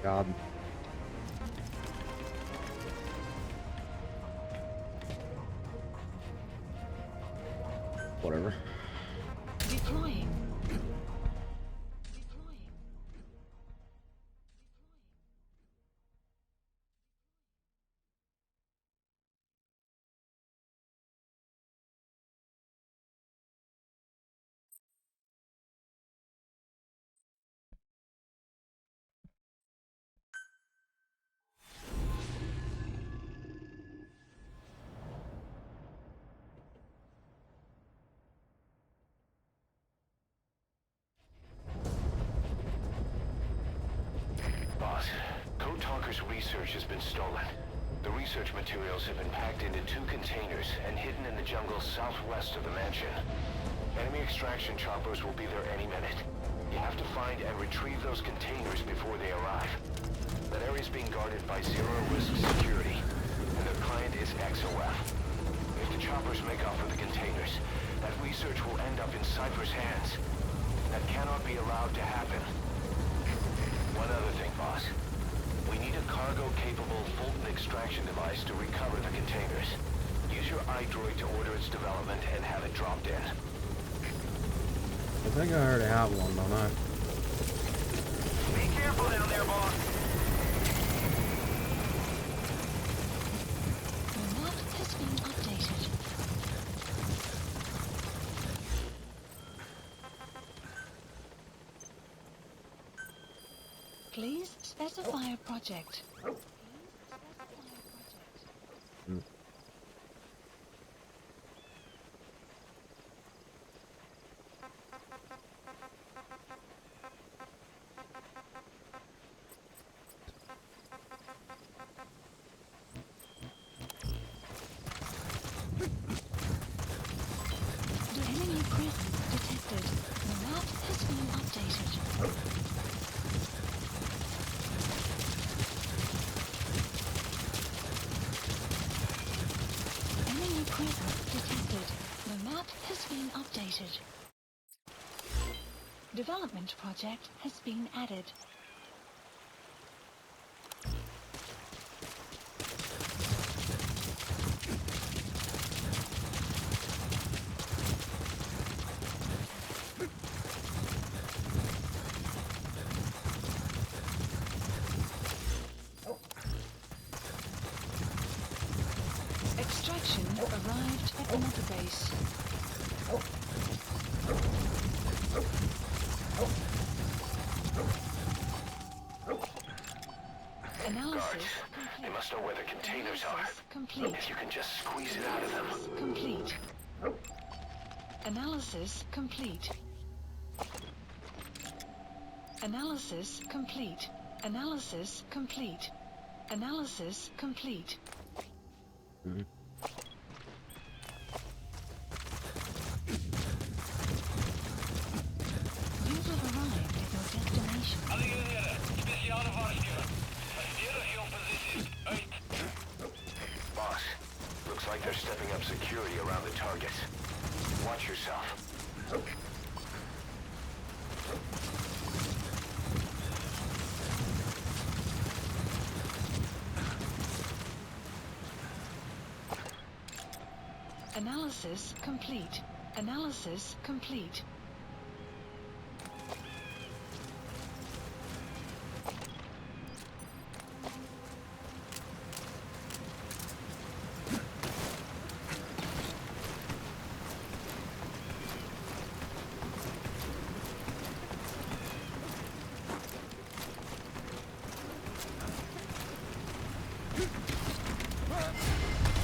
God. Whatever. Deploying. Boss, Code Talker's research has been stolen. The research materials have been packed into 2 containers and hidden in the jungle southwest of the mansion. Enemy extraction choppers will be there any minute. You have to find and retrieve those containers before they arrive. That area is being guarded by zero-risk security, and their client is XOF. If the choppers make off with the containers, that research will end up in Cypher's hands. That cannot be allowed to happen. One other thing, boss. We need a cargo-capable Fulton extraction device to recover the containers. Use your iDroid to order its development and have it dropped in. I think I already have one, don't I? Be careful down there, boss. The map has been updated. Please specify a project. The enemy presence detected. The map has been updated. Enemy presence detected. The map has been updated. Development project has been added. Extraction arrived at another base. Analysis They must know where the containers are. complete. If you can just squeeze it out of them. Complete. Analysis complete. Analysis complete. Analysis complete. Analysis complete. You have arrived at your destination. Boss, looks like they're stepping up security around the targets. Watch yourself. Analysis complete. Analysis complete.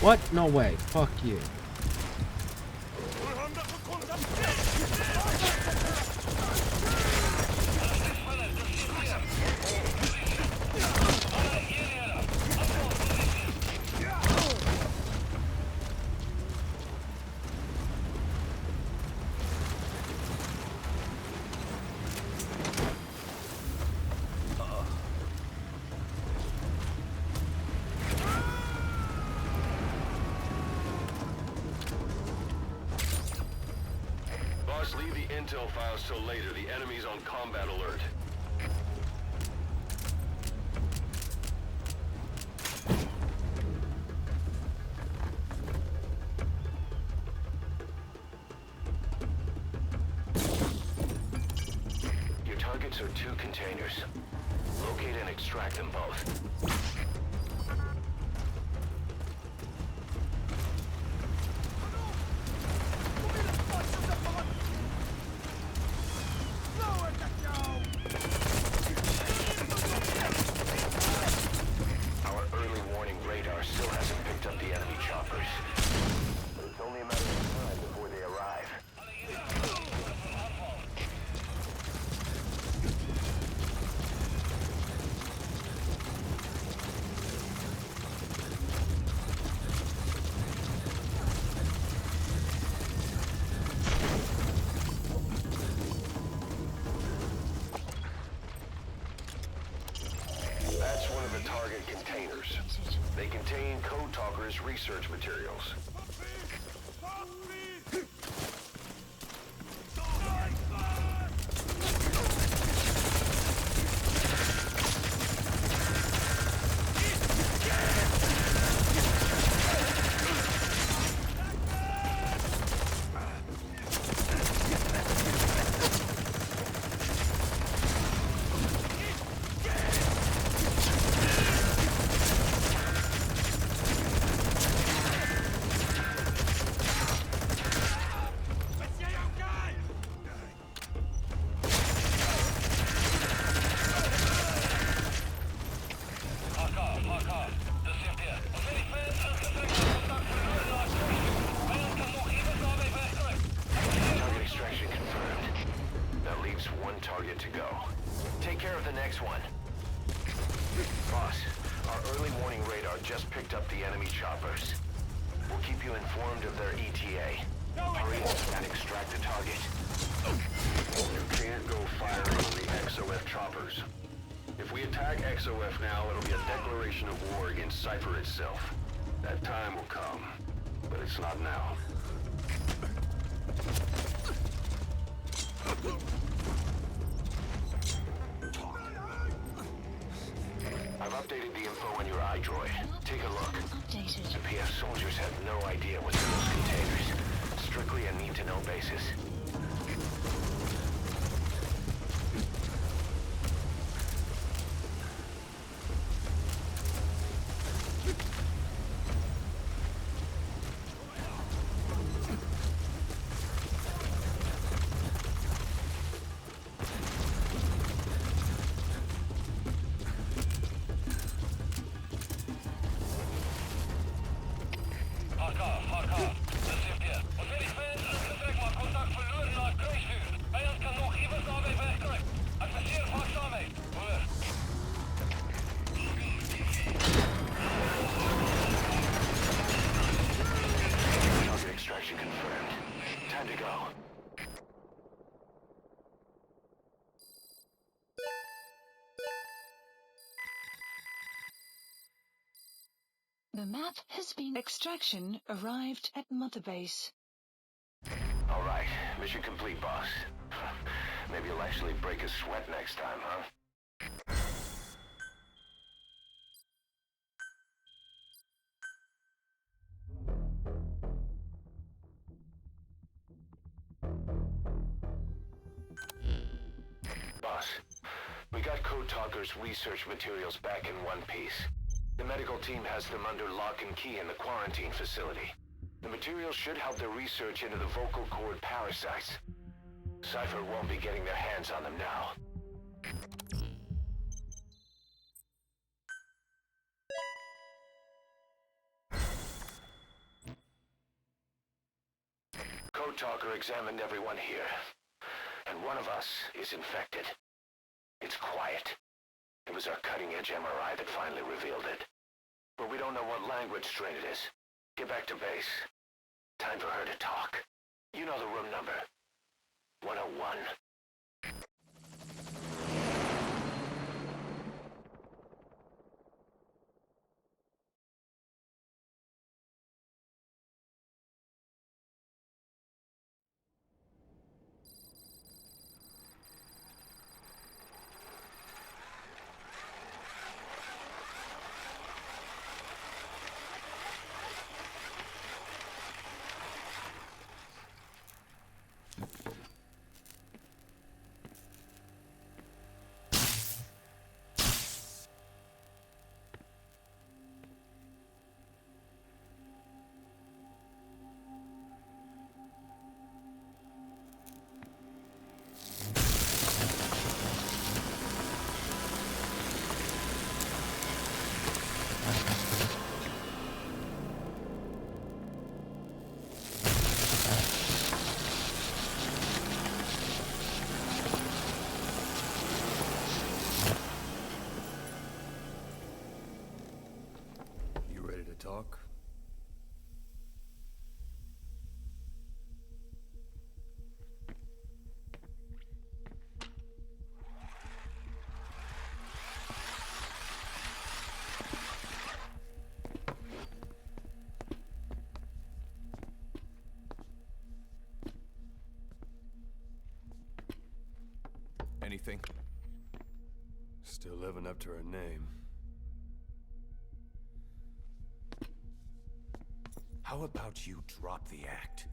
What? No way. Fuck you. Boss, leave the intel files till later. The enemy's on combat alert. targets are two containers. Locate and extract them both. Our early warning radar still hasn't picked up the enemy choppers. But it's only a matter of time before they arrive. That's one of the target containers. They contain Code Talker's research materials. Target extraction confirmed. That leaves one target to go. Take care of the next one. Boss, our early warning radar just picked up the enemy choppers. We'll keep you informed of their ETA. Hurry and extract the target. You can't go firing on the XOF choppers. If we attack XOF now, it'll be a declaration of war against Cypher itself. That time will come, but it's not now. I've updated the info on your iDroid. Take a look. Updated. The PF soldiers have no idea what's in those containers. Strictly a need-to-know basis. Target extraction confirmed. Time to go. The map has been... Extraction arrived at Mother Base. All right, mission complete, boss. Maybe you'll actually break a sweat next time, huh? Boss, we got Code Talker's research materials back in one piece. The medical team has them under lock and key in the quarantine facility. The materials should help their research into the vocal cord parasites. Cypher won't be getting their hands on them now. Code Talker examined everyone here, and one of us is infected. It's quiet. It was our cutting-edge MRI that finally revealed it. But we don't know what language strain it is. Get back to base. Time for her to talk. You know the room number. 101. anything? Still living up to her name. How about you drop the act?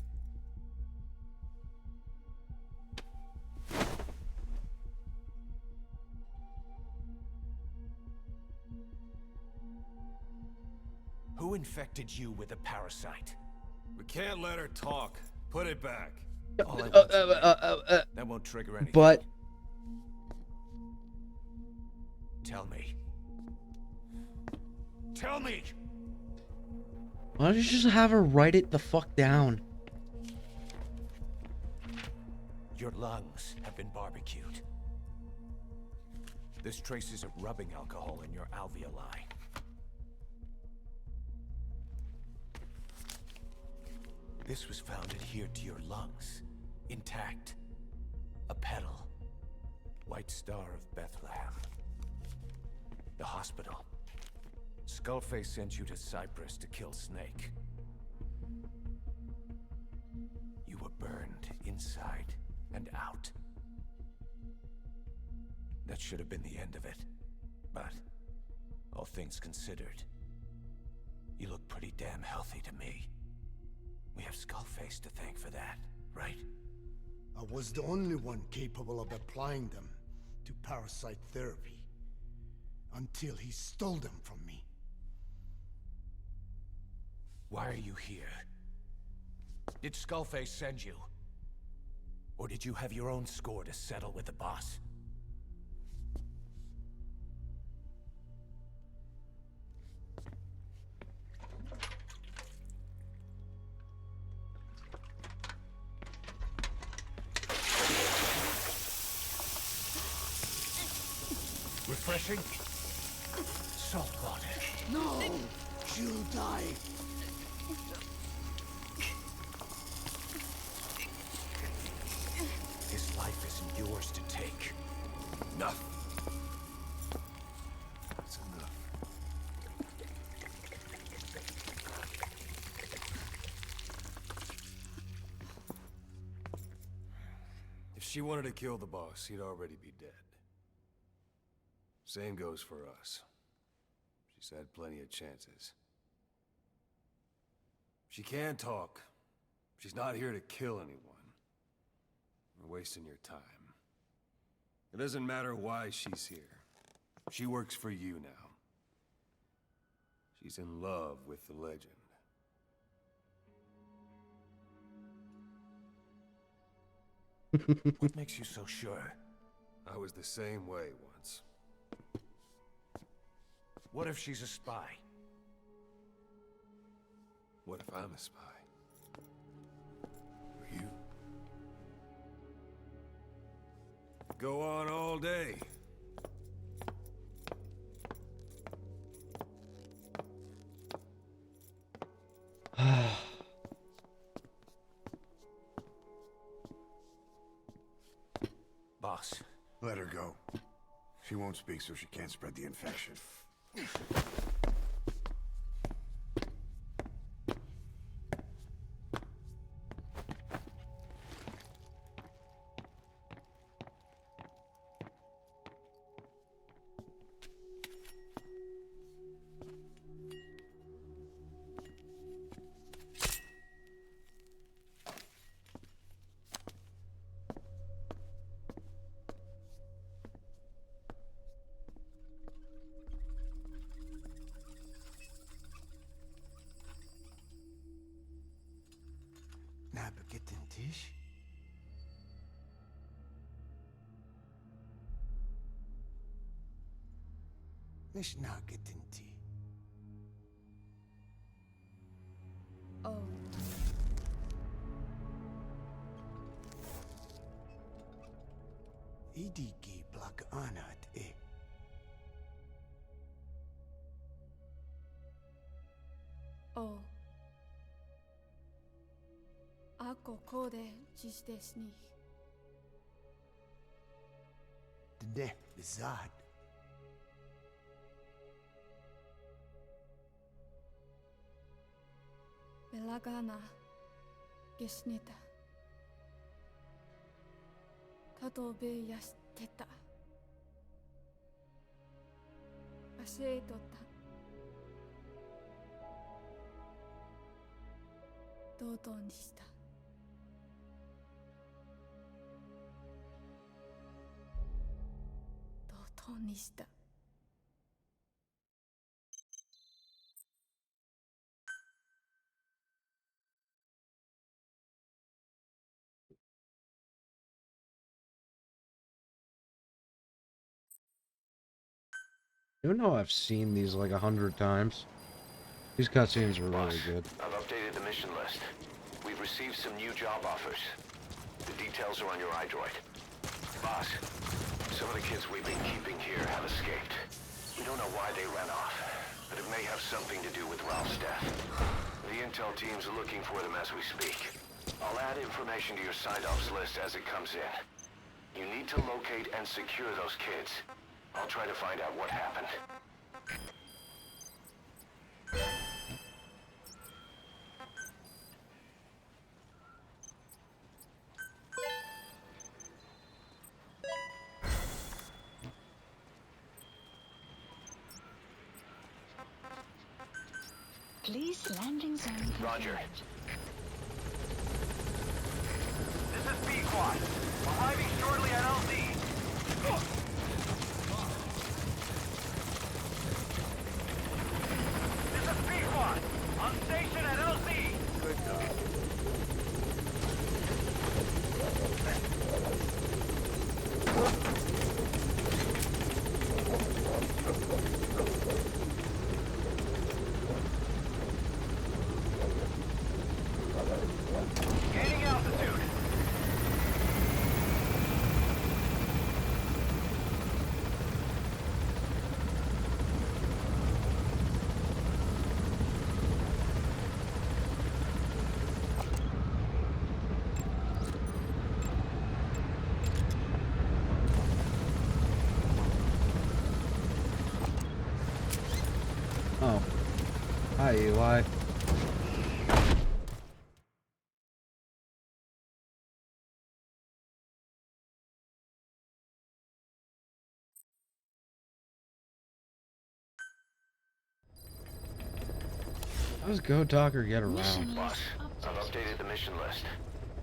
Who infected you with a parasite? We can't let her talk. Put it back. All I want that won't trigger anything. But Tell me. Tell me! why don't you just have her write it the fuck down? Your lungs have been barbecued. There's traces of rubbing alcohol in your alveoli. This was found adhered to your lungs, intact. A petal. White Star of Bethlehem. The hospital. Skullface sent you to Cyprus to kill Snake. You were burned inside and out. That should have been the end of it. But, all things considered, you look pretty damn healthy to me. We have Skullface to thank for that, right? I was the only one capable of applying them to parasite therapy. Until he stole them from me. Why are you here? Did Skullface send you? Or did you have your own score to settle with the boss? Refreshing? Salt water. No! She'll die! His life isn't yours to take. Enough. That's enough. If she wanted to kill the boss, he'd already be dead. Same goes for us. She's had plenty of chances. She can talk. She's not here to kill anyone. We're wasting your time. It doesn't matter why she's here. She works for you now. She's in love with the legend. What makes you so sure? I was the same way once. What if she's a spy? What if I'm a spy? For you? Go on all day. Boss, Let her go. She won't speak, so she can't spread the infection. Nabaget and Tish? Mish Naget and Ti. Oh. Idiki Blak Anat E. Oh. Ako kode cisdesni. Dne Bizad. Belagana gesnita. Kato be yasteta. 教えとった。道頓にした。道頓にした。You know I've seen these like 100 times. These cutscenes are really good. I've updated the mission list. We've received some new job offers. The details are on your iDroid. Boss, some of the kids we've been keeping here have escaped. We don't know why they ran off, but it may have something to do with Ralph's death. The intel team's looking for them as we speak. I'll add information to your side ops list as it comes in. You need to locate and secure those kids. I'll try to find out what happened. Please landing zone. Roger. This is B-Quad. Arriving shortly at LZ. This is B-Quad. On station at LZ. Good job. Gaining altitude. Oh. Hi, Eli. How does Go Talker get around? Boss, I've updated the mission list.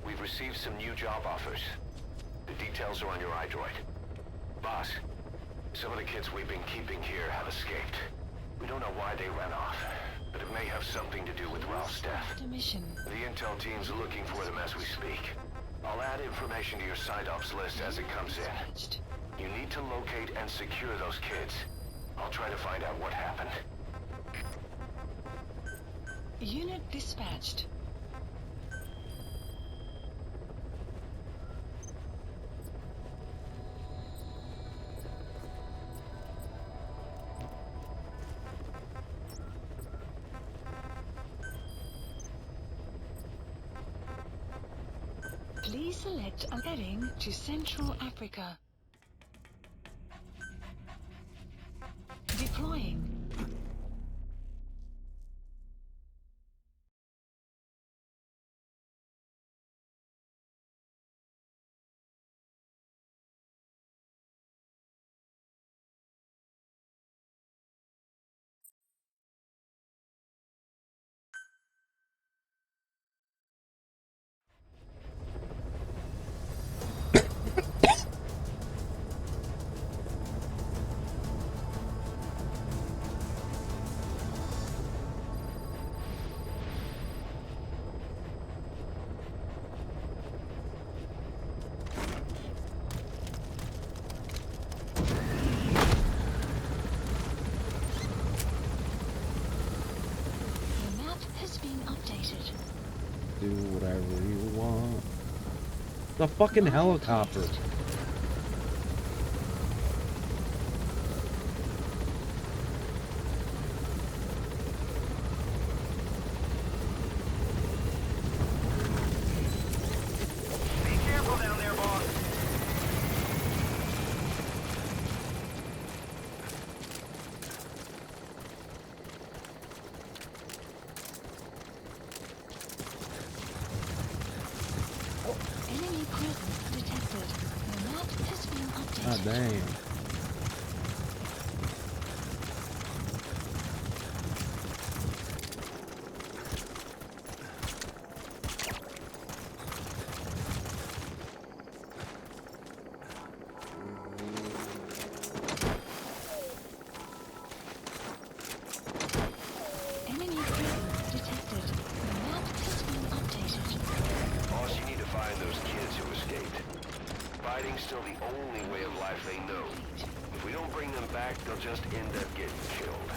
We've received some new job offers. The details are on your iDroid. Boss, some of the kids we've been keeping here have escaped. We don't know why they ran off, but it may have something to do with Ralph's death. Mission. The intel team's looking for them as we speak. I'll add information to your side ops list as it comes in. You need to locate and secure those kids. I'll try to find out what happened. Unit dispatched. Please select a heading to Central Africa. Deploying. Do whatever you want. The fucking helicopter. Be careful down there, boss. Enemy presence detected. The map has been updated. God damn. hiding's still the only way of life they know. If we don't bring them back, they'll just end up getting killed.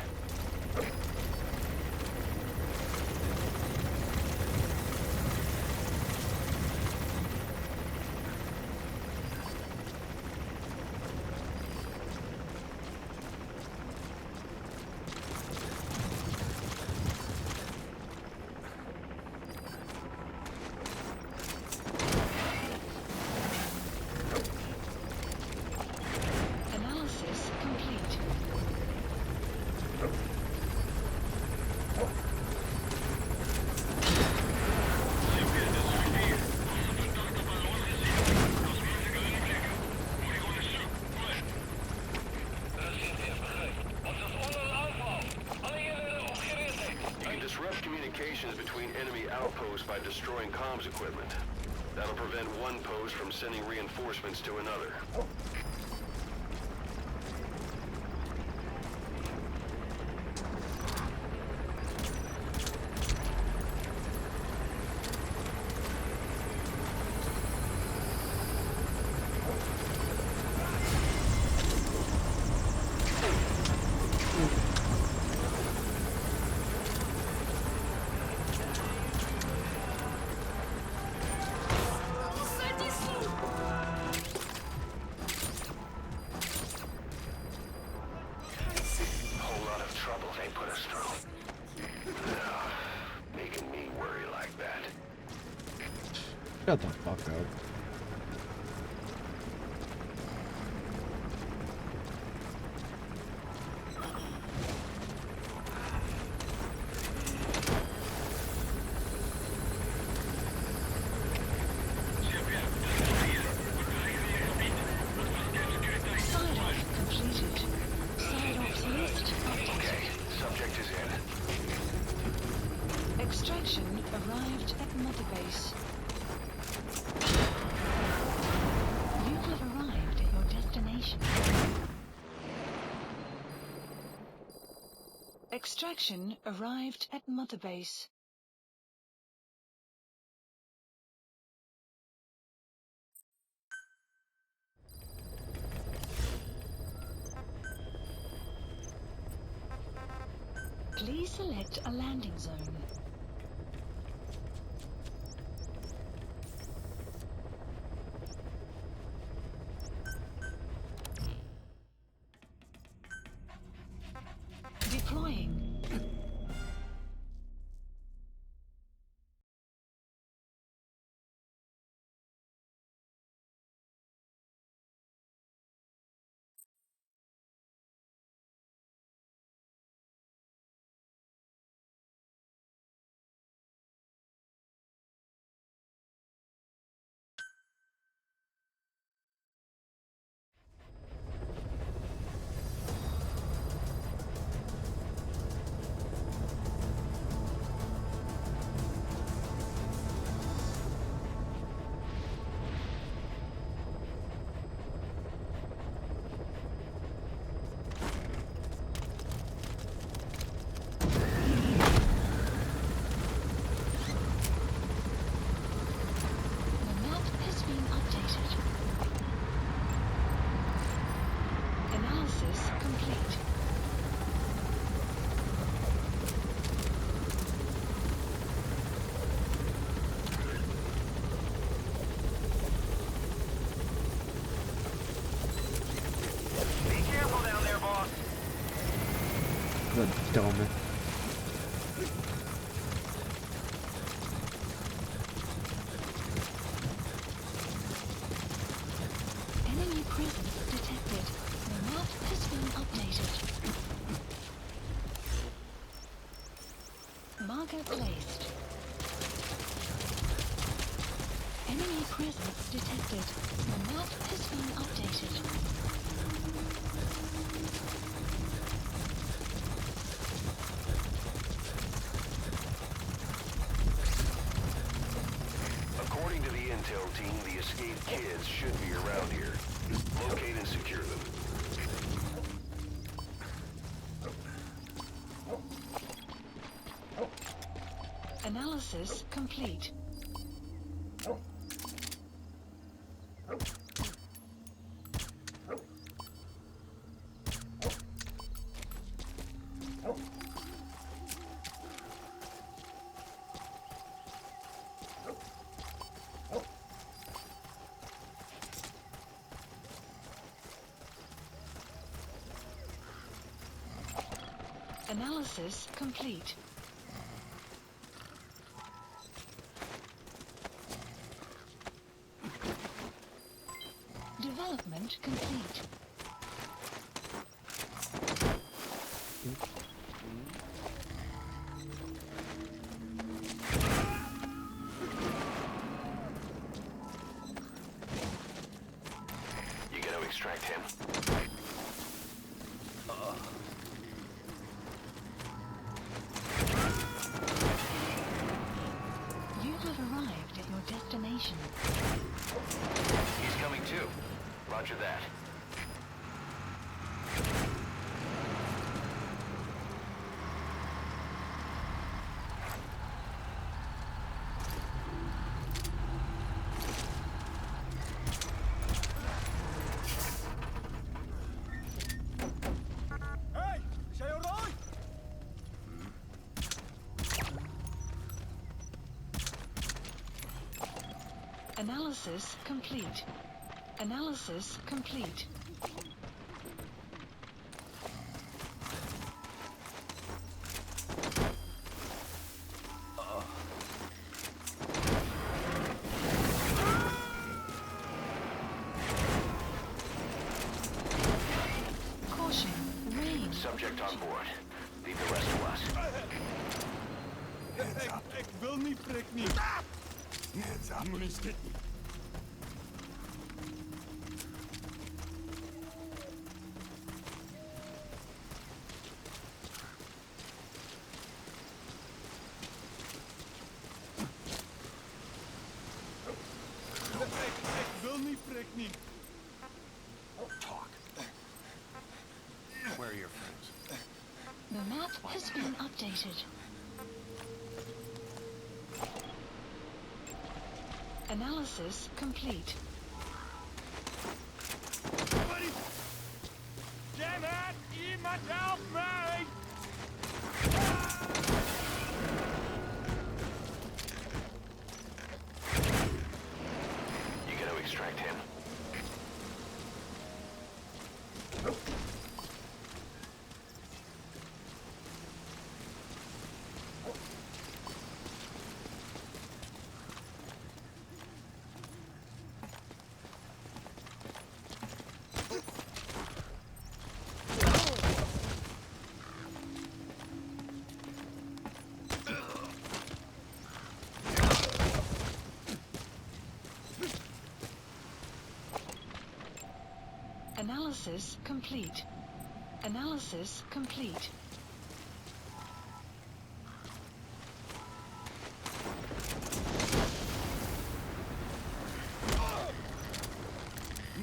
Analysis complete. You can disrupt communications between enemy outposts by destroying comms equipment. That'll prevent one post from sending reinforcements to another. Whole lot of trouble they put us through. Making me worry like that. Shut the fuck up. Side-off completed. Side-off's list updated. Subject is in. Extraction arrived at Mother Base. You have arrived at your destination. Extraction arrived at Mother Base. Please select a landing zone. Deploying. The map has been updated. Analysis complete. Be careful down there, boss. The dumbest. Enemy presence detected. The map has been updated. Marker placed. Enemy presence detected. The map has been updated. According to the intel team, the escaped kids should be around here. Locate and secure them. Analysis complete. Analysis complete. Development complete. You gotta extract him. You have arrived at your destination. He's coming too. Roger that. Hey! Sei alright? Analysis complete. Analysis complete. Caution, rain. Subject on board. Leave the rest to us. Ik wil niet, prik niet. Hands up. Moet eens dit niet. Ik wil niet, prik niet. Talk. Where are your friends? The map has been updated. Analysis complete. Buddy! Damn it! Iemand help mij! You gotta extract him. Analysis complete. Analysis complete.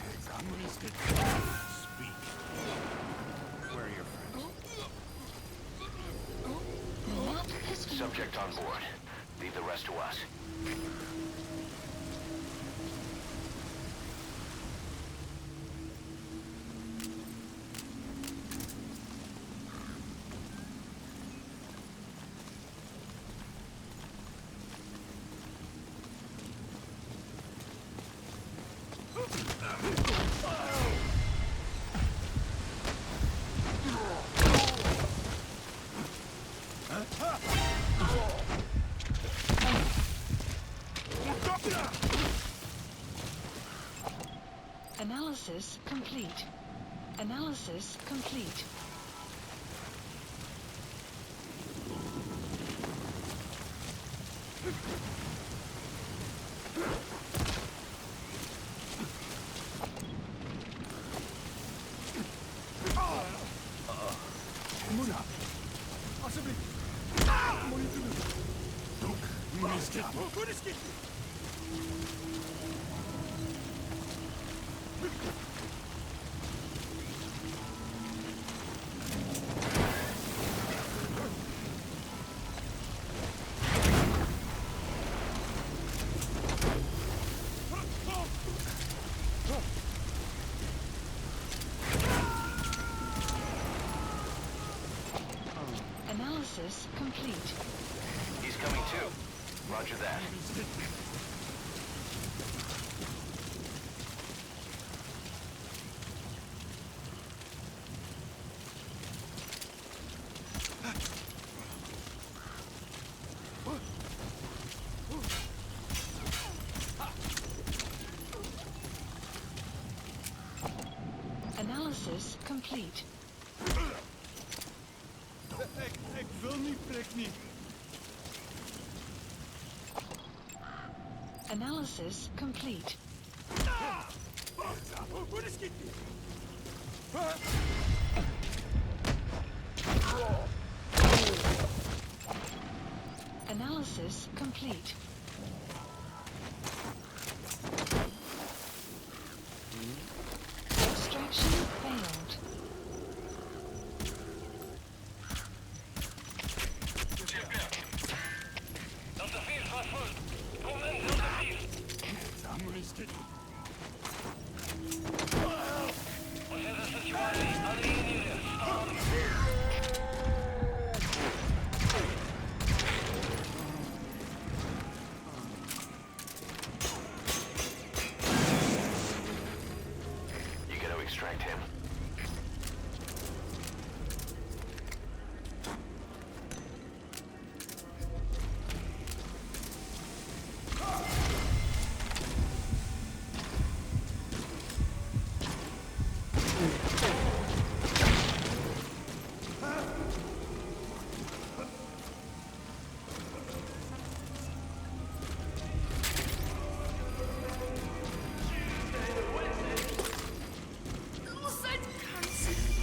Hands up. Speak. Where are your friends? The map has been Subject on board. Leave the rest to us. Analysis complete. Analysis complete. Muna! Alsjeblieft! Moet je doen? Moet eens dit doen? Moet eens dit doen? Analysis complete. He's coming too. Roger that. Analysis complete. Ik wil niet, prik niet. Analysis complete. Waar is Kitty? Analysis complete. Extraction failed. Waar is Kitty? You gotta extract him.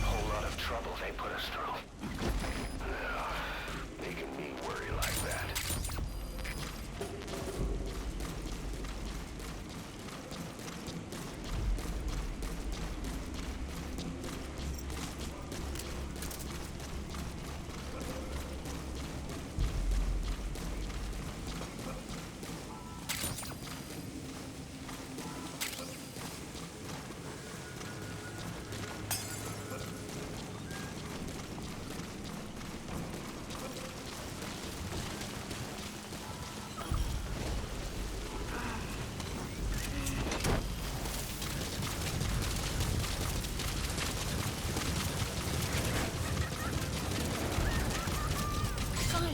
Whole lot of trouble they put us through. Making me worry like that.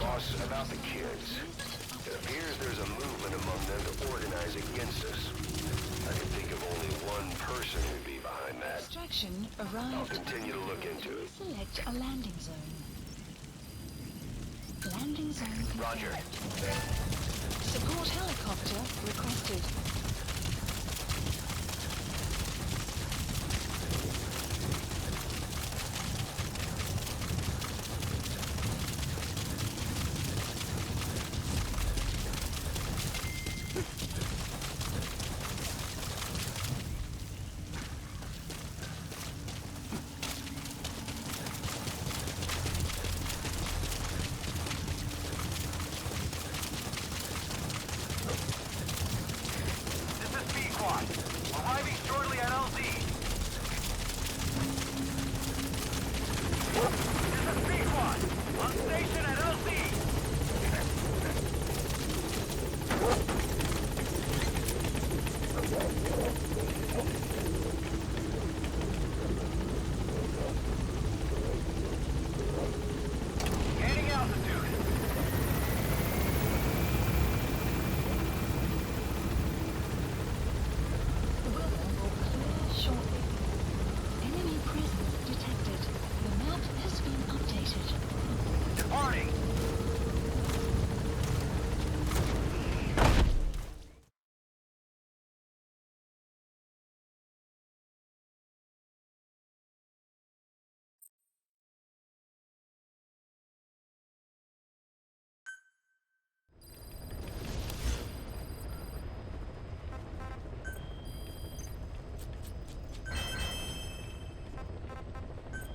Boss, about the kids. It appears there's a movement among them to organize against us. I can think of only one person who'd be behind that. Extraction I'll arrived. continue to look into it. Select a landing zone. Landing zone confirmed. Roger. Support helicopter requested.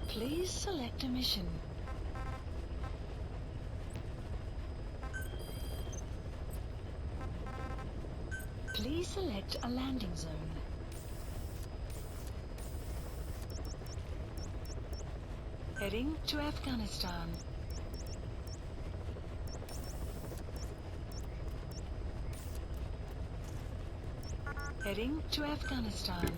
Please select a mission. Please select a landing zone. Heading to Afghanistan. Heading to Afghanistan.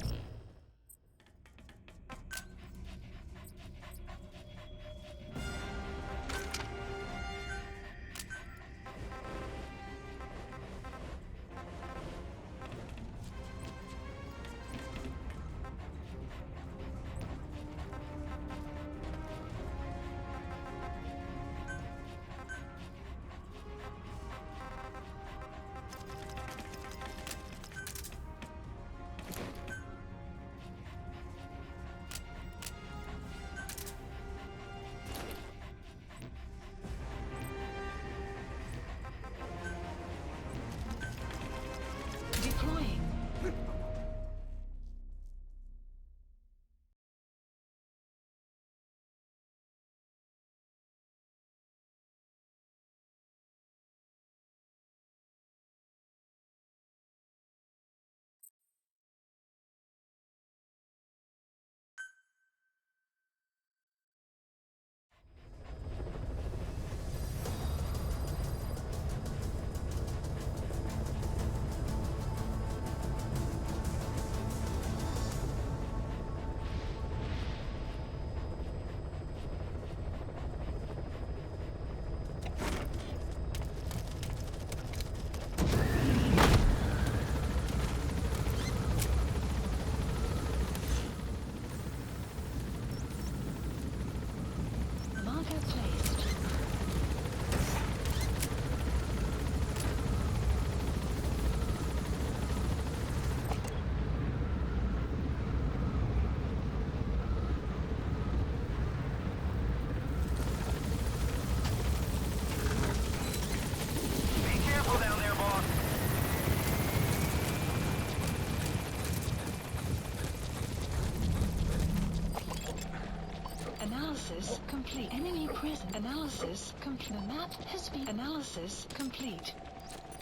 Analysis complete. Enemy prison. Analysis complete. The map has been. Analysis complete.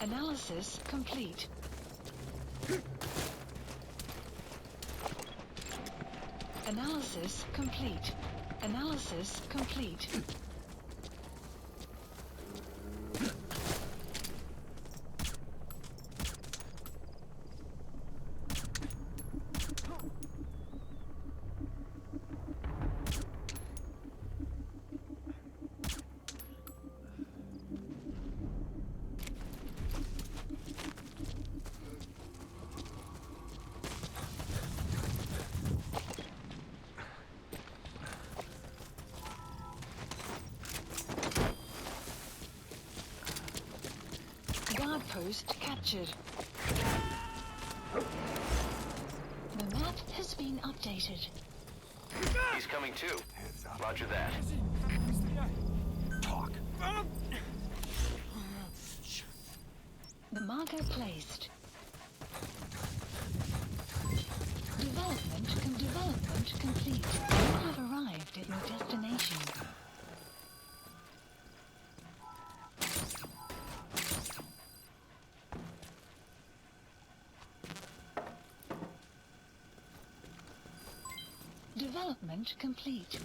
Analysis complete. Analysis complete. Analysis complete. Guard post captured. The map has been updated. He's coming too. Roger that. Talk. The marker placed. Development complete. You have arrived at your destination. Development complete.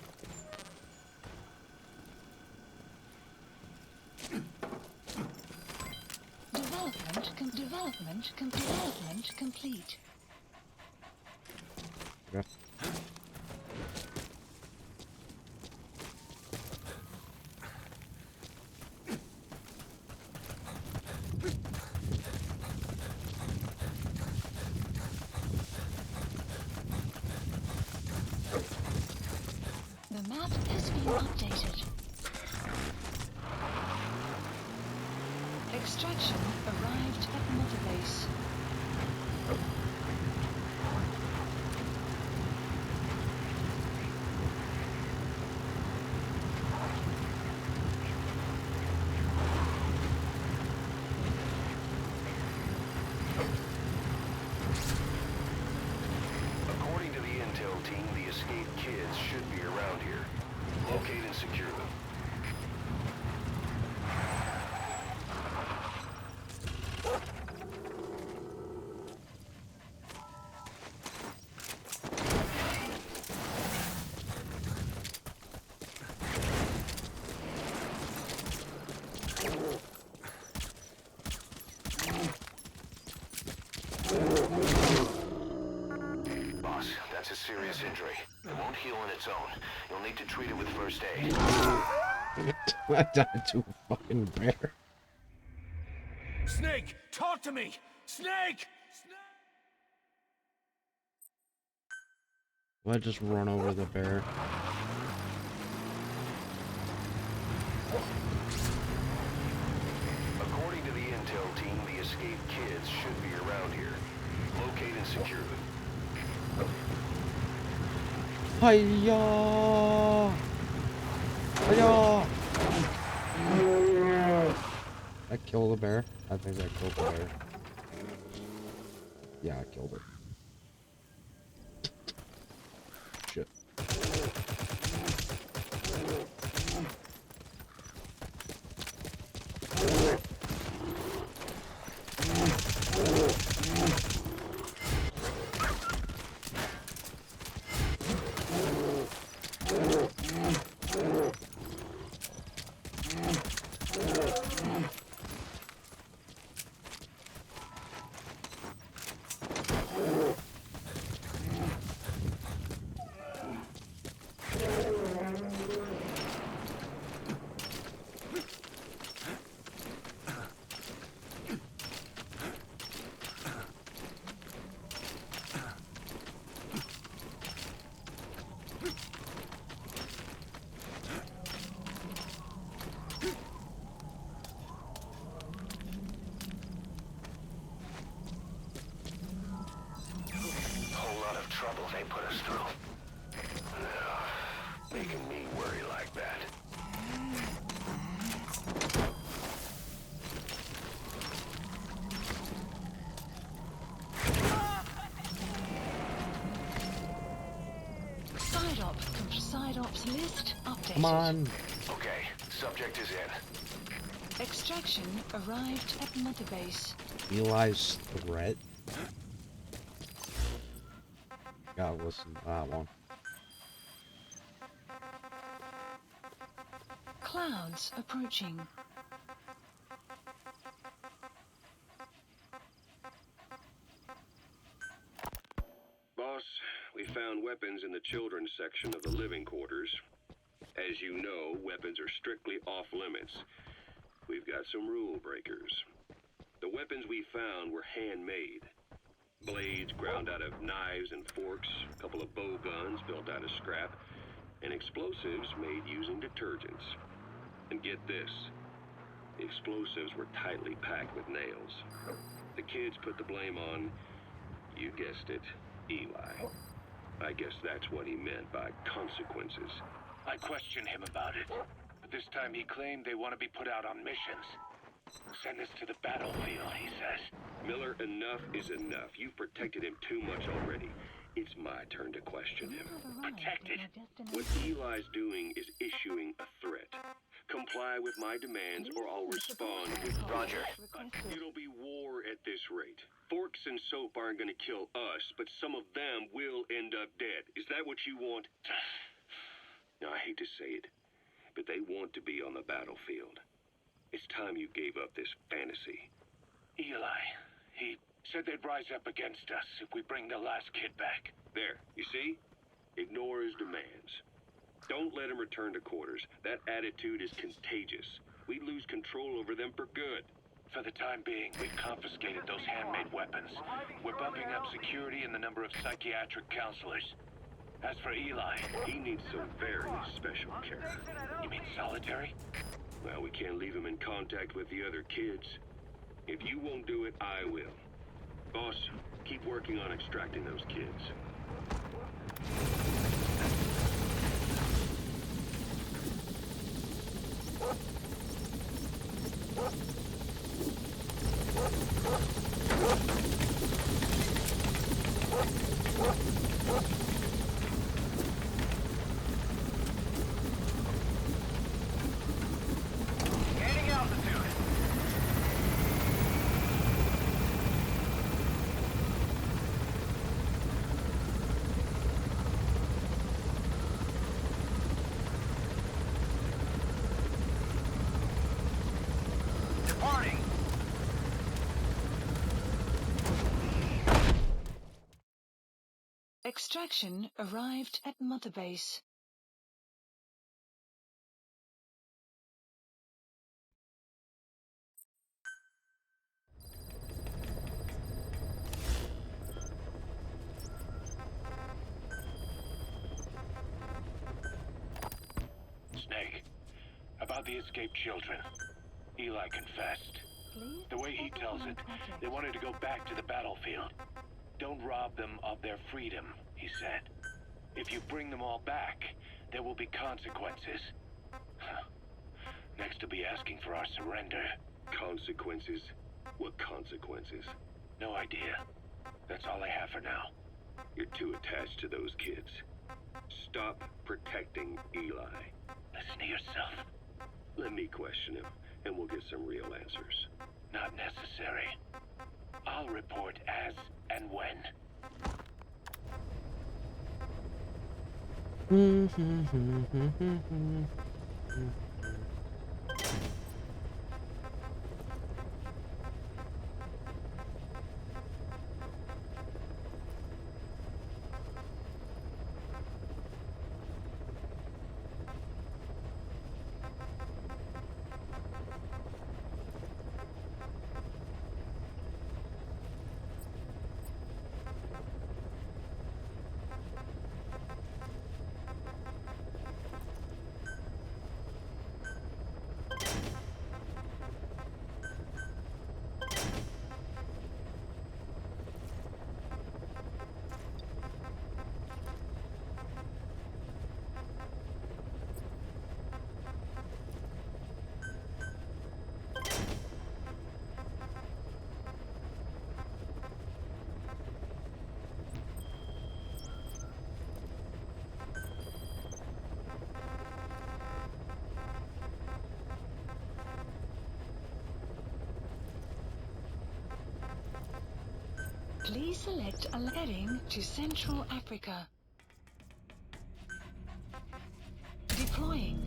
Development complete. Yeah. The map has been updated. Extraction arrived at Mother Base. According to the intel team, the escaped kids should be around here. Locate and secure them. Boss, that's a serious injury. It won't heal on its own. You'll need to treat it with first aid. I died to a fucking bear. Snake, talk to me! Snake! I just run over the bear. According to the intel team, the escaped kids should be around here. Locate and secure them. Hiya! Hiya! I killed the bear. I think I killed the bear. Yeah, I killed it. Shit. Trouble they put us through. Making me worry like that. Side ops list updated. Come on. Okay, subject is in. Extraction arrived at Mother Base. Eli's threat. Gotta listen to that one. Clouds approaching. Boss, we found weapons in the children's section of the living quarters. As you know, weapons are strictly off limits. We've got some rule breakers. The weapons we found were handmade. Blades ground out of knives and forks, a couple of bow guns built out of scrap, and explosives made using detergents. And get this, the explosives were tightly packed with nails. The kids put the blame on, you guessed it, Eli. I guess that's what he meant by consequences. I questioned him about it, but this time he claimed they want to be put out on missions. Send us to the battlefield, he says. Miller, enough is enough. You've protected him too much already. It's my turn to question him. Protected? What Eli's doing is issuing a threat. Comply with my demands or I'll respond with... Roger. It'll be war at this rate. Forks and soap aren't gonna kill us, but some of them will end up dead. Is that what you want? Now, I hate to say it, but they want to be on the battlefield. It's time you gave up this fantasy. Eli, he said they'd rise up against us if we bring the last kid back. There, you see? Ignore his demands. Don't let him return to quarters. That attitude is contagious. We lose control over them for good. For the time being, we've confiscated those handmade weapons. We're bumping up security and the number of psychiatric counselors. As for Eli, he needs some very special care. You mean solitary? Well, we can't leave him in contact with the other kids. If you won't do it, I will. Boss, keep working on extracting those kids. Gaining altitude. Departing. Extraction arrived at Mother Base. Snake, about the escaped children. Eli confessed. The way he tells it, they wanted to go back to the battlefield. Don't rob them of their freedom, he said. If you bring them all back, there will be consequences. Next will be asking for our surrender. Consequences? What consequences? No idea. That's all I have for now. You're too attached to those kids. Stop protecting Eli. Listen to yourself. Let me question him, and we'll get some real answers. Not necessary. I'll report as and when. Please select a heading to Central Africa. Deploying.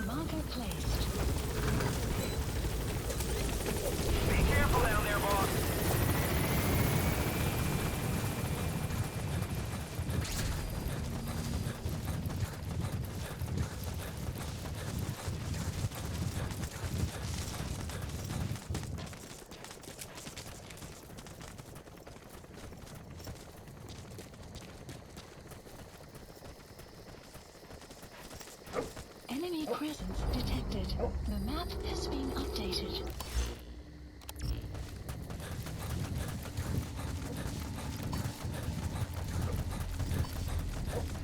Marker placed. Be careful down there, boss. Enemy presence detected. The map has been updated.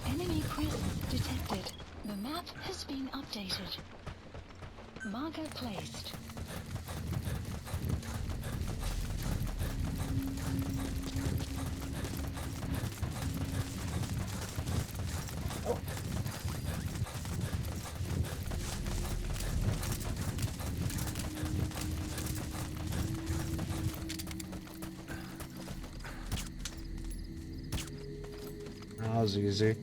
Enemy presence detected. The map has been updated. Marker placed. That was easy.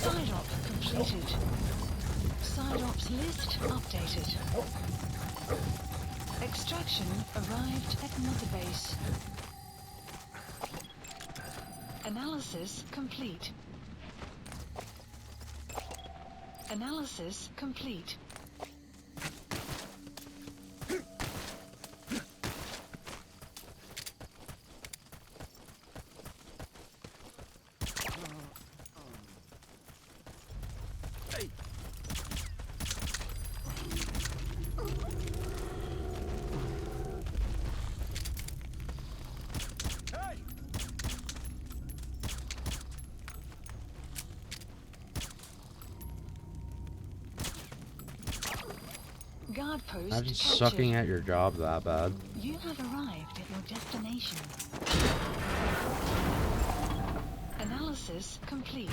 Side op completed. Side ops list updated. Extraction arrived at Mother Base. Analysis complete. Analysis complete. Guard post Imagine captured. sucking at your job that bad. You have arrived at your destination. Analysis complete.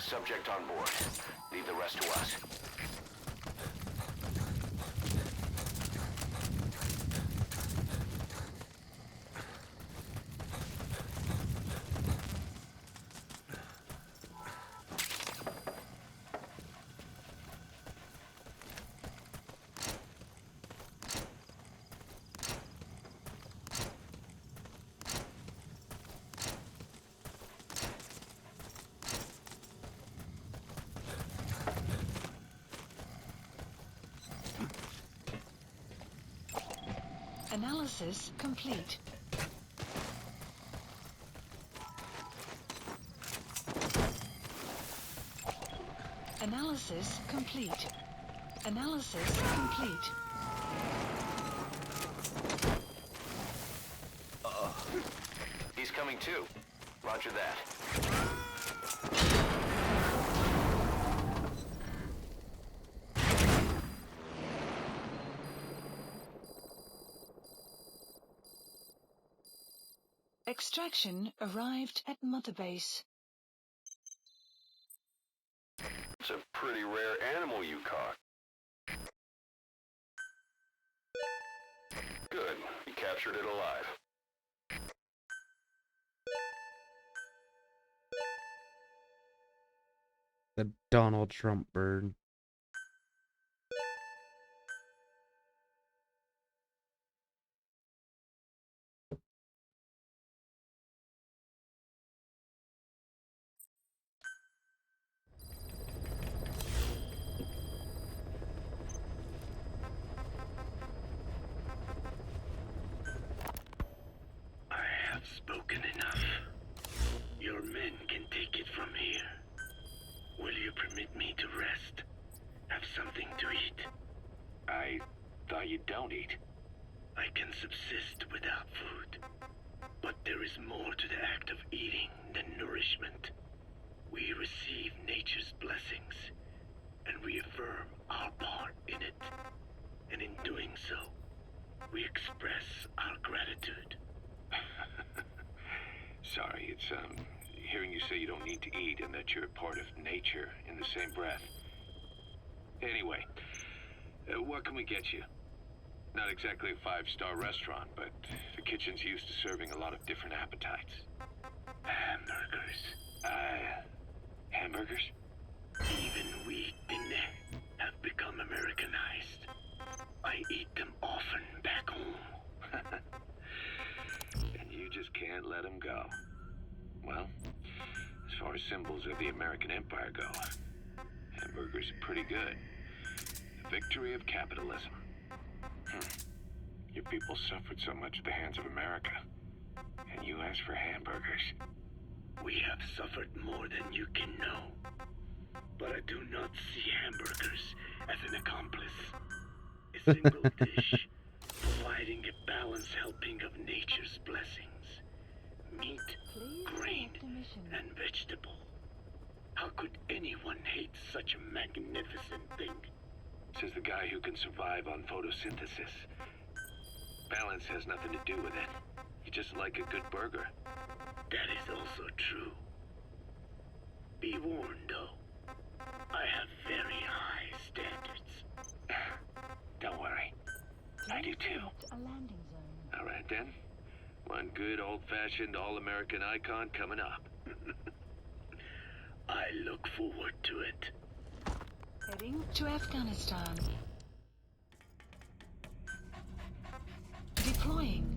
Subject on board. Leave the rest to us. Analysis complete. Analysis complete. Analysis complete. He's coming too. Roger that. Extraction arrived at Mother Base. It's a pretty rare animal you caught. Good. You captured it alive. The Donald Trump bird. Spoken enough. Your men can take it from here. Will you permit me to rest? Have something to eat? I thought you don't eat. I can subsist without food. But there is more to the act of eating than nourishment. We receive nature's blessings and reaffirm our part in it. And in doing so, we express our gratitude. Sorry, it's, hearing you say you don't need to eat and that you're part of nature in the same breath. Anyway, what can we get you? Not exactly a five-star restaurant, but the kitchen's used to serving a lot of different appetites. Hamburgers. Hamburgers? Even we Dinne have become Americanized. I eat them often back home. And you just can't let them go. Well, as far as symbols of the American Empire go, hamburgers are pretty good. The victory of capitalism. Your people suffered so much at the hands of America, and you asked for hamburgers. We have suffered more than you can know. But I do not see hamburgers as an accomplice. A single dish, providing a balanced helping of nature's blessings. Meat, grain, and vegetable. How could anyone hate such a magnificent thing? Says the guy who can survive on photosynthesis. Balance has nothing to do with it. You just like a good burger. That is also true. Be warned, though. I have very high standards. Don't worry. I do too. All right then. One good old-fashioned all-American icon coming up. I look forward to it. Heading to Afghanistan. Deploying.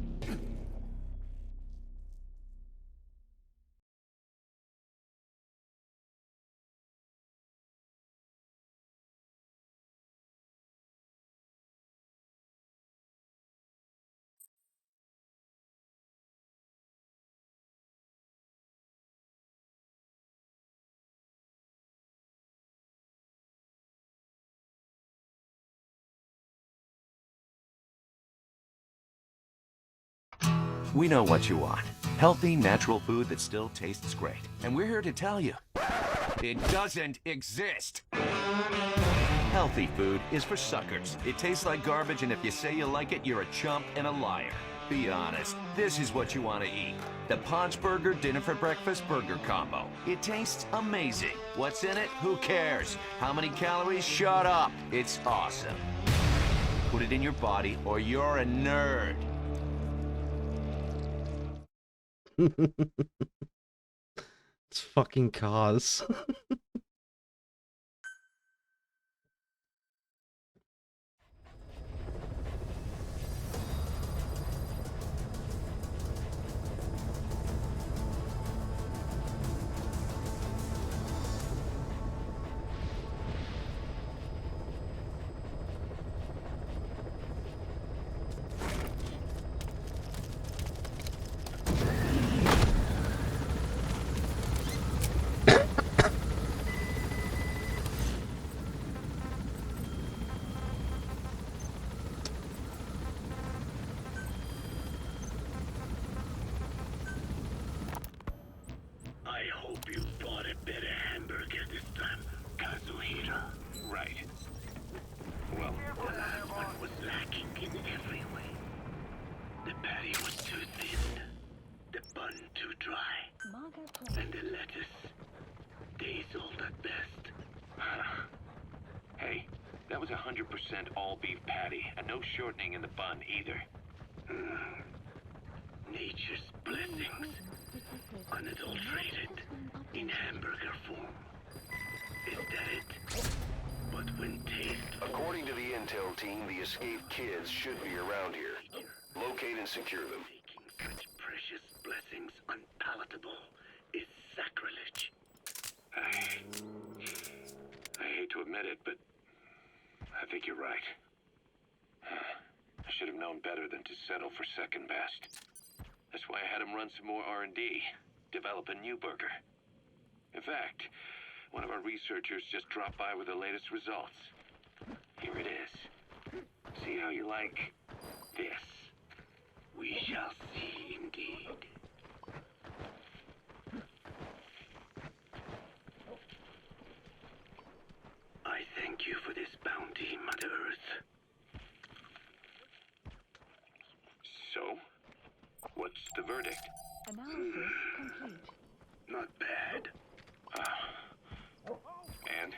We know what you want. Healthy, natural food that still tastes great. And we're here to tell you, it doesn't exist. Healthy food is for suckers. It tastes like garbage, and if you say you like it, you're a chump and a liar. be honest. This is what you want to eat. The Paunch Burger Dinner for Breakfast Burger Combo. It tastes amazing. What's in it? Who cares? How many calories? Shut up. It's awesome. Put it in your body or you're a nerd. It's fucking cars. I hope you bought a better hamburger this time, Kazuhira. Right. Well, the last one was lacking in every way. The patty was too thin, the bun too dry, and the lettuce days old at best. Hey, that was 100% all beef patty, and no shortening in the bun either. Nature's blessings, unadulterated, in hamburger form. Is that it? But when taste... According to the intel team, the escaped kids should be around here. Locate and secure them. Making such precious blessings unpalatable is sacrilege. I hate to admit it, but I think you're right. I should have known better than to settle for second best. That's why I had him run some more R&D, develop a new burger. In fact, one of our researchers just dropped by with the latest results. Here it is. See how you like this? We shall see indeed. I thank you for this bounty, Mother Earth. So, what's the verdict? Analysis complete. Not bad. And?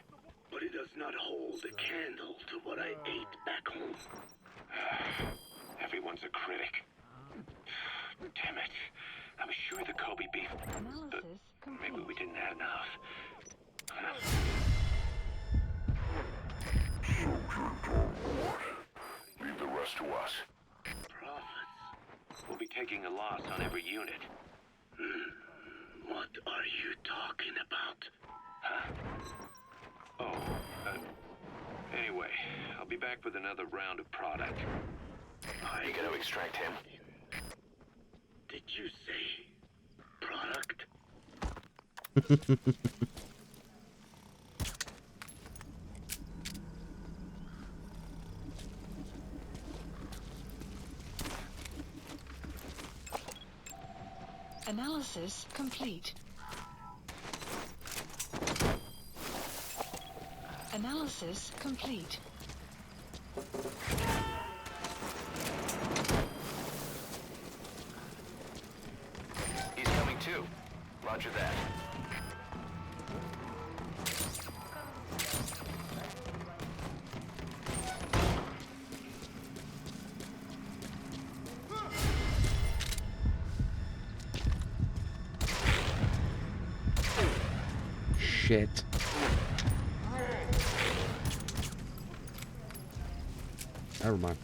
But it does not hold a candle to what I ate back home. Everyone's a critic. Damn it. I was sure the Kobe beef... But maybe we didn't have enough. Leave the rest to us. Profits? We'll be taking a loss on every unit. What are you talking about? Huh? Oh, anyway, I'll be back with another round of product. Are you gonna extract him? Did you say product? Analysis complete. Analysis complete. He's coming too. Roger that. Shit. Never mind.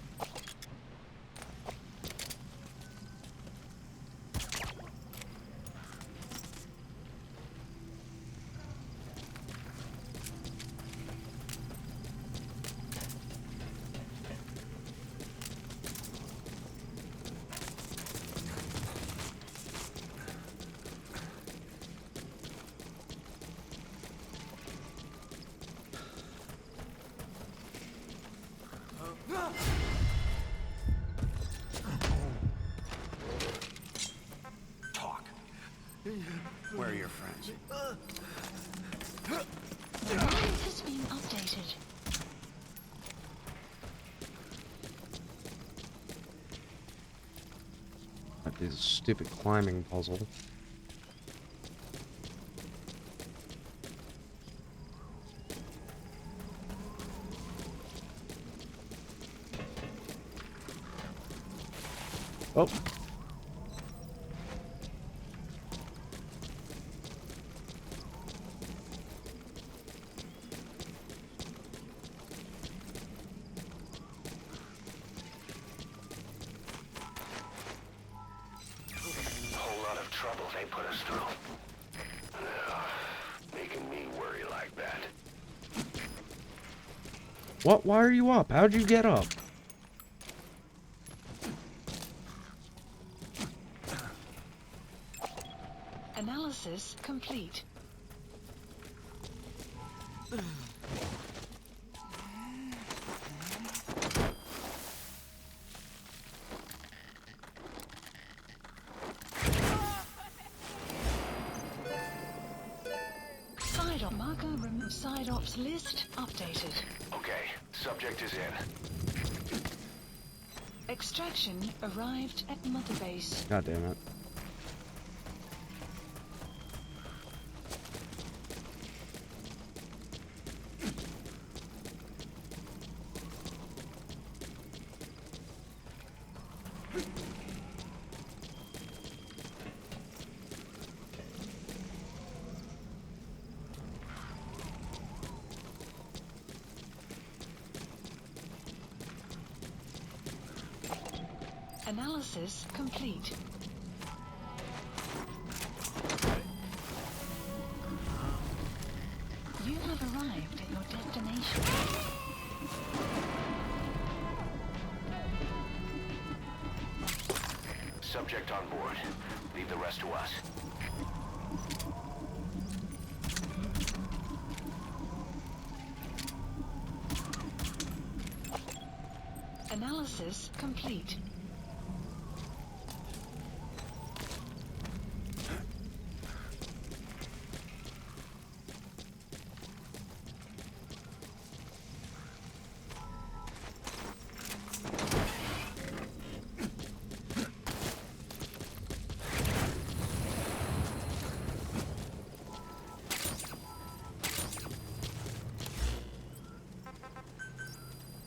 this stupid climbing puzzle. Oh. Whole lot of trouble they put us through. Making me worry like that. What? Why are you up? How'd you get up? Analysis complete. Side op marker remove side ops list updated. Okay, subject is in. Extraction arrived at Mother Base. God damn it. Analysis complete. You have arrived at your destination. Subject on board. Leave the rest to us. Analysis complete.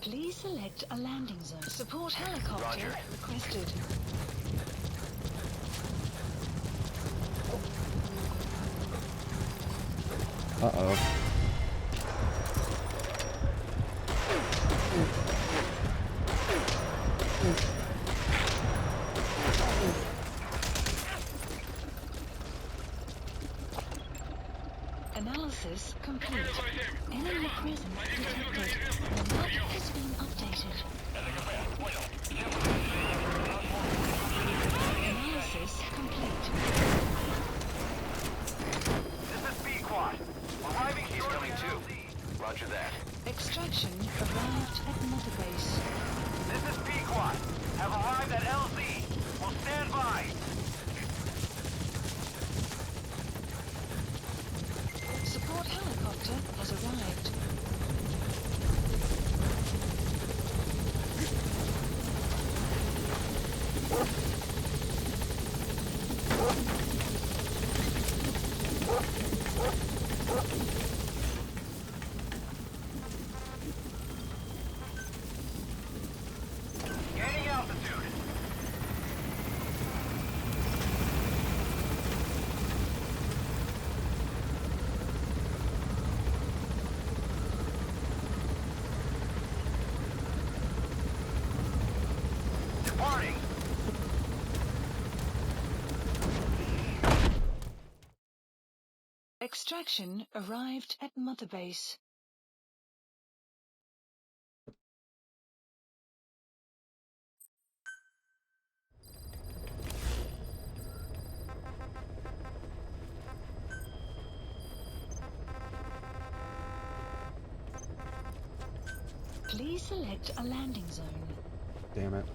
Please select a landing zone. Support helicopter Roger. requested. Uh-oh. Analysis complete. Enemy presence detected. Map has been updated. Analysis complete. This is B-Quad. Arriving He's coming too. Roger that. Extraction arrived at Mother Base. This is B-Quad. Have arrived at LZ. Will stand by. Support helicopter has arrived. Gaining altitude. Departing. Extraction arrived at Mother Base. Please select a landing zone. Damn it.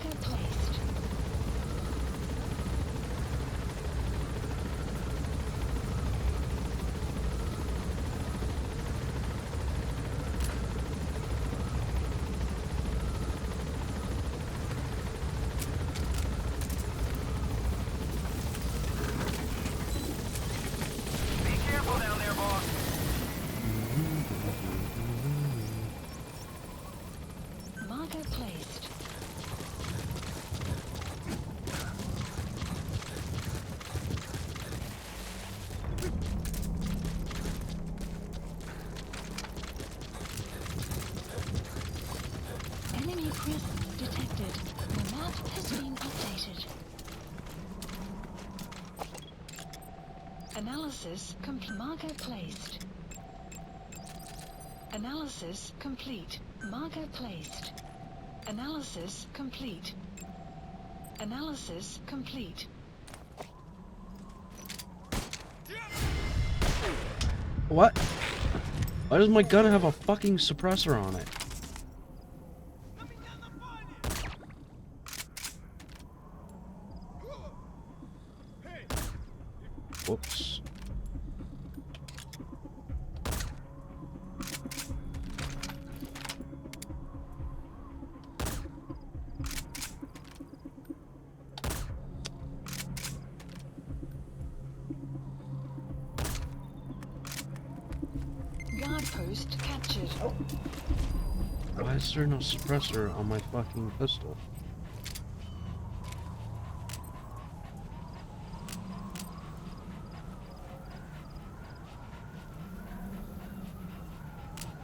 Marker placed. Be careful down there, boss. Marker placed. Enemy presence detected. The map has been updated. Analysis complete. Marker placed. Analysis complete. Marker placed. Analysis complete. Analysis complete. What? Why does my gun have a fucking suppressor on it? Whoops. Guard post captured. Why is there no suppressor on my fucking pistol?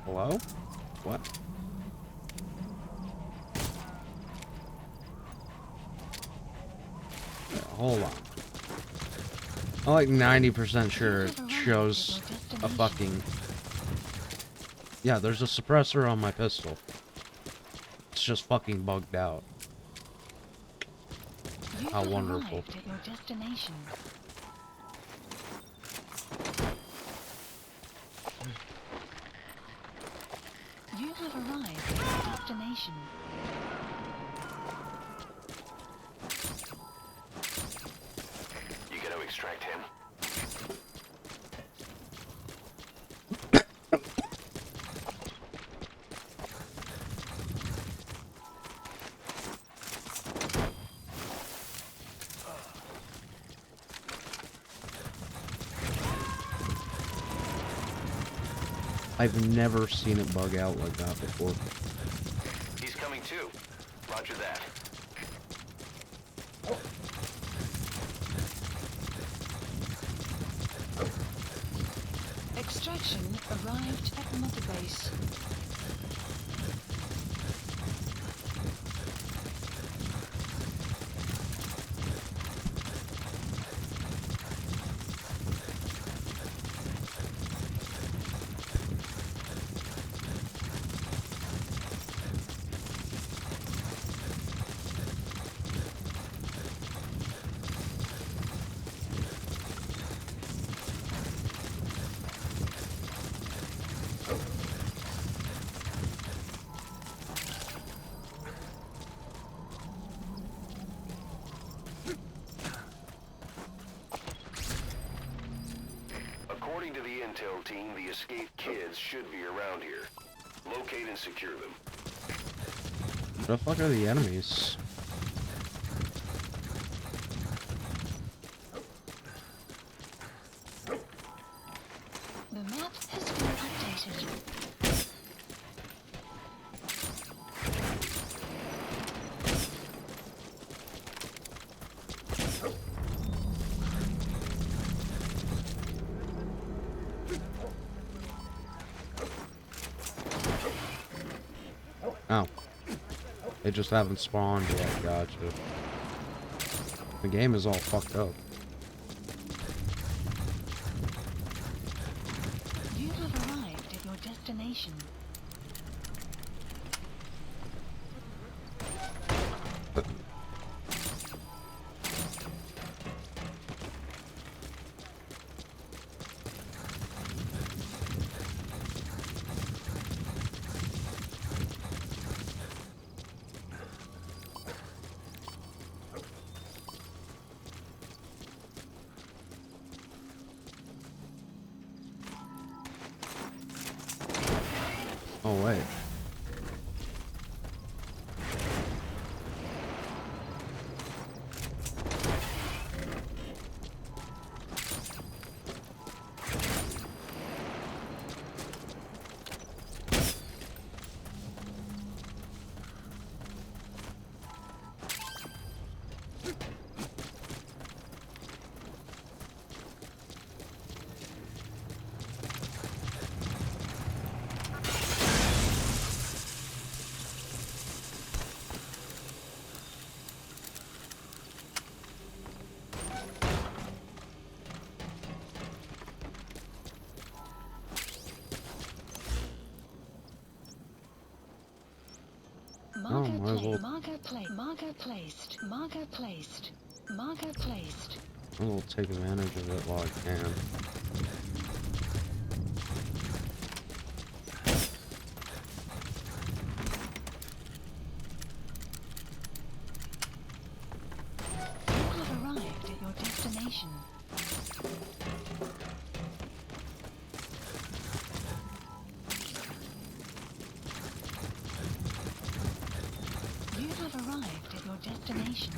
Hello? What? Yeah, hold on. I'm like 90% sure it shows a fucking... Yeah, there's a suppressor on my pistol. It's just fucking bugged out. You How have wonderful. arrived at your destination. You have arrived at your destination. You gonna extract him? I've never seen it bug out like that before. He's coming too. Roger that. Extraction arrived at Mother Base. According to the intel team, the escaped kids should be around here. Locate and secure them. What the fuck are the enemies? The map has been updated. Oh. They just haven't spawned yet, gotcha. The game is all fucked up. You have arrived at your destination. Might as well, Marker placed. Marker placed. Marker placed. Marker placed. I will take advantage of it while I can. You have arrived at your destination. You have arrived at your destination.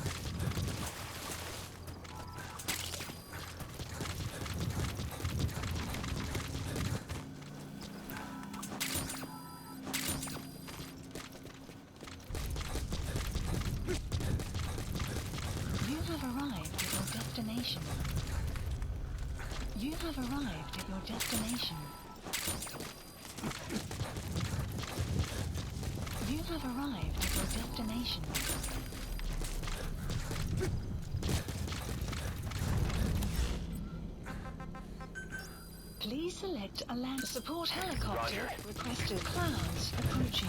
You have arrived at your destination. You have arrived at your destination. You have arrived at your destination. Please select a land support helicopter. Roger. Requested. Clouds approaching.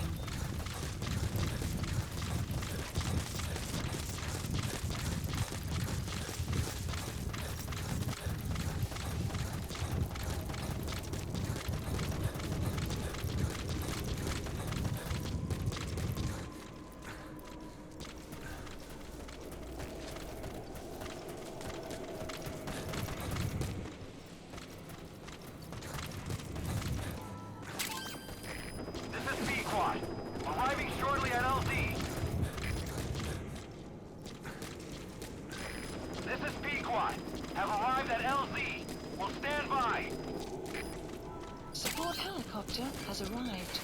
This is Pequod. Arriving shortly at LZ. This is Pequod. Have arrived at LZ. Will stand by. Support helicopter has arrived.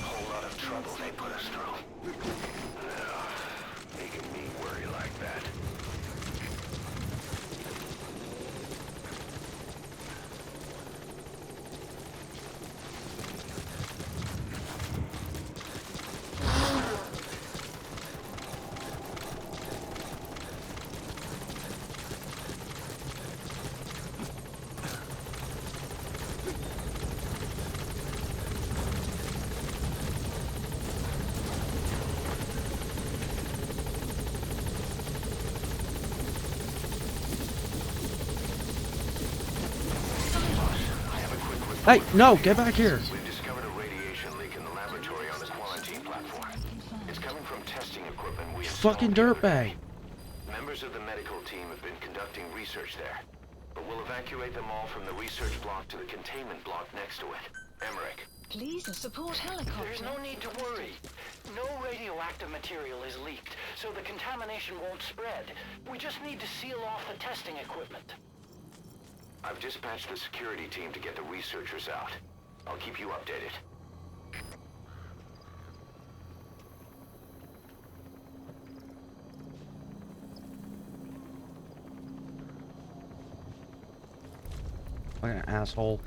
Whole lot of trouble they put us through. Making me worry like that. Hey, no, get back here. We've discovered a radiation leak in the laboratory on the quarantine platform. It's coming from testing equipment we installed. Fucking dirtbag. Members of the medical team have been conducting research there, but we'll evacuate them all from the research block to the containment block next to it. Emmerich. Please support helicopter. There's no need to worry. No radioactive material is leaked, so the contamination won't spread. We just need to seal off the testing equipment. I've dispatched the security team to get the researchers out. I'll keep you updated. Like an asshole.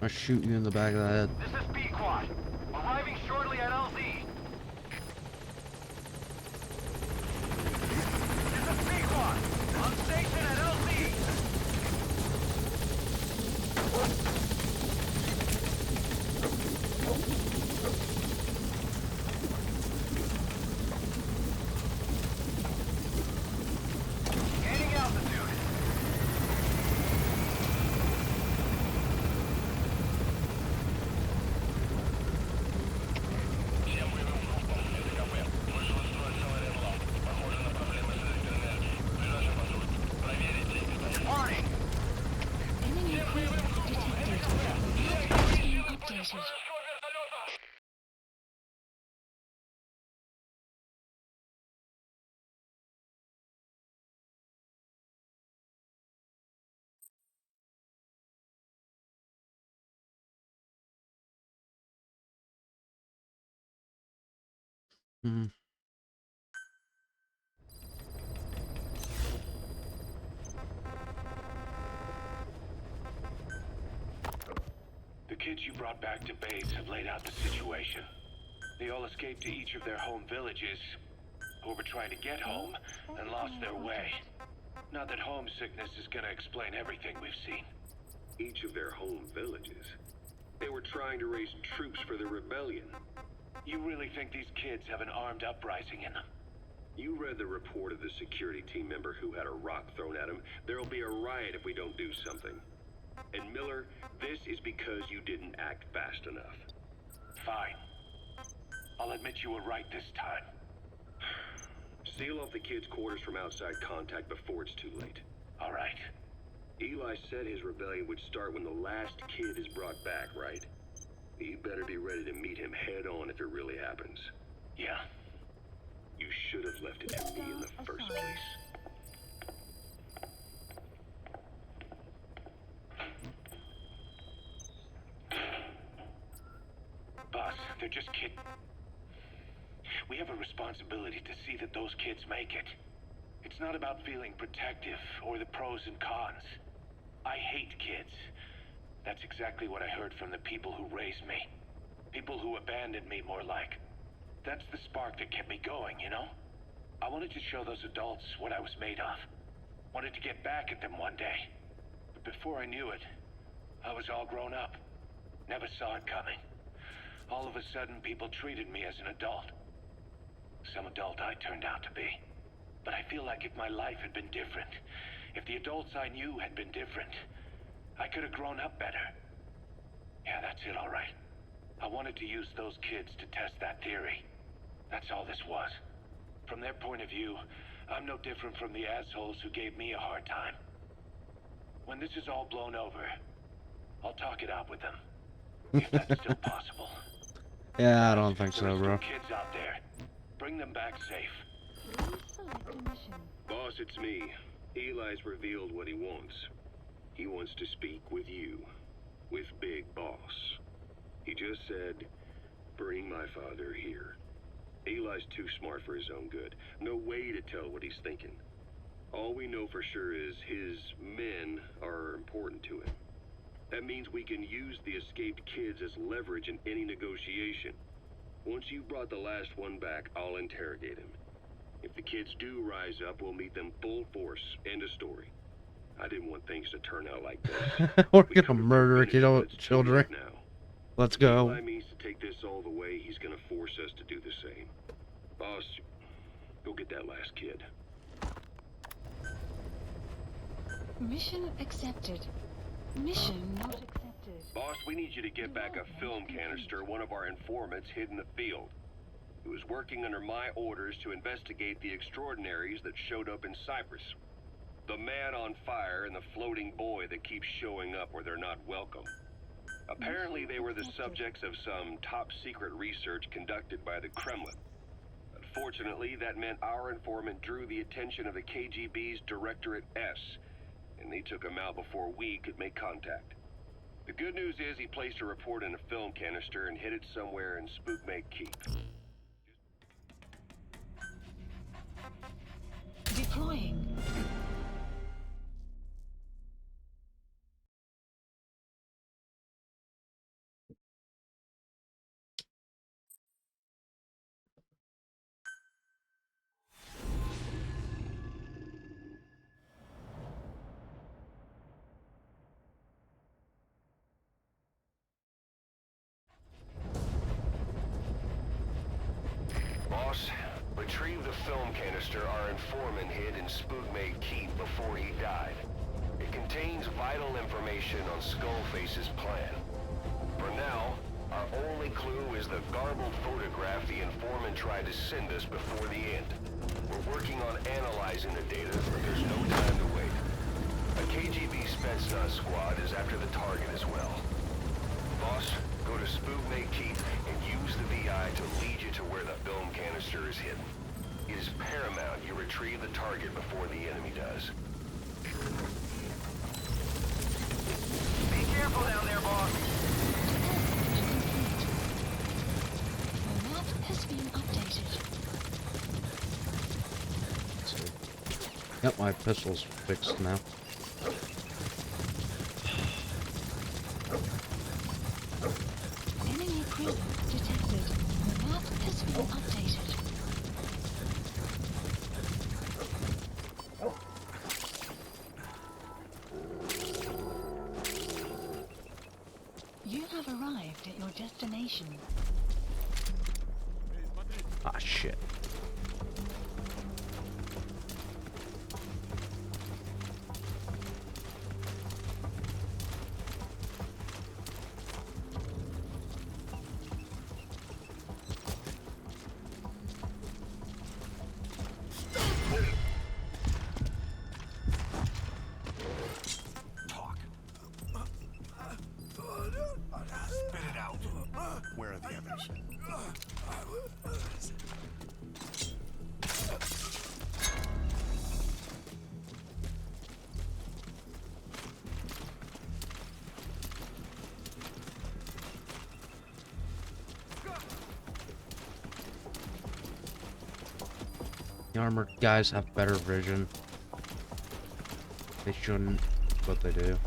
I'll shoot you in the back of the head. This is Pequod. Arriving shortly at LZ. This is Pequod. On station at LZ. Gaining altitude. Warning. Enemy presence detected. Map has been updated. Hmm. The kids you brought back to base have laid out the situation. They all escaped to each of their home villages, or were trying to get home, and lost their way. Not that homesickness is gonna explain everything we've seen. Each of their home villages. They were trying to raise troops for the rebellion. You really think these kids have an armed uprising in them? You read the report of the security team member who had a rock thrown at him. There'll be a riot if we don't do something. And Miller, this is because you didn't act fast enough. Fine. I'll admit you were right this time. Seal off the kids' quarters from outside contact before it's too late. All right. Eli said his rebellion would start when the last kid is brought back, right? You better be ready to meet him head on if it really happens. Yeah. You should have left it to me in the first place. Boss, they're just kids. We have a responsibility to see that those kids make it. It's not about feeling protective or the pros and cons. I hate kids. That's exactly what I heard from the people who raised me. People who abandoned me, more like. That's the spark that kept me going, you know? I wanted to show those adults what I was made of. Wanted to get back at them one day. But before I knew it, I was all grown up. Never saw it coming. All of a sudden, people treated me as an adult. Some adult I turned out to be. But I feel like if my life had been different, if the adults I knew had been different, I could have grown up better. Yeah, that's it, all right. I wanted to use those kids to test that theory. That's all this was. From their point of view, I'm no different from the assholes who gave me a hard time. When this is all blown over, I'll talk it out with them. If that's still possible. Yeah, I don't think so, bro. Kids out there. Bring them back safe. Boss, it's me. Eli's revealed what he wants. He wants to speak with you. With Big Boss. He just said, bring my father here. Eli's too smart for his own good. No way to tell what he's thinking. All we know for sure is his men are important to him. That means we can use the escaped kids as leverage in any negotiation. Once you've brought the last one back, I'll interrogate him. If the kids do rise up, we'll meet them full force. End of story. I didn't want things to turn out like this. We're gonna murder children. Now. Let's go. Eli means to take this all the way. He's gonna force us to do the same. Boss, go get that last kid. Mission accepted. Mission not accepted. Boss, we need you to get back a film canister one of our informants hid in the field. He was working under my orders to investigate the extraordinaries that showed up in Cyprus. The man on fire and the floating boy that keeps showing up where they're not welcome. Apparently they were the subjects of some top-secret research conducted by the Kremlin. Unfortunately, that meant our informant drew the attention of the KGB's Directorate S, and they took him out before we could make contact. The good news is he placed a report in a film canister and hid it somewhere in Spookmake Keep. Deploying. canister our informant hid in Spookmate Keep before he died. It contains vital information on Skullface's plan. For now, our only clue is the garbled photograph the informant tried to send us before the end. We're working on analyzing the data, but there's no time to wait. A KGB Spetsnaz squad is after the target as well. Boss, go to Spookmate Keep and use the VI to lead you to where the film canister is hidden. It is paramount you retrieve the target before the enemy does. Be careful down there, boss. The map has been updated. Yep, my pistol's fixed now. Enemy presence detected. The map has been updated. You have arrived at your destination. Ah, shit. Spit it out. Where are the others? The armored guys have better vision. They shouldn't, but they do.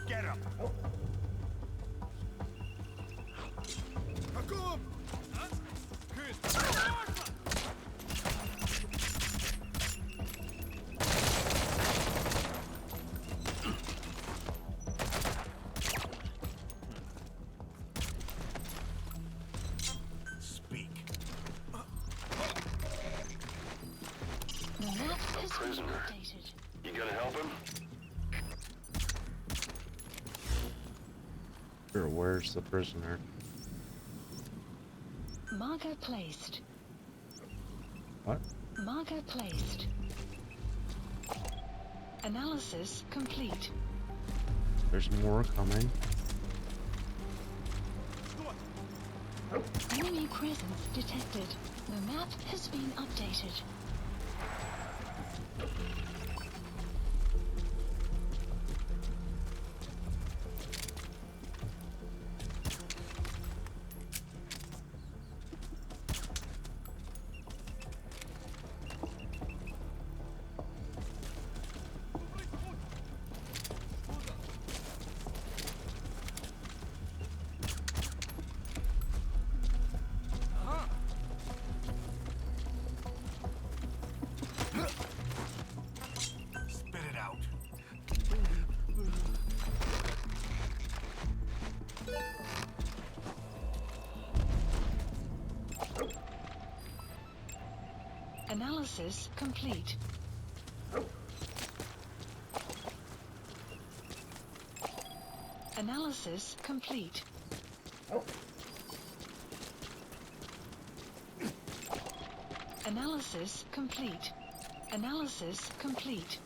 Get him! Speak. A prisoner. You gonna help him? Sure, where's the prisoner? Marker placed. What? Marker placed. Analysis complete. There's more coming. Enemy presence detected. The map has been updated. Spit it out. Analysis complete. Analysis complete. Analysis complete. Analysis complete.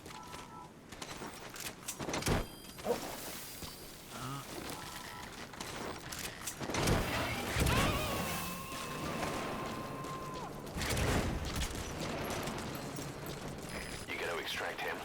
You gonna extract him?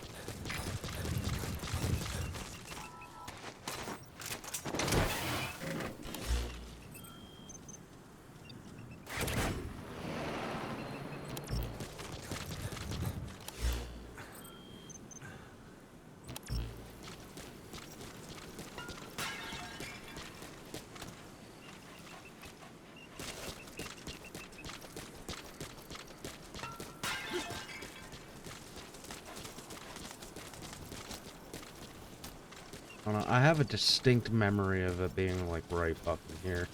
I don't know, I have a distinct memory of it being like right fucking here,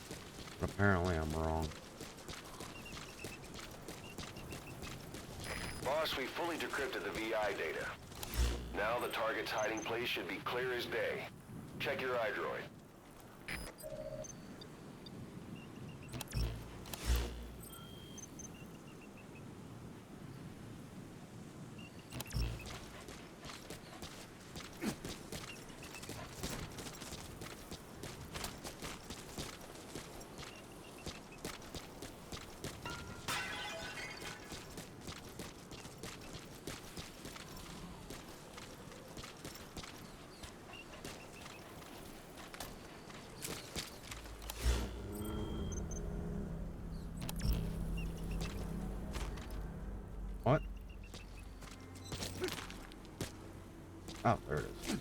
but apparently I'm wrong. Boss, we fully decrypted the VI data. Now the target's hiding place should be clear as day. Check your iDroid. What? Oh, there it is.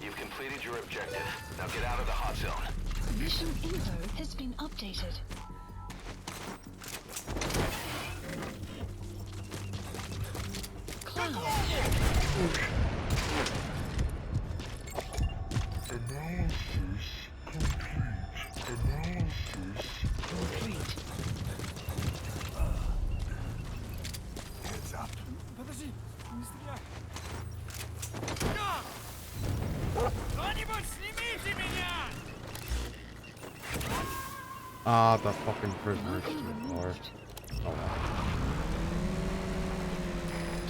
You've completed your objective. Now get out of the hot zone. Mission info has been updated. Cloud. Analysis complete. Analysis complete. Heads up. Подожди, не стреляй. Кто-нибудь снимите меня! Ah, the fucking prisoner's too far. Oh well.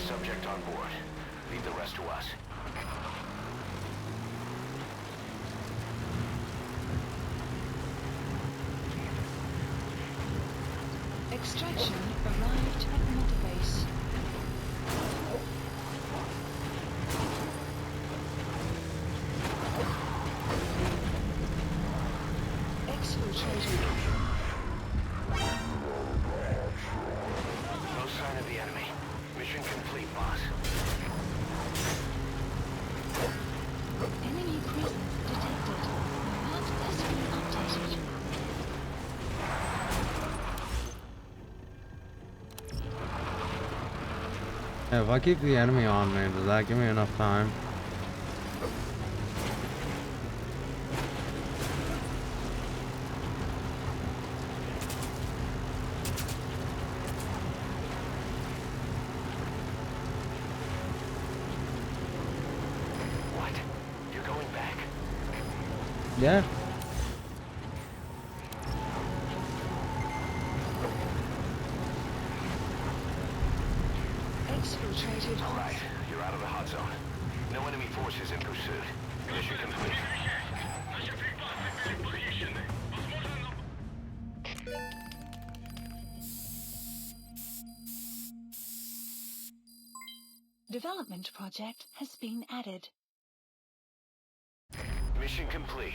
Subject on board. Leave the rest to us. Extraction arrived at Mother Base. Exfiltrated. No sign of the enemy. Mission complete, boss. Enemy presence detected. Map has been updated. Yeah, if I keep the enemy on me, does that give me enough time? What? You're going back? Yeah. Exfiltrated. All right, you're out of the hot zone. No enemy forces in pursuit. Mission complete. Development project has been added. Mission complete.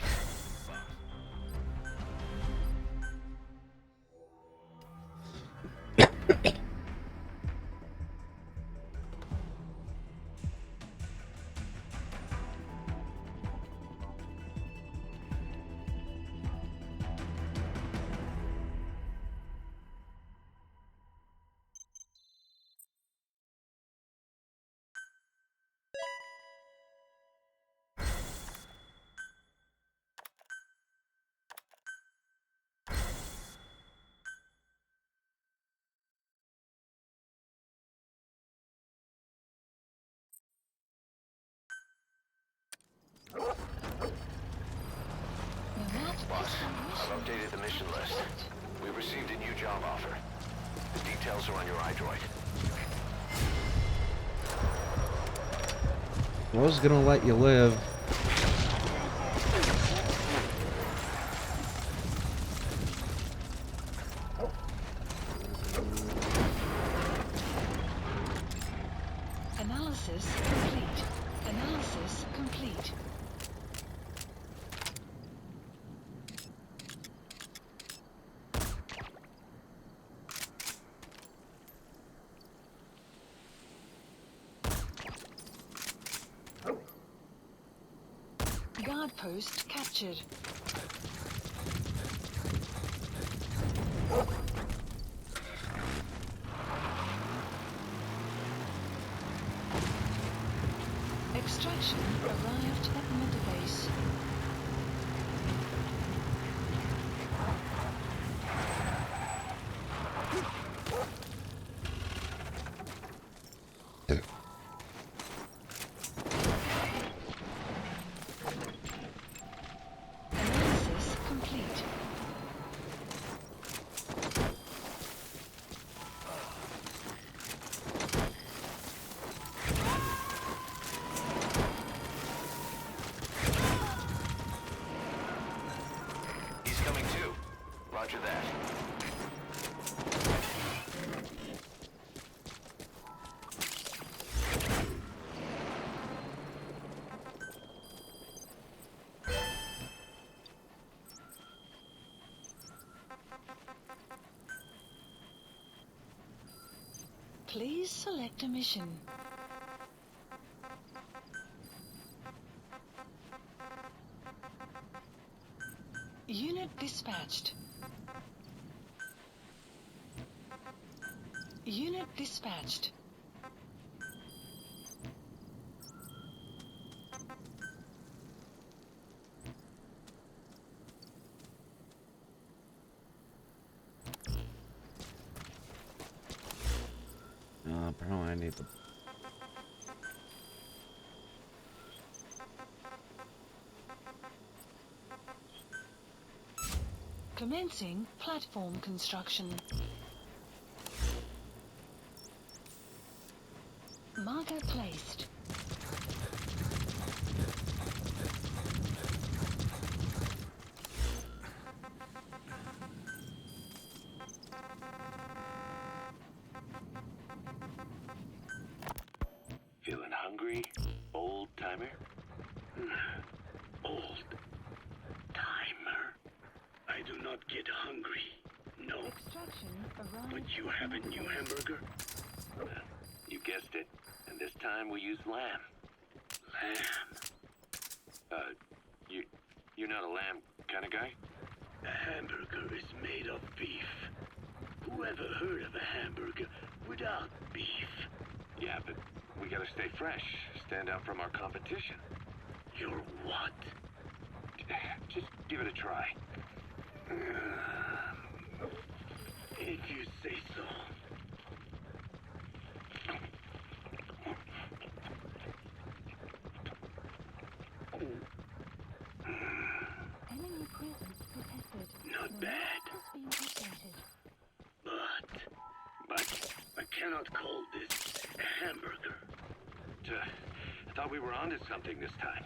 Boss, I've updated the mission list. We received a new job offer. The details are on your iDroid. I was gonna let you live. Analysis complete. Analysis complete. Guard post captured. Extraction arrived at Metabase. Analysis complete. He's coming too. Roger that. Please select a mission. Unit dispatched. Unit dispatched. Apparently I need the... Commencing platform construction. Marker placed. Feeling hungry, old timer? Old timer. I do not get hungry. No. Extraction arrived. But you have a new hamburger? You guessed it. And this time we use lamb. Lamb. You're not a lamb kind of guy? A hamburger is made of beef. Who ever heard of a hamburger without beef? Yeah, but we gotta stay fresh. Stand out from our competition. You're what? Just give it a try. If you say so. Enemy presence detected. Not The bad. map has been updated. But I cannot call this a hamburger. I thought we were onto something this time.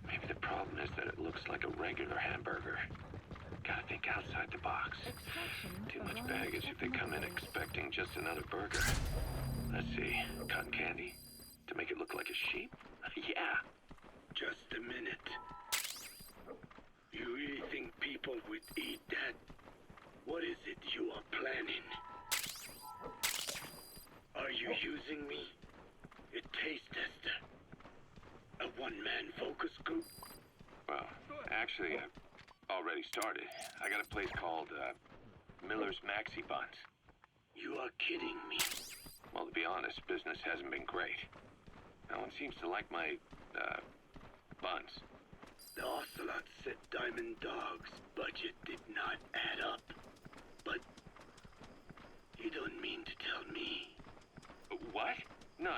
Maybe the problem is that it looks like a regular hamburger. Gotta think outside the box. Too much baggage if they come in expecting just another burger. Let's see. Cotton candy? To make it look like a sheep? Yeah. Just a minute. You really think people would eat that? What is it you are planning? Are you using me? A taste tester? A one-man focus group? Well, actually, I've already started. I got a place called, Miller's Maxi Buns. You are kidding me. Well, to be honest, business hasn't been great. No one seems to like my, buns. The Ocelot said Diamond Dog's budget did not add up. But you don't mean to tell me. What? No.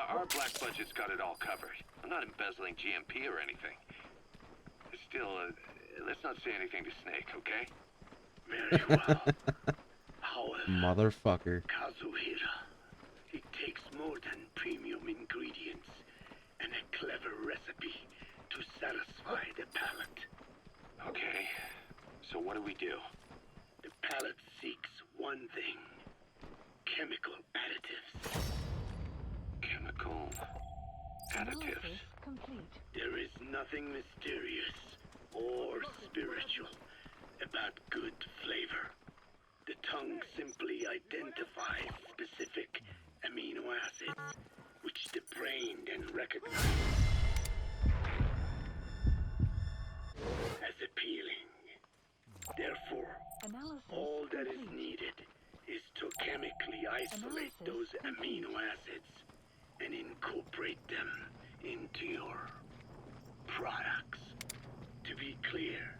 Our black budget's got it all covered. I'm not embezzling GMP or anything. Still, let's not say anything to Snake, okay? Very well. However, Motherfucker. Kazuhira, it takes more than premium ingredients and a clever recipe to satisfy the palate. Okay, so what do we do? The palate seeks one thing. Chemical additives. Chemical additives. Analysis complete. There is nothing mysterious or spiritual about good flavor. The tongue simply identifies specific amino acids, which the brain then recognizes as appealing. Therefore, all that is needed is to chemically isolate those amino acids and incorporate them into your products. To be clear,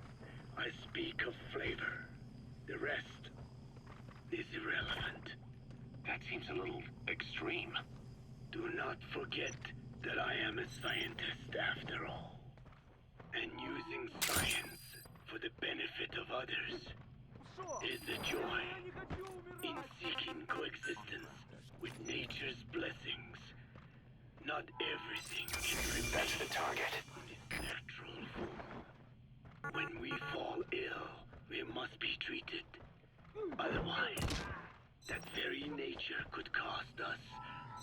I speak of flavor. The rest is irrelevant. That seems a little extreme. Do not forget that I am a scientist after all. And using science for the benefit of others is the joy in seeking coexistence with nature's blessings. Not everything can remain. That's the target. In its natural form. When we fall ill, we must be treated. Otherwise, that very nature could cost us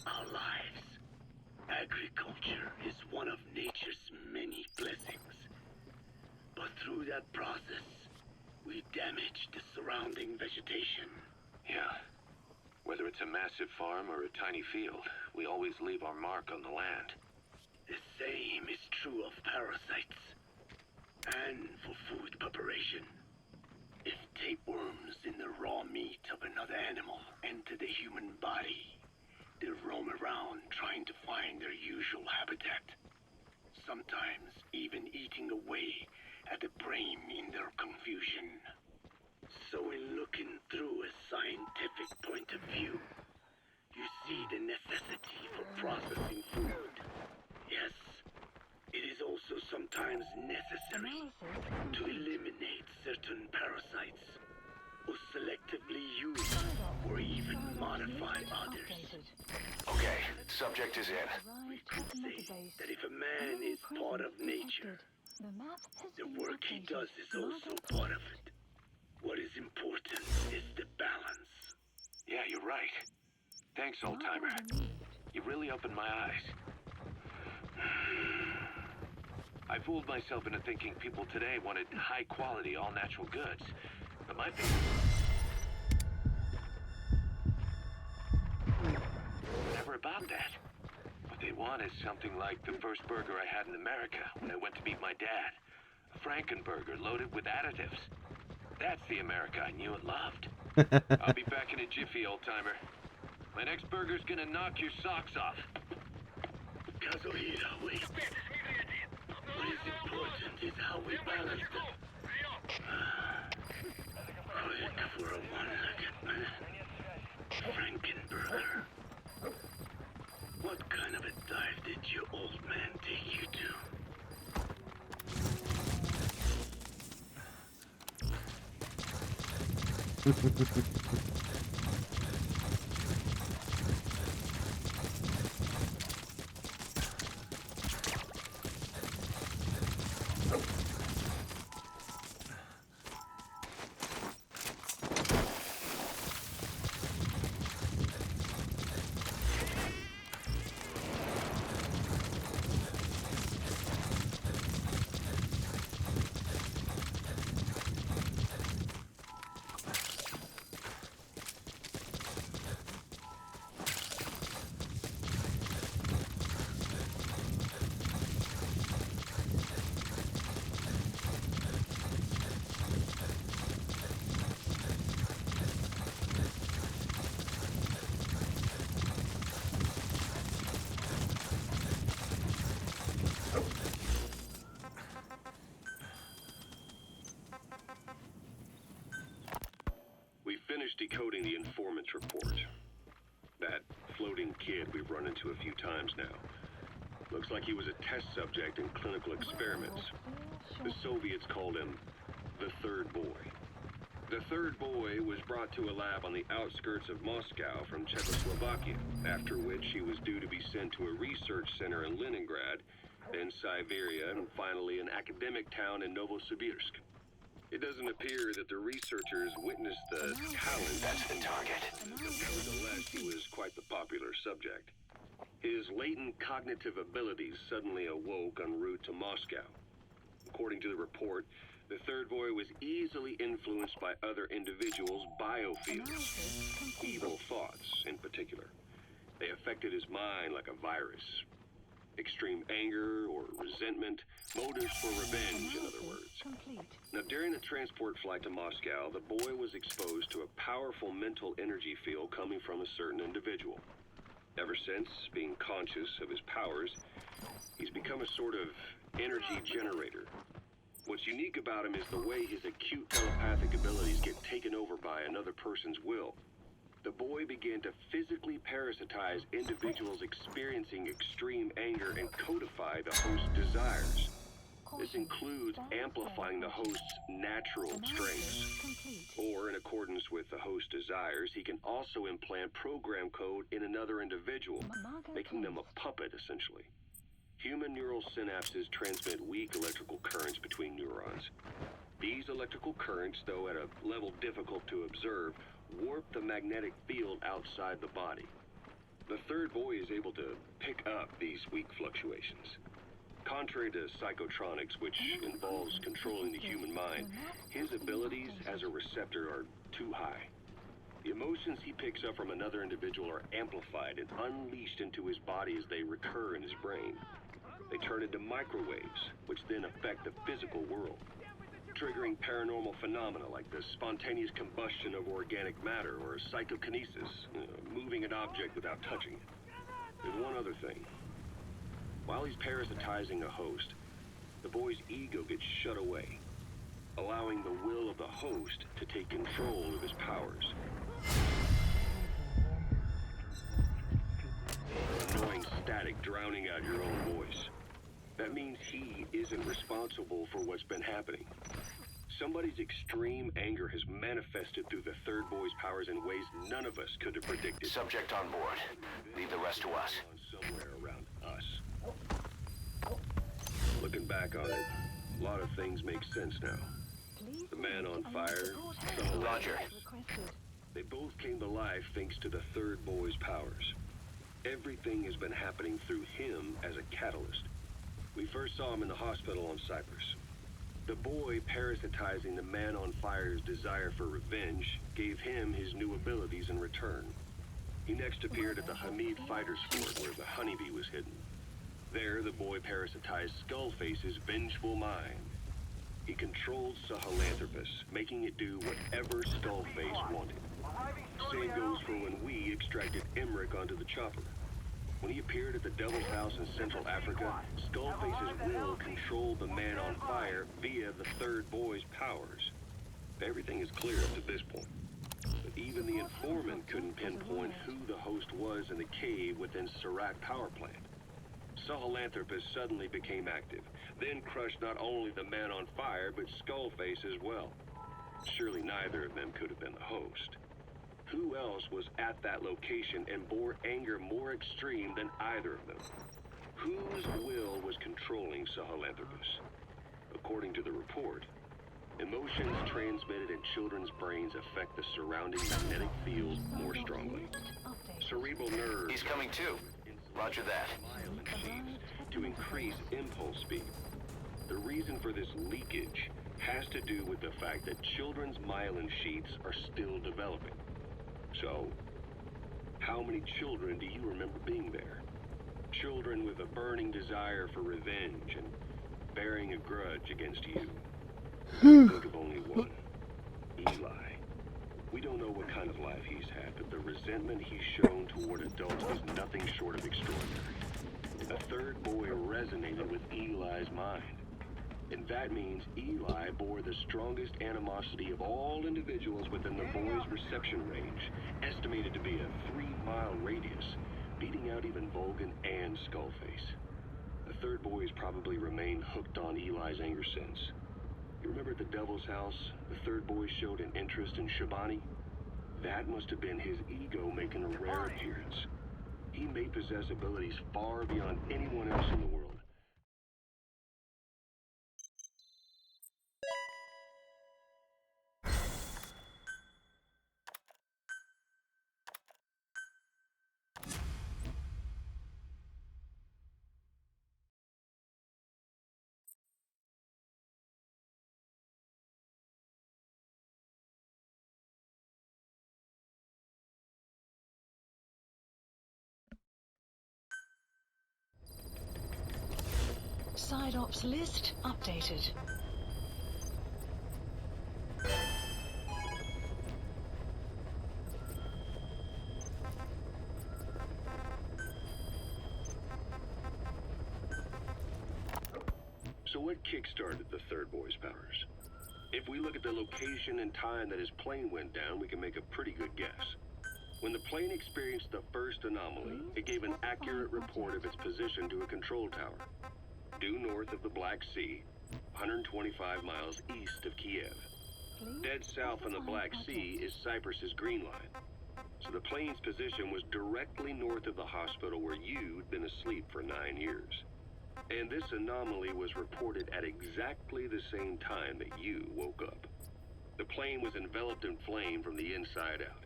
our lives. Agriculture is one of nature's many blessings. But through that process, we damage the surrounding vegetation. Yeah. Whether it's a massive farm or a tiny field, we always leave our mark on the land. The same is true of parasites. And for food preparation. If tapeworms in the raw meat of another animal enter the human body, they roam around trying to find their usual habitat. Sometimes even eating away at the brain in their confusion. So in looking through a scientific point of view, you see the necessity for processing food. Yes, it is also sometimes necessary to eliminate certain parasites, or selectively use or even modify others. Okay, subject is in. We could say that if a man is part of nature, the work he does is also part of it. What is important is the balance. Yeah, you're right. Thanks, old-timer. You really opened my eyes. I fooled myself into thinking people today wanted high-quality, all-natural goods. But my people... Never about that. What they want is something like the first burger I had in America when I went to meet my dad. A Frankenburger loaded with additives. That's the America I knew and loved. I'll be back in a jiffy, old-timer. My next burger's gonna knock your socks off. Kazuhira, wait. What is important is how we balance them. Quick for a one-legged man. Frankenburger. What kind of a dive did your old man take you to? Decoding the informant's report. That floating kid we've run into a few times now. Looks like he was a test subject in clinical experiments. The Soviets called him the Third Boy. The Third Boy was brought to a lab on the outskirts of Moscow from Czechoslovakia, after which he was due to be sent to a research center in Leningrad, then Siberia, and finally an academic town in Novosibirsk. It doesn't appear that the researchers witnessed the talent. That's the target. Nevertheless, he was quite the popular subject. His latent cognitive abilities suddenly awoke en route to Moscow. According to the report, the Third Boy was easily influenced by other individuals' biofields. Evil thoughts, in particular. They affected his mind like a virus. Extreme anger or resentment, motives for revenge, in other words. Now, during the transport flight to Moscow, the boy was exposed to a powerful mental energy field coming from a certain individual. Ever since being conscious of his powers, he's become a sort of energy generator. What's unique about him is the way his acute telepathic abilities get taken over by another person's will. The boy began to physically parasitize individuals experiencing extreme anger and codify the host's desires. This includes amplifying the host's natural strengths. Or, in accordance with the host's desires, he can also implant program code in another individual, making them a puppet, essentially. Human neural synapses transmit weak electrical currents between neurons. These electrical currents, though at a level difficult to observe, warp the magnetic field outside the body. The third boy is able to pick up these weak fluctuations. Contrary to psychotronics, which involves controlling the human mind, his abilities as a receptor are too high. The emotions he picks up from another individual are amplified and unleashed into his body as they recur in his brain. They turn into microwaves, which then affect the physical world, triggering paranormal phenomena like the spontaneous combustion of organic matter or psychokinesis, moving an object without touching it. There's one other thing. While he's parasitizing a host, the boy's ego gets shut away, allowing the will of the host to take control of his powers. Annoying static drowning out your own voice. That means he isn't responsible for what's been happening. Somebody's extreme anger has manifested through the third boy's powers in ways none of us could have predicted. Subject on board. Leave the rest to us. Somewhere around us. Looking back on it, a lot of things make sense now. The man on fire, Roger. They both came to life thanks to the third boy's powers. Everything has been happening through him as a catalyst. We first saw him in the hospital on Cyprus. The boy parasitizing the man on fire's desire for revenge gave him his new abilities in return. He next appeared at the Hamid Fighters Fort where the honeybee was hidden. There, the boy parasitized Skullface's vengeful mind. He controlled Sahelanthropus, making it do whatever Skullface wanted. Same goes for when we extracted Emmerich onto the chopper. When he appeared at the Devil's House in Central Africa, Skullface's will controlled the man on fire via the third boy's powers. Everything is clear up to this point. But even the informant couldn't pinpoint who the host was in the cave within Serac power plant. Sahelanthropus suddenly became active, then crushed not only the man on fire, but Skullface as well. Surely neither of them could have been the host. Who else was at that location and bore anger more extreme than either of them? Whose will was controlling Sahelanthropus? According to the report, emotions transmitted in children's brains affect the surrounding magnetic field more strongly. Cerebral nerves... He's coming too. Roger that. To increase impulse speed. The reason for this leakage has to do with the fact that children's myelin sheaths are still developing. So, how many children do you remember being there? Children with a burning desire for revenge and bearing a grudge against you. Think of only one. Eli. We don't know what kind of life he's had, but the resentment he's shown toward adults is nothing short of extraordinary. The third boy resonated with Eli's mind. And that means Eli bore the strongest animosity of all individuals within the boy's reception range, estimated to be a 3-mile radius, beating out even Volgan and Skullface. The third boy has probably remained hooked on Eli's anger since. You remember at the Devil's House, the third boy showed an interest in Shabani? That must have been his ego making a rare appearance. He may possess abilities far beyond anyone else in the world. Side ops list updated. what kick-started the third boy's powers? If we look at the location and time that his plane went down, we can make a pretty good guess. When the plane experienced the first anomaly, it gave an accurate report of its position to a control tower, due north of the Black Sea, 125 miles east of Kiev. Dead south on the Black Sea is Cyprus's Green Line. So the plane's position was directly north of the hospital where you'd been asleep for 9 years. And this anomaly was reported at exactly the same time that you woke up. The plane was enveloped in flame from the inside out.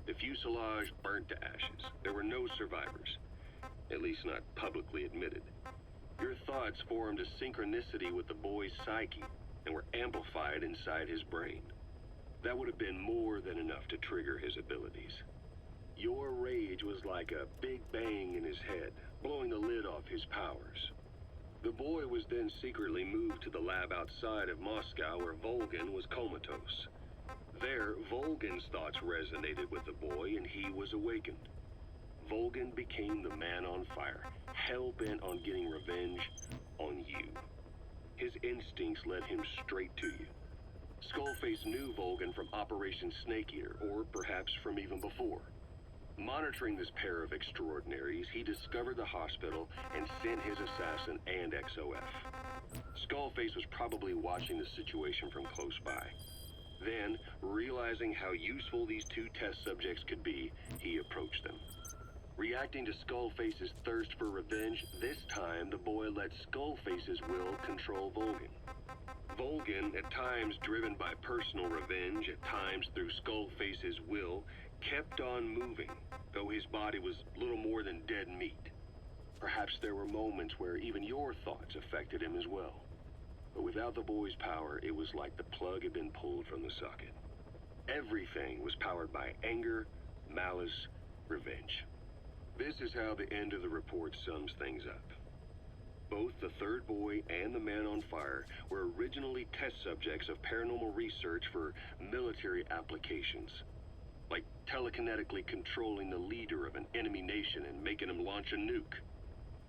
The fuselage burnt to ashes. There were no survivors, at least not publicly admitted. Your thoughts formed a synchronicity with the boy's psyche and were amplified inside his brain. That would have been more than enough to trigger his abilities. Your rage was like a big bang in his head, blowing the lid off his powers. The boy was then secretly moved to the lab outside of Moscow where Volgin was comatose. There, Volgin's thoughts resonated with the boy and he was awakened. Volgin became the man on fire, hell-bent on getting revenge on you. His instincts led him straight to you. Skullface knew Volgin from Operation Snake Eater, or perhaps from even before. Monitoring this pair of extraordinaries, he discovered the hospital and sent his assassin and XOF. Skullface was probably watching the situation from close by. Then, realizing how useful these two test subjects could be, he approached them. Reacting to Skullface's thirst for revenge, this time the boy let Skullface's will control Volgin. Volgin, at times driven by personal revenge, at times through Skullface's will, kept on moving, though his body was little more than dead meat. Perhaps there were moments where even your thoughts affected him as well. But without the boy's power, it was like the plug had been pulled from the socket. Everything was powered by anger, malice, revenge. This is how the end of the report sums things up. Both the third boy and the man on fire were originally test subjects of paranormal research for military applications, like telekinetically controlling the leader of an enemy nation and making him launch a nuke,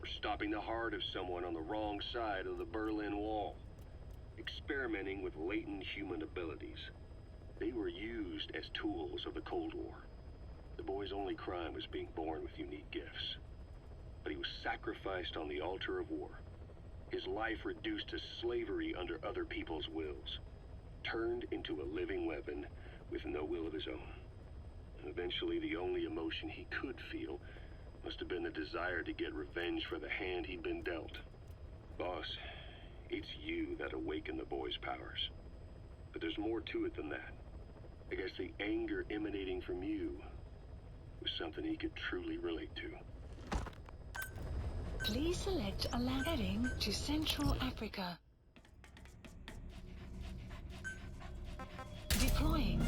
or stopping the heart of someone on the wrong side of the Berlin Wall, experimenting with latent human abilities. They were used as tools of the Cold War. The boy's only crime was being born with unique gifts. But he was sacrificed on the altar of war. His life reduced to slavery under other people's wills. Turned into a living weapon with no will of his own. And eventually the only emotion he could feel must have been the desire to get revenge for the hand he'd been dealt. Boss, it's you that awakened the boy's powers. But there's more to it than that. I guess the anger emanating from you was something he could truly relate to. Please select a land heading to Central Africa. Deploying.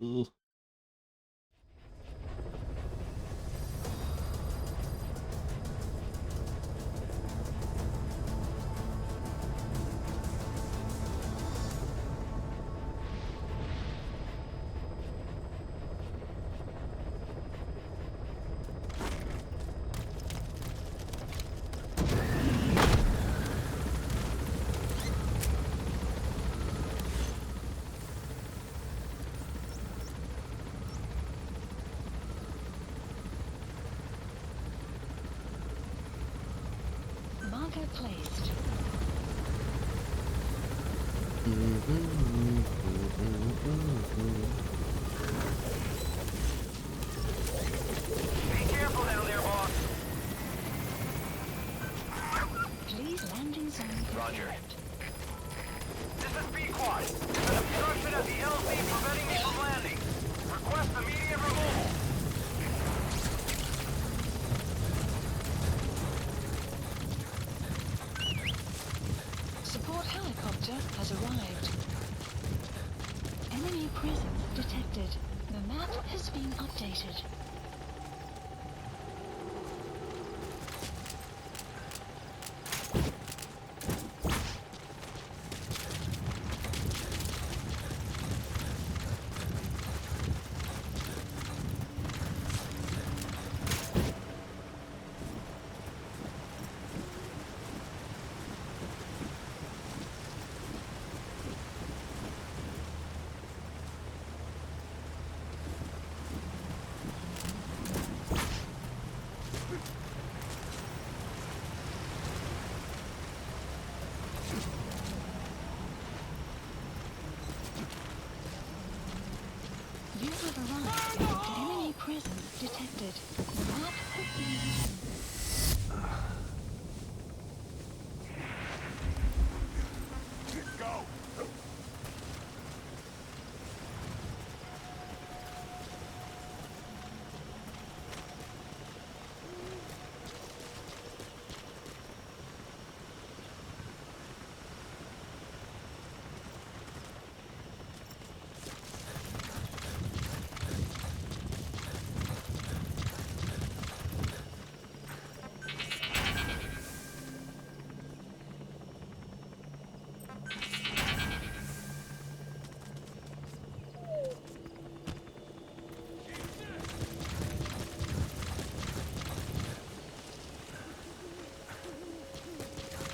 Ugh. Marker placed. Be careful down there, boss. Please landing zone Roger. confirmed. This is Pequod. An obstruction at the LZ preventing me from landing. Request immediate removal. Support helicopter has arrived. Enemy presence detected. The map has been updated.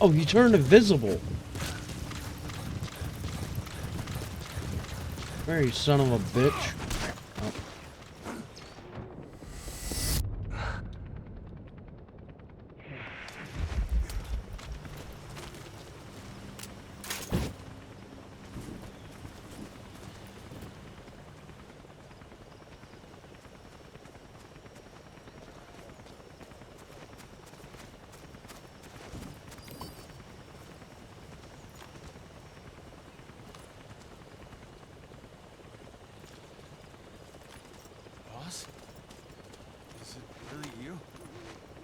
Oh, he turned invisible. There, you son of a bitch. Oh. Boss? Is it really you?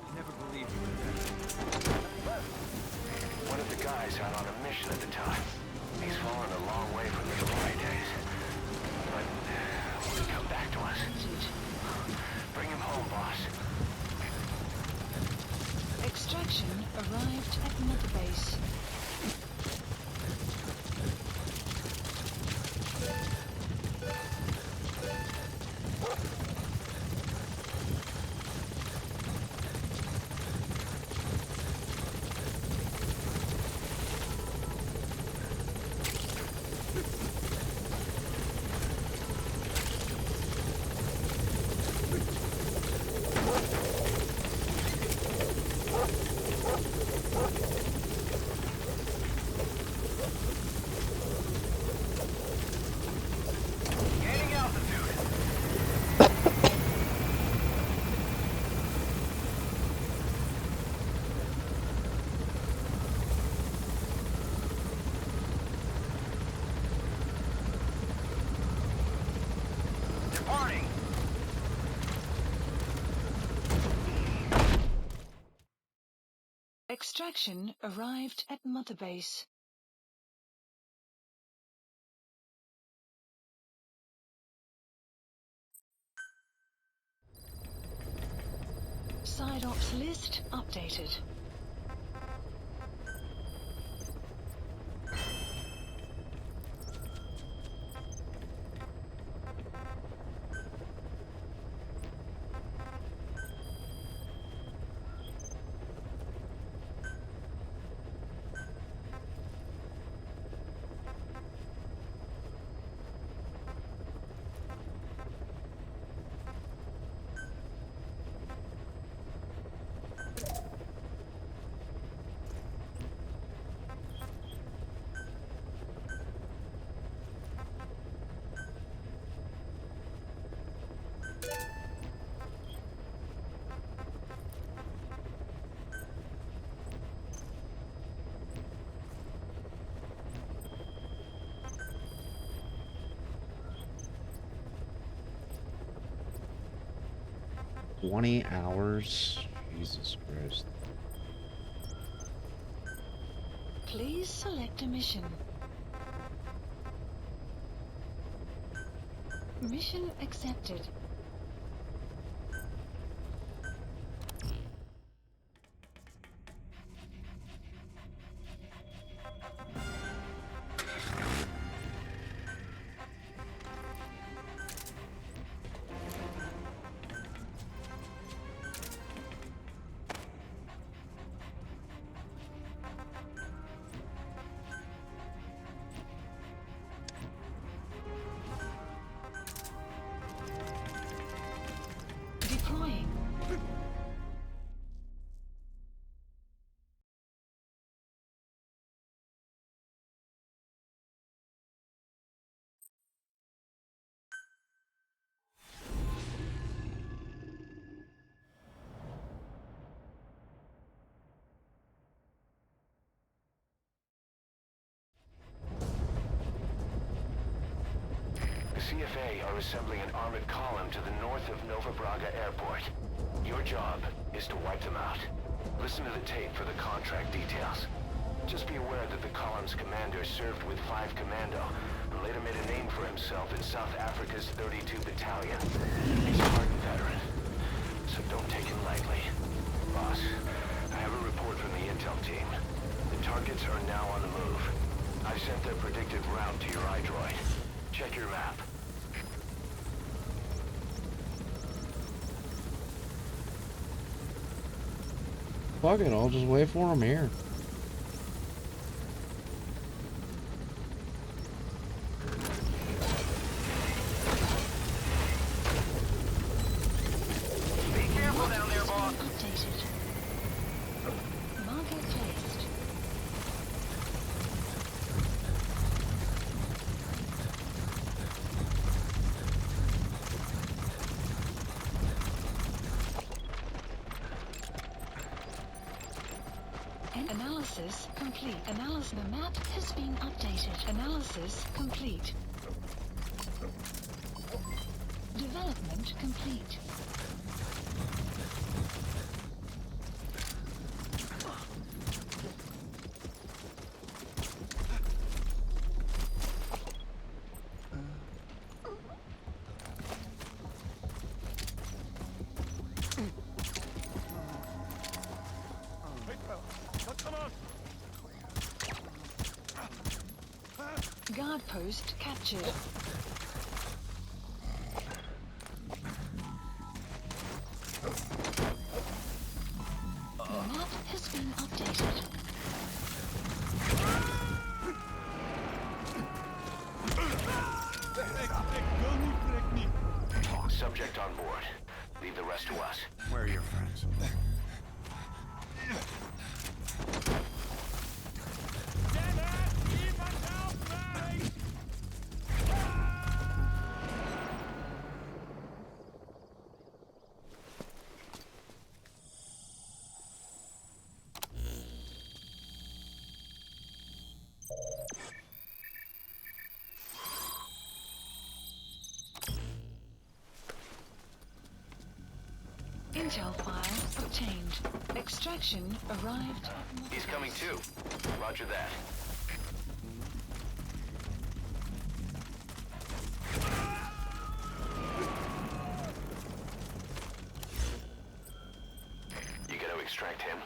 I never believed you were dead. One of the guys out on a mission at the time. He's fallen a long way from his glory days. But he'll come back to us. Bring him home, boss. Extraction arrived at Mother Base. Gaining altitude. Departing. Extraction arrived at Mother Base. Side ops list updated. $20? Jesus Christ. Please select a mission. Mission accepted. Deploying. The CFA are assembling an armored column to the north of Nova Braga Airport. Your job is to wipe them out. Listen to the tape for the contract details. Just be aware that the column's commander served with 5 Commando and later made a name for himself in South Africa's 32 Battalion. He's a hardened veteran, so don't take him lightly. Boss, I have a report from the intel team. The targets are now on the move. I've sent their predicted route to your iDroid. Check your map. Fuck it, I'll just wait for him here. Analysis complete. Analysis. The map has been updated. Analysis complete. Development complete. Guard post captured. The map has been updated. Subject on board. Leave the rest to us. Where are your friends? Intel file obtained. Extraction arrived. He's coming too. Roger that. You gonna extract him?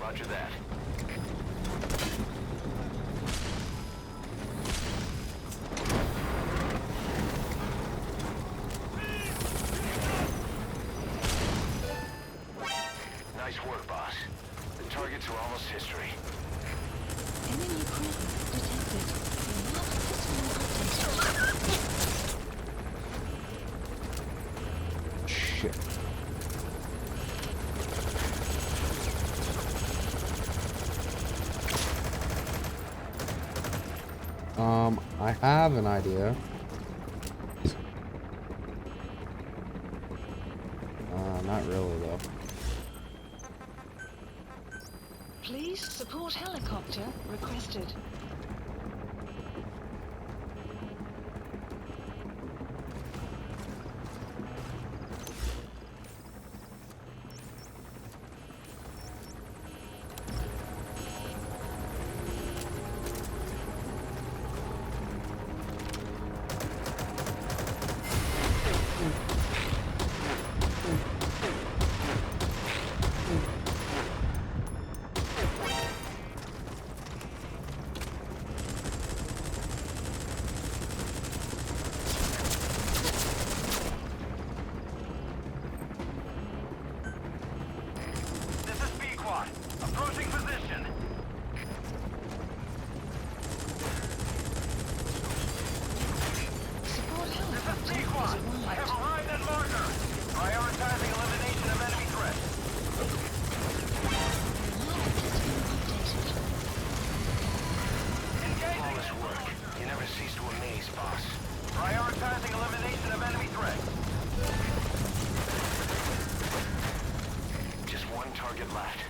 Roger that. Nice work, boss. The targets are almost history. Enemy presence detected. The map has been updated. Shit. I have an idea. Not really though. Please support helicopter requested. boss. Prioritizing elimination of enemy threats. Just one target left.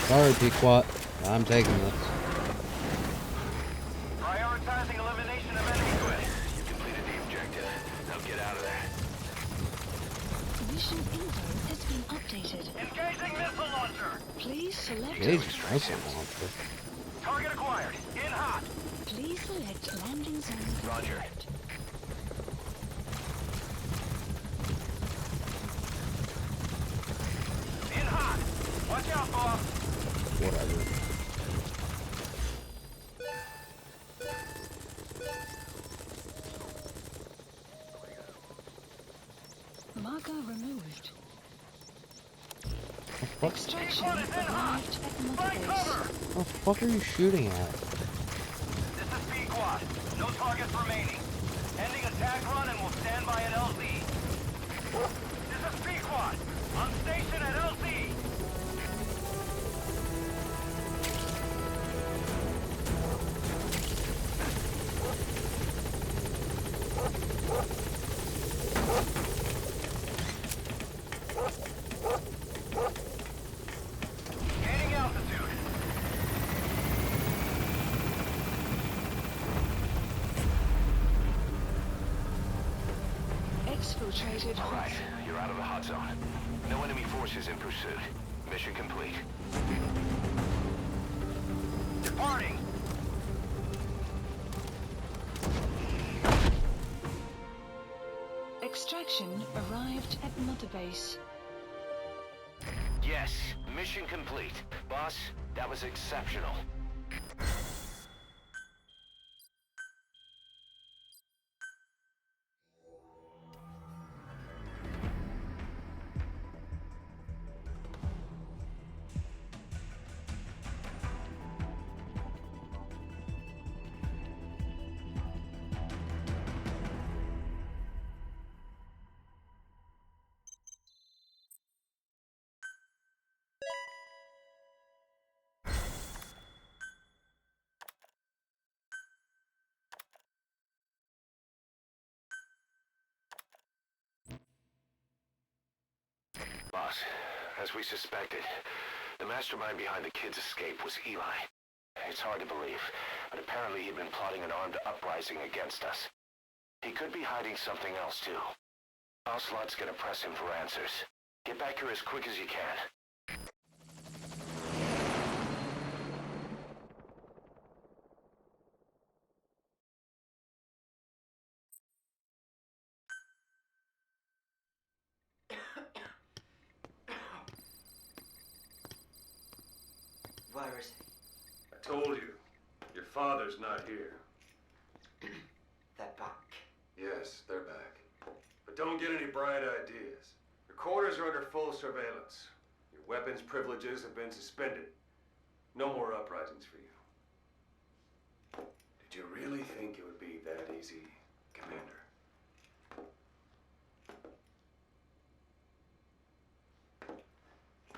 Sorry, Pequot. I'm taking this. Prioritizing elimination of enemy threats. You completed the objective. Now get out of there. Mission info has been updated. Engaging missile launcher. Please select. Engage missile launcher. Target acquired. In hot. Please select landing zone. Roger. In hot. Watch out, boss. Whatever. Marker removed. What Extraction arrived at Mother Base. the fuck are you shooting at? This is Pequot. No targets remaining. Ending attack run and we'll stand by at LZ. This is Pequot. On station at LZ. Gaining altitude. Exfiltrated. All right, you're out of the hot zone. No enemy forces in pursuit. Mission complete. Departing. Extraction arrived at Mother Base. Yes, mission complete. Boss, that was exceptional. Boss, as we suspected, the mastermind behind the kid's escape was Eli. It's hard to believe, but apparently he'd been plotting an armed uprising against us. He could be hiding something else, too. Ocelot's gonna press him for answers. Get back here as quick as you can. Where is he? I told you. Your father's not here. They're back. Yes, they're back. But don't get any bright ideas. Your quarters are under full surveillance. Your weapons privileges have been suspended. No more uprisings for you. Did you really think it would be that easy, Commander?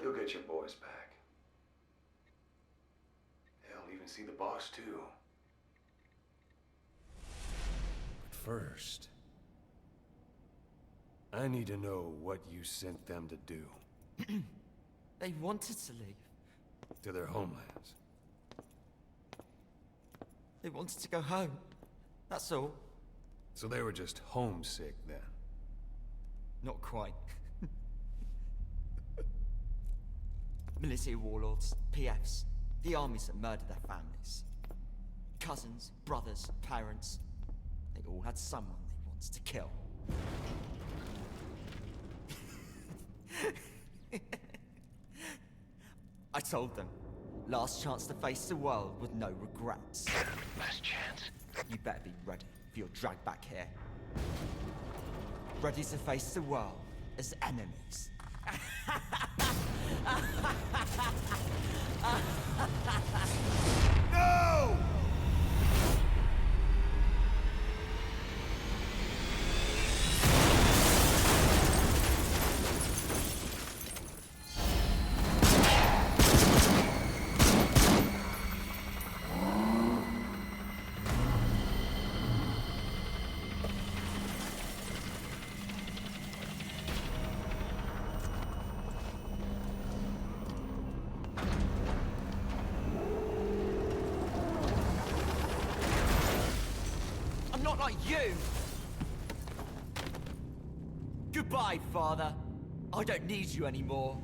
You'll get your boys back. They'll even see the boss, too. But first, I need to know what you sent them to do. They wanted to leave. To their homelands. They wanted to go home. That's all. So they were just homesick then? Not quite. Military warlords, PFs, the armies that murdered their families. Cousins, brothers, parents. They all had someone they wanted to kill. I told them, last chance to face the world with no regrets. Last chance? You better be ready for your drag back here. Ready to face the world as enemies. No! not you! Goodbye, Father. I don't need you anymore.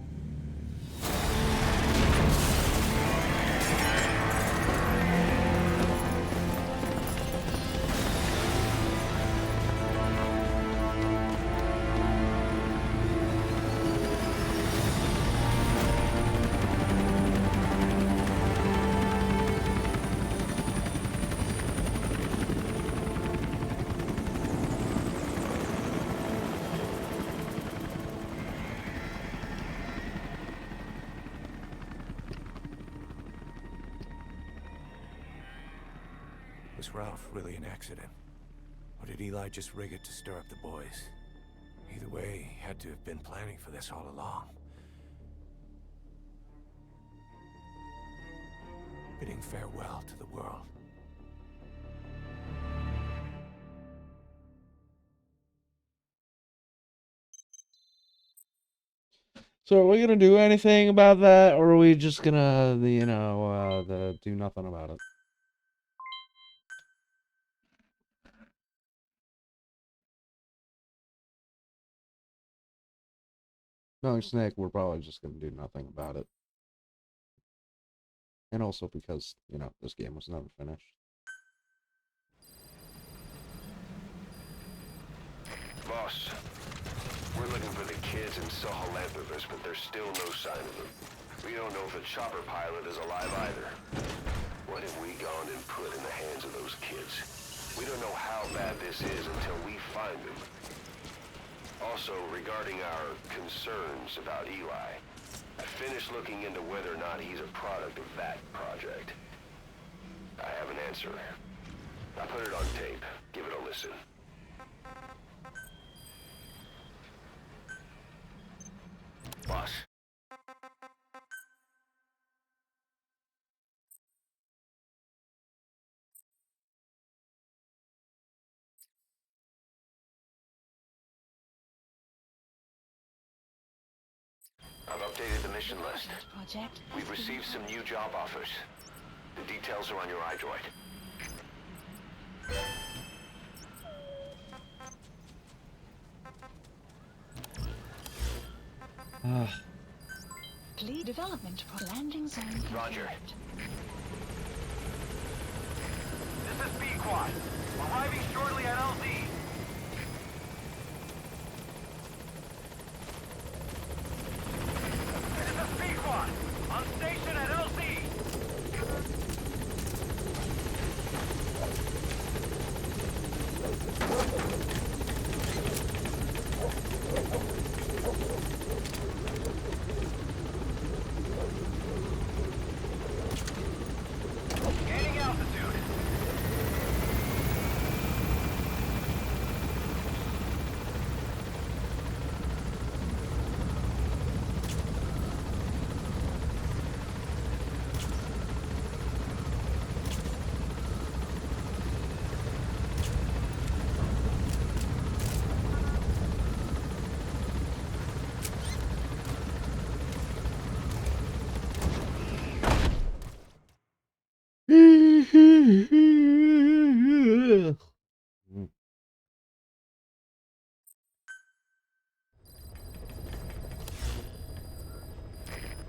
Was Ralph really an accident? Or did Eli just rig it to stir up the boys? Either way, he had to have been planning for this all along. Bidding farewell to the world. So are we gonna do anything about that, or are we just gonna, do nothing about it? Knowing Snake, we're probably just gonna do nothing about it. And also because, this game was never finished. Boss, we're looking for the kids in Sahelanthropus, but there's still no sign of them. We don't know if the chopper pilot is alive either. What have we gone and put in the hands of those kids? We don't know how bad this is until we find them. Also, regarding our concerns about Eli, I finished looking into whether or not he's a product of that project. I have an answer. I put it on tape. Give it a listen. Boss. I've updated the mission list. We've received some new job offers. The details are on your iDroid. Complete development for landing zone. Roger. This is Pequod. Arriving shortly at LZ. This is Pequod. On station at LZ. Gaining altitude.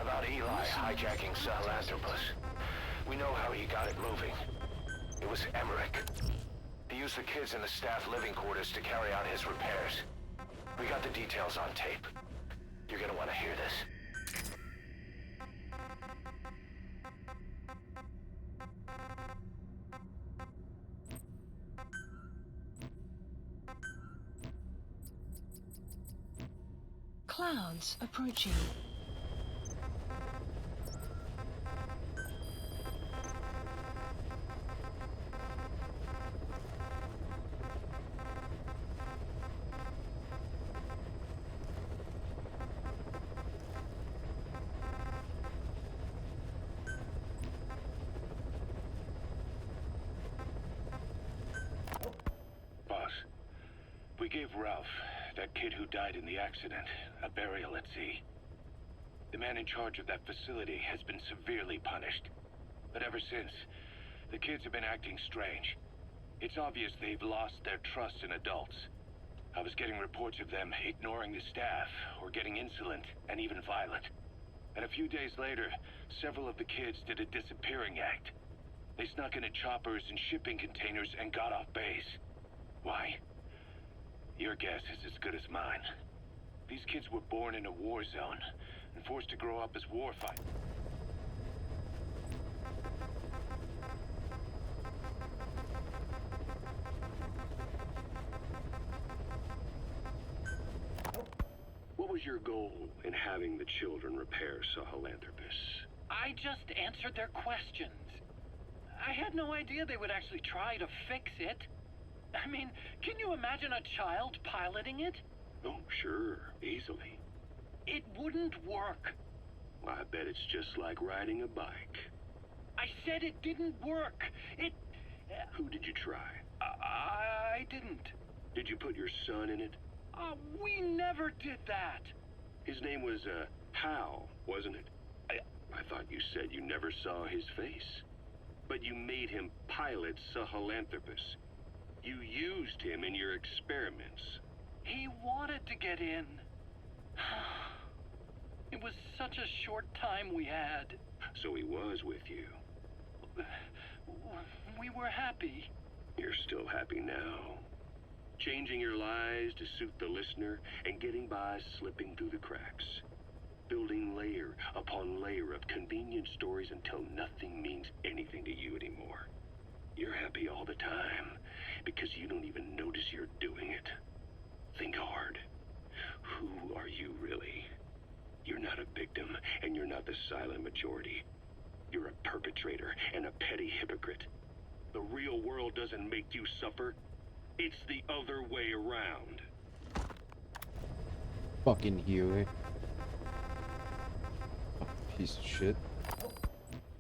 About Eli hijacking Sahelanthropus. We know how he got it moving. It was Emmerich. He used the kids in the staff living quarters to carry out his repairs. We got the details on tape. You're gonna want to hear this. Clouds approaching. Boss, we gave Ralph, that kid who died in the accident, a burial at sea. The man in charge of that facility has been severely punished. But ever since, the kids have been acting strange. It's obvious they've lost their trust in adults. I was getting reports of them ignoring the staff, or getting insolent, and even violent. And a few days later, several of the kids did a disappearing act. They snuck into choppers and shipping containers and got off base. Why? Your guess is as good as mine. These kids were born in a war zone, and forced to grow up as warfighters. What was your goal in having the children repair Sahelanthropus? I just answered their questions. I had no idea they would actually try to fix it. I mean, can you imagine a child piloting it? Oh, sure, easily. It wouldn't work. I bet it's just like riding a bike. I said it didn't work. It... Who did you try? I didn't. Did you put your son in it? We never did that. His name was, Hal, wasn't it? I thought you said you never saw his face. But you made him pilot Sahelanthropus. You used him in your experiments. He wanted to get in. It was such a short time we had. So he was with you. We were happy. You're still happy now. Changing your lies to suit the listener and getting by slipping through the cracks. Building layer upon layer of convenient stories until nothing means anything to you anymore. You're happy all the time because you don't even notice you're doing it. Think hard. Who are you really? You're not a victim, and you're not the silent majority. You're a perpetrator and a petty hypocrite. The real world doesn't make you suffer. It's the other way around. Fucking Huey. Piece of shit.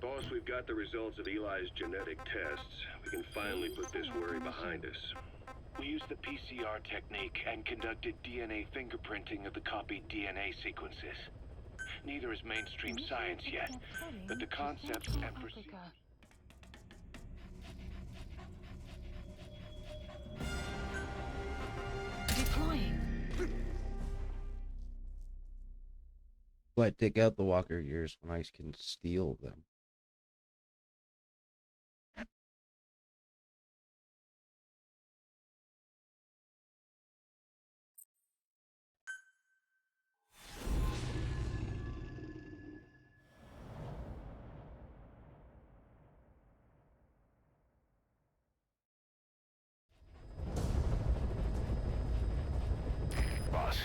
Boss, we've got the results of Eli's genetic tests. We can finally put this worry behind us. We used the PCR technique and conducted DNA fingerprinting of the copied DNA sequences. Neither is mainstream science yet, but the concepts and procedures... Deploying. But take out the walker gears when I can steal them. Boss,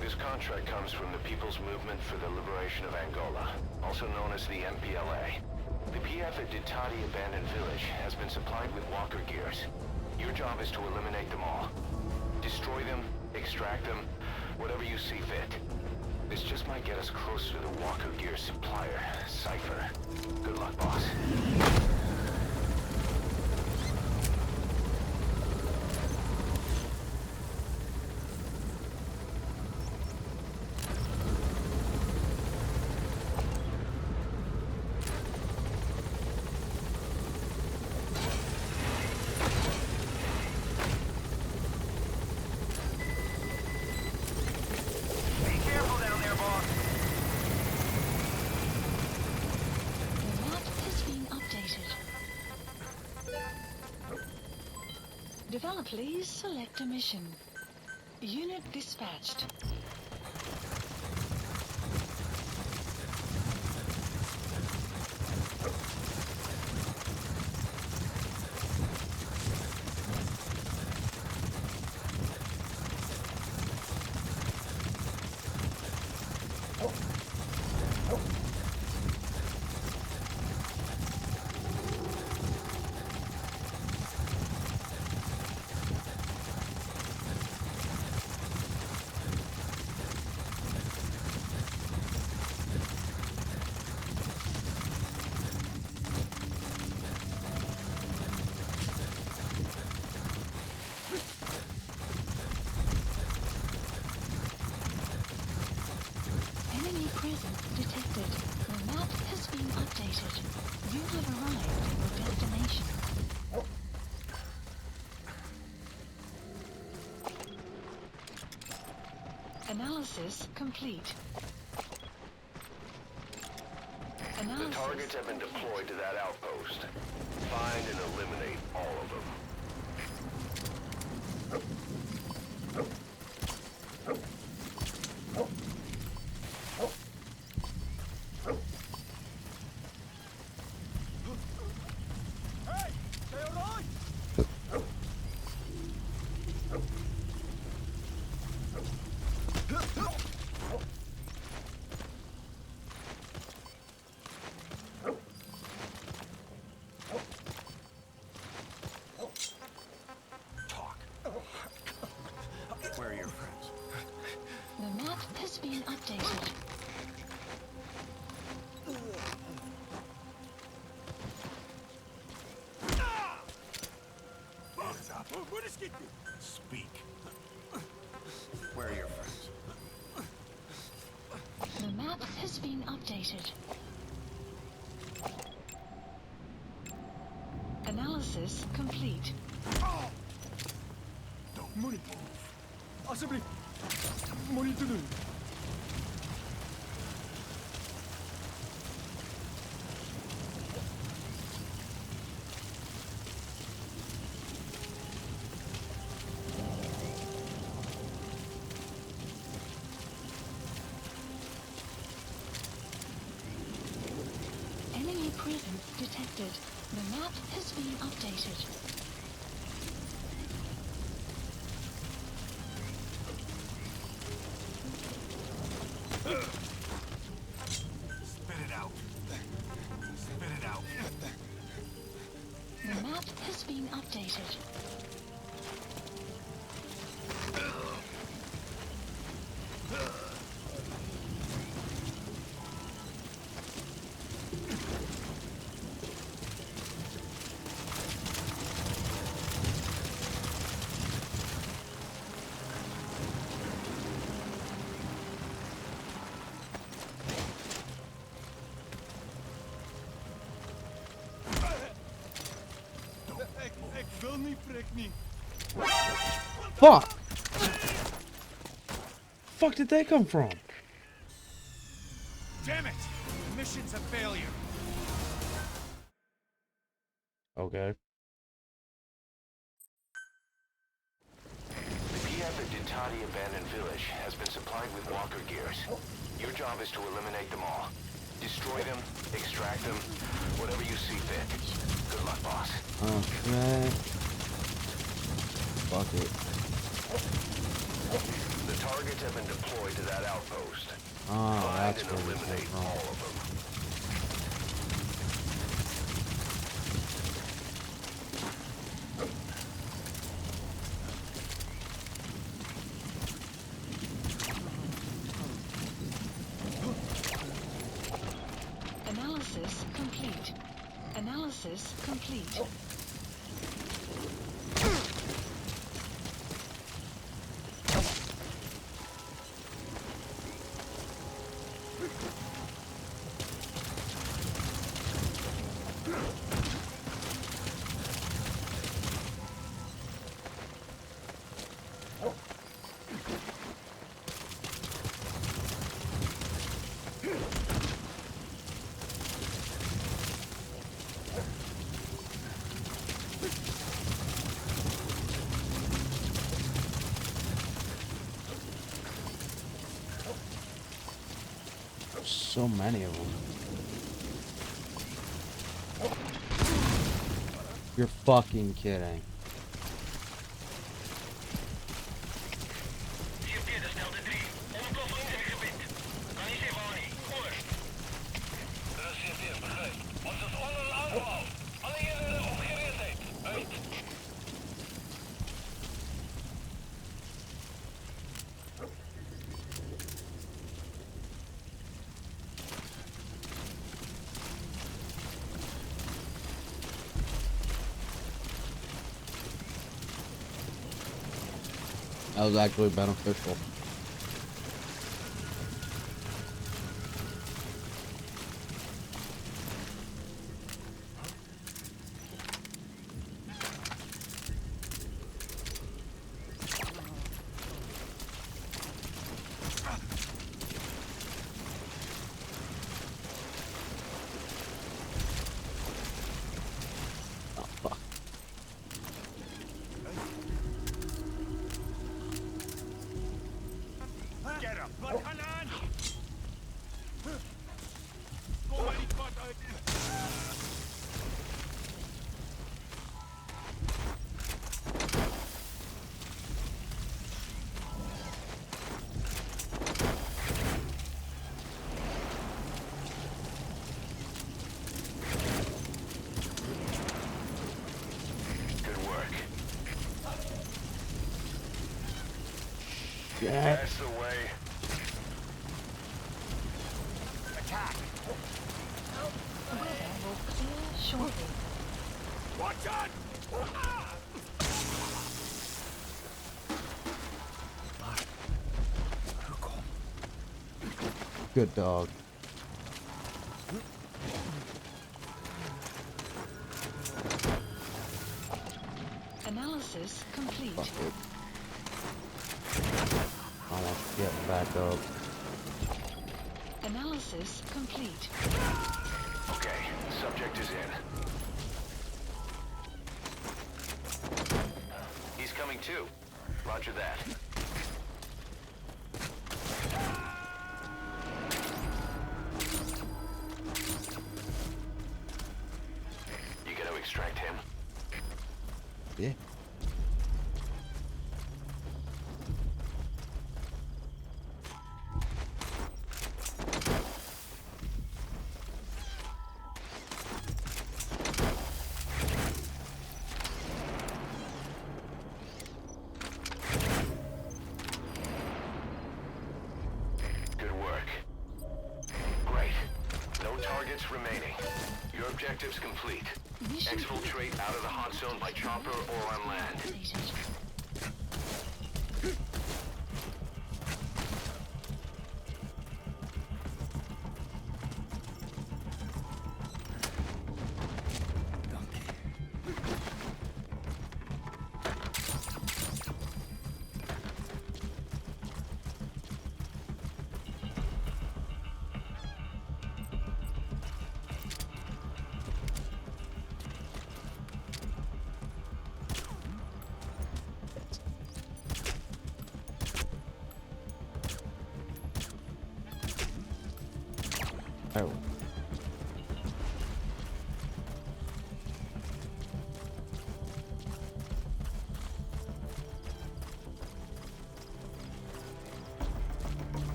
this contract comes from the People's Movement for the Liberation of Angola, also known as the MPLA. The PF at Ditati Abandoned Village has been supplied with walker gears. Your job is to eliminate them all. Destroy them, extract them, whatever you see fit. This just might get us closer to the walker gear supplier, Cypher. Good luck, boss. Please select a mission. Unit dispatched. Analysis complete. The targets have been deployed to that outpost. Find and eliminate all of them. Hey! Stay alright! Where are your friends? The map has been updated. Speak. Where are your friends? The map has been updated. Analysis complete. Money. Assembly. Money to do. Enemy presence detected. The map has been updated. Spit it out. Spit it out. The map has been updated. Ik wil niet, prik niet. Fuck! Fuck did they come from? Damn it! The mission's a failure. Okay. The Kiev at Ditati abandoned village has been supplied with walker gears. Your job is to eliminate them all. Destroy them, extract them, whatever you see fit. Good luck, boss. Okay. Fuck it. The targets have been deployed to that outpost. Oh, Find that's and where we eliminate came from. all of them. Analysis complete. Analysis complete. So many of them. You're fucking kidding. That was actually beneficial. shit. That's the way. Attack! The weather will clear shortly. Watch out! Good dog. Analysis complete. Fuck it. I want to get back up. Analysis complete. Okay, subject is in. He's coming too. Roger that. You gonna extract him? Yeah. Good work. Great. No targets remaining. Your objective's complete. Exfiltrate out of the hot zone by chopper or on land. Oh.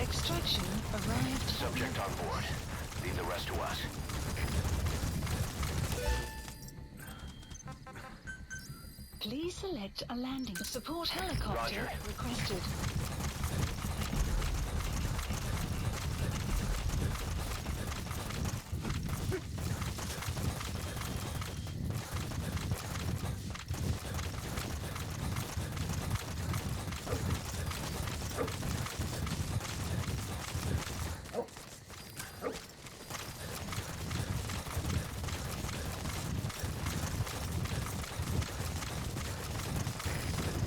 Extraction arrived. Subject on board. Leave the rest to us. Please select a landing. Support helicopter Roger. requested.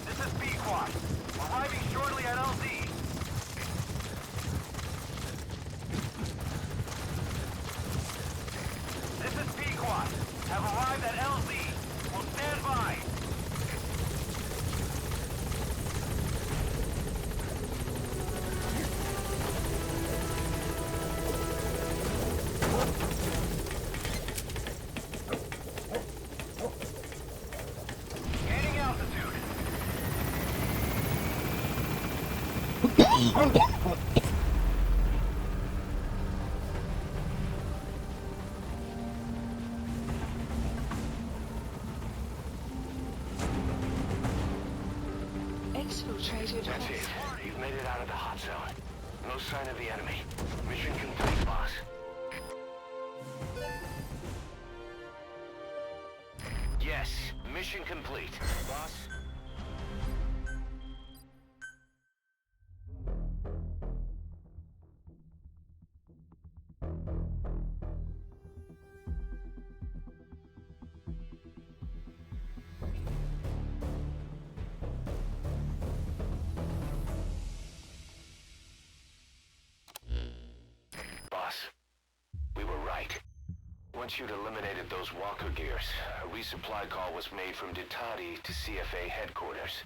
This is Pequod. Arriving shortly at LZ. This is Pequod. Have arrived at LZ. Will stand by. Gaining altitude. Exfiltrated. That's it. You've made it out of the hot zone. No sign of the enemy. Mission complete, boss. Yes, mission complete. Boss? Boss, we were right. Once Once you'd eliminated those walker gears, a resupply call was made from Ditati to CFA headquarters.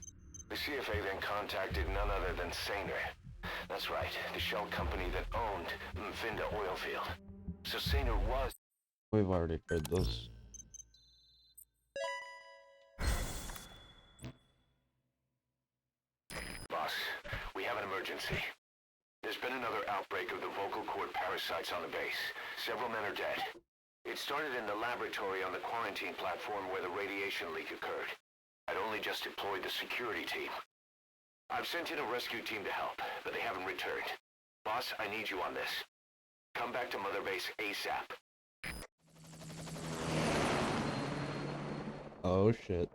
The CFA then contacted none other than Sainer. That's right, the shell company that owned Mvinda Oilfield. So Sainer was... We've already heard this. Boss, we have an emergency. There's been another outbreak of the vocal cord parasites on the base. Several men are dead. It started in the laboratory on the quarantine platform where the radiation leak occurred. I'd only just deployed the security team. I've sent in a rescue team to help, but they haven't returned. Boss, I need you on this. Come back to Mother Base ASAP. Oh shit.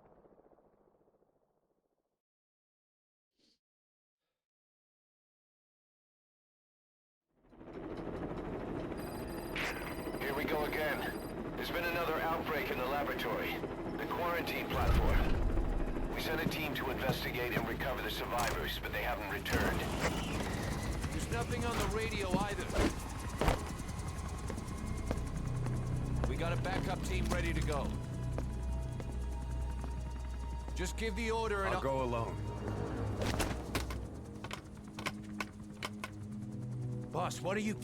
Here we go again. There's been another outbreak in the laboratory. The quarantine platform. We sent a team to investigate and recover the survivors, but they haven't returned. There's nothing on the radio either. We got a backup team ready to go. Just give the order and I'll go alone. Boss, what are you...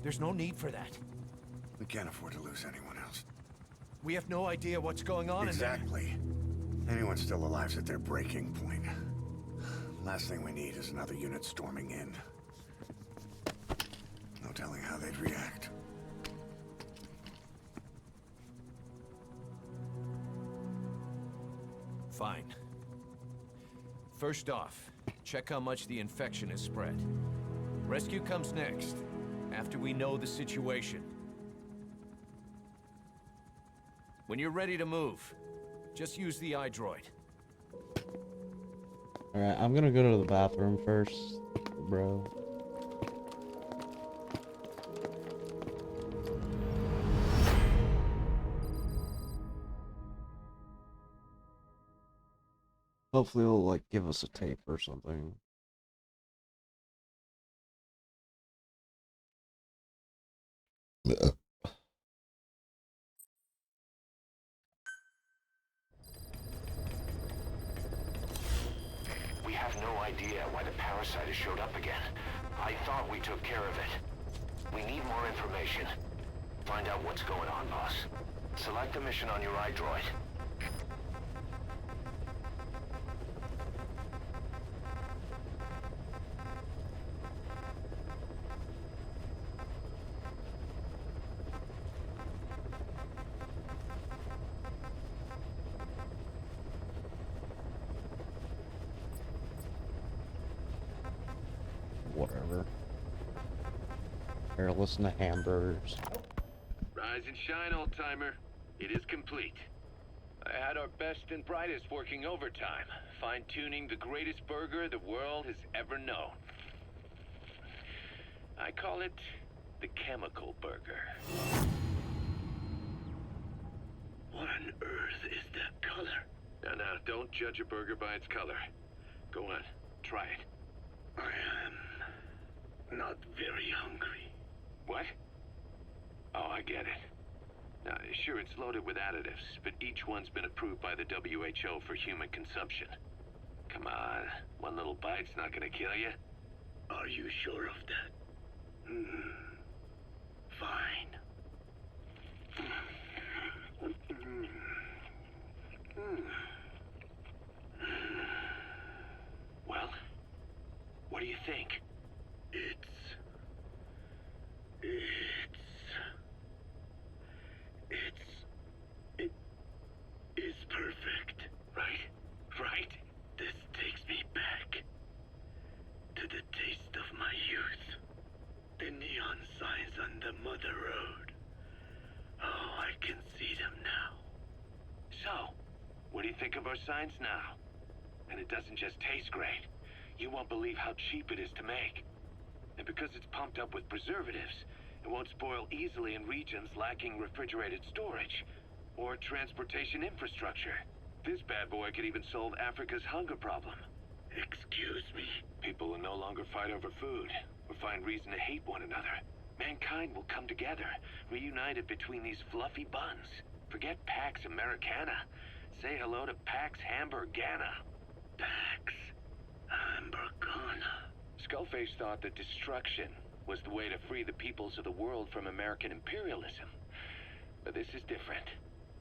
There's no need for that. We can't afford to lose anyone else. We have no idea what's going on Exactly. Anyone still alive's at their breaking point. Last thing we need is another unit storming in. No telling how they'd react. Fine. First off, check how much the infection has spread. Rescue comes next, after we know the situation. When you're ready to move, just use the iDroid. Alright, I'm gonna go to the bathroom first, bro. Hopefully it'll, like, give us a tape or something. We have no idea why the parasite has showed up again. I thought we took care of it. We need more information. Find out what's going on, boss. Select the mission on your iDroid. Whatever. Here, listen to hamburgers. Rise and shine, old-timer. It is complete. I had our best and brightest working overtime, fine-tuning the greatest burger the world has ever known. I call it the chemical burger. What on earth is that color? Now, don't judge a burger by its color. Go on, try it. I am not very hungry. What? Oh, I get it. Now, sure, it's loaded with additives, but each one's been approved by the WHO for human consumption. Come on, one little bite's not gonna kill you. Are you sure of that? Fine. Well, what do you think? It is perfect. Right? This takes me back to the taste of my youth. The neon signs on the Mother Road. Oh, I can see them now. So, what do you think of our signs now? And it doesn't just taste great. You won't believe how cheap it is to make. And because it's pumped up with preservatives, it won't spoil easily in regions lacking refrigerated storage or transportation infrastructure. This bad boy could even solve Africa's hunger problem. Excuse me? People will no longer fight over food or find reason to hate one another. Mankind will come together, reunited between these fluffy buns. Forget Pax Americana. Say hello to Pax Hamburgana. Pax Hamburgana. Skullface thought that destruction was the way to free the peoples of the world from American imperialism. But this is different.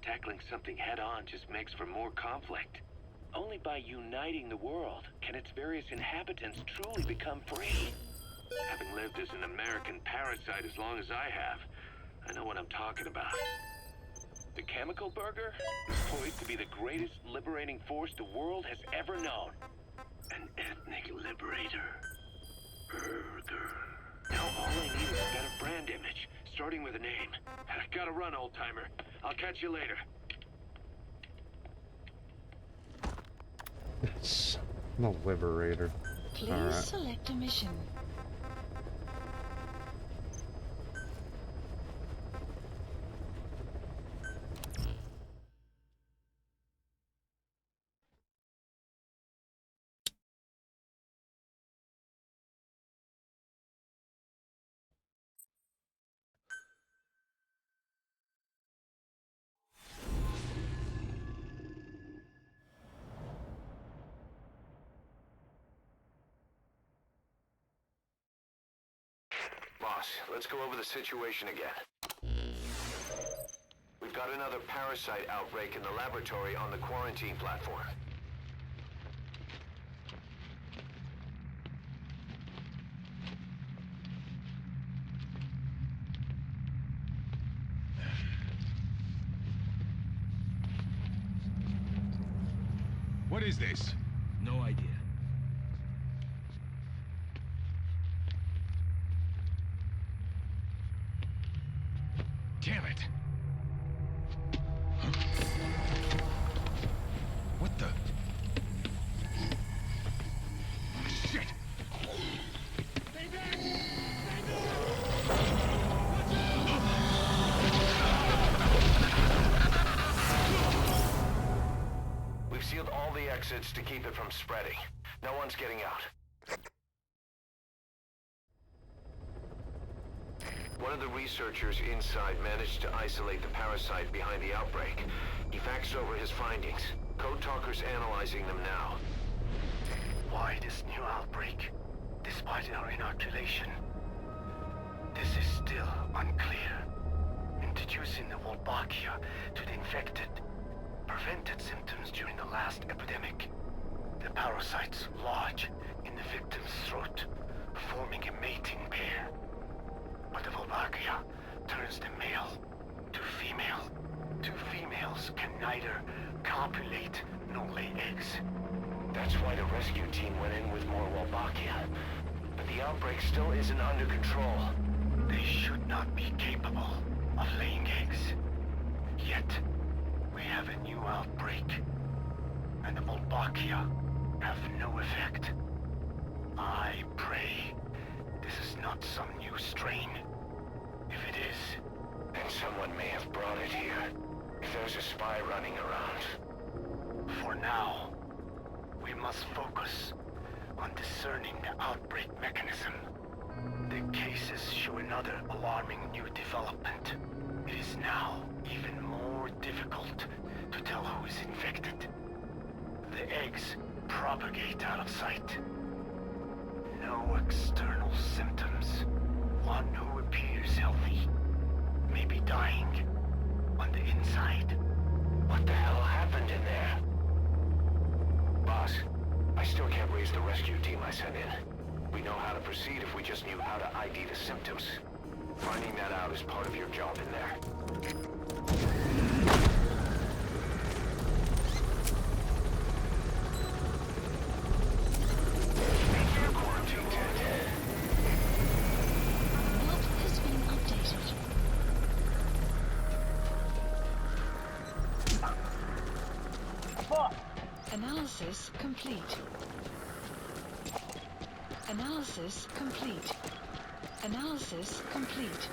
Tackling something head-on just makes for more conflict. Only by uniting the world can its various inhabitants truly become free. Having lived as an American parasite as long as I have, I know what I'm talking about. The Chemical Burger is poised to be the greatest liberating force the world has ever known. An ethnic liberator. Burger. Now all I need is a better brand image, starting with a name. I gotta run, old-timer. I'll catch you later. It's the Liberator. Please select a mission. Boss, let's go over the situation again. We've got another parasite outbreak in the laboratory on the quarantine platform. What is this? No idea. Damn it! What the? Shit! We've sealed all the exits to keep it from spreading. No one's getting out. One of the researchers inside managed to isolate the parasite behind the outbreak. He faxed over his findings. Code Talker's analyzing them now. Why this new outbreak, despite our inoculation? This is still unclear. Introducing the Wolbachia to the infected prevented symptoms during the last epidemic. The parasites lodge in the victim's throat, forming a mating pair. But the Wolbachia turns the male to female. Two females can neither copulate nor lay eggs. That's why the rescue team went in with more Wolbachia. But the outbreak still isn't under control. They should not be capable of laying eggs. Yet, we have a new outbreak. And the Wolbachia have no effect. I pray this is not some new strain. If it is, then someone may have brought it here. If there's a spy running around. For now, we must focus on discerning the outbreak mechanism. The cases show another alarming new development. It is now even more difficult to tell who is infected. The eggs propagate out of sight. No external symptoms. One who appears healthy may be dying on the inside. What the hell happened in there? Boss, I still can't raise the rescue team I sent in. We know how to proceed if we just knew how to ID the symptoms. Finding that out is part of your job in there. Analysis complete. Analysis complete. Analysis complete.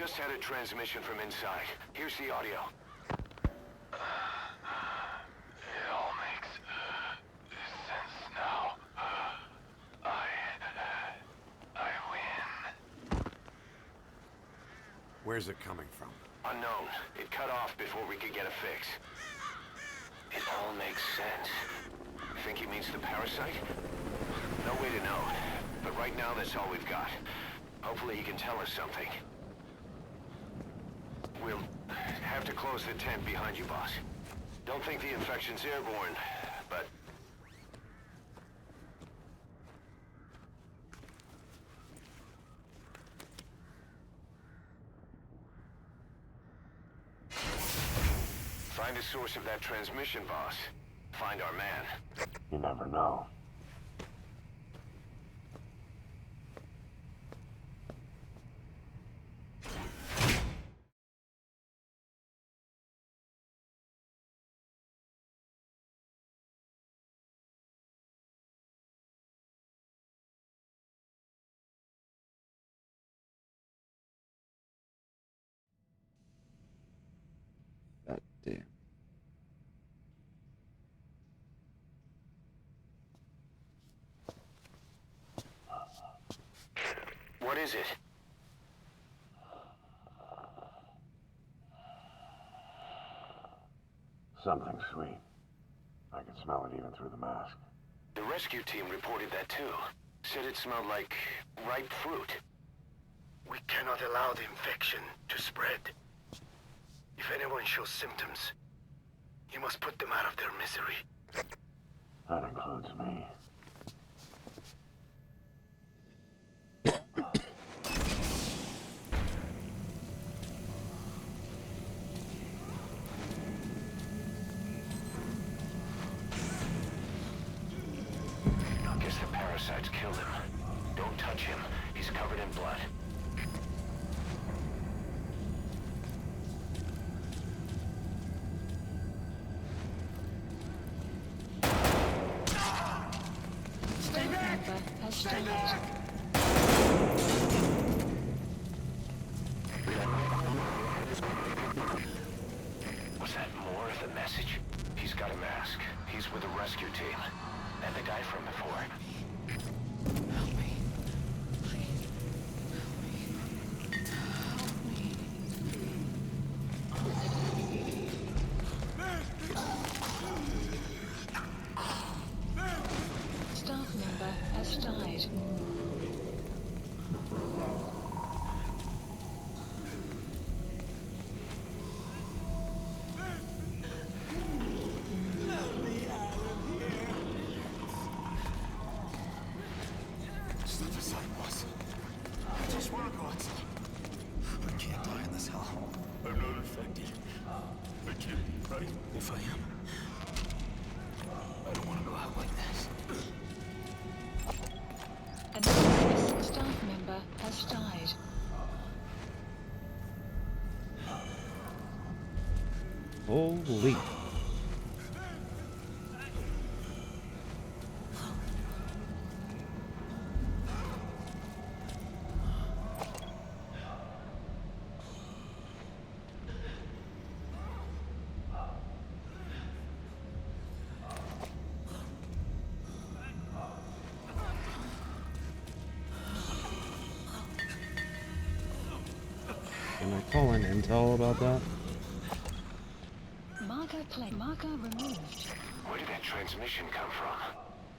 just had a transmission from inside. Here's the audio. It all makes sense now. I win. Where's it coming from? Unknown. It cut off before we could get a fix. It all makes sense. Think he means the parasite? No way to know. But right now, that's all we've got. Hopefully he can tell us something. We'll have to close the tent behind you, boss. Don't think the infection's airborne, but... Find the source of that transmission, boss. Find our man. You never know. God damn. What is it? Something sweet. I can smell it even through the mask. The rescue team reported that too. Said it smelled like ripe fruit. We cannot allow the infection to spread. If anyone shows symptoms, you must put them out of their misery. That includes me. I guess the parasites killed him. Don't touch him. He's covered in blood. Stay back! Was that more of the message? He's got a mask. He's with the rescue team. And the guy from before. Staff member has died. Step aside, boss. I just want to go outside. I can't die in this hell. I'm not infected. I can't be right if I am. I don't want to go out like this. Another staff member has died. Holy. Can I call in intel about that? Marker removed. Where did that transmission come from?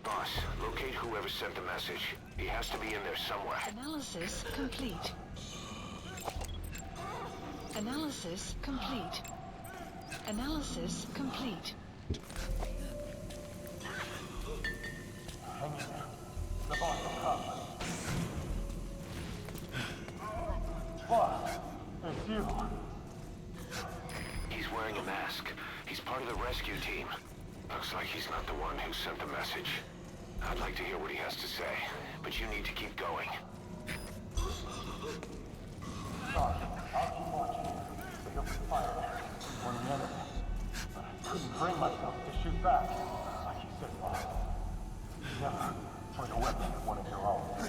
Boss, locate whoever sent the message. He has to be in there somewhere. Analysis complete. Analysis complete. Analysis complete. The boss will come. Boss, it's you. He's wearing a mask. He's part of the rescue team. Looks like he's not the one who sent the message. I'd like to hear what he has to say, but you need to keep going. Sorry, I'll keep watching you, but you'll be fired on the enemy. But I couldn't bring myself to shoot back, like you said, boss. Never point a weapon at one of your own.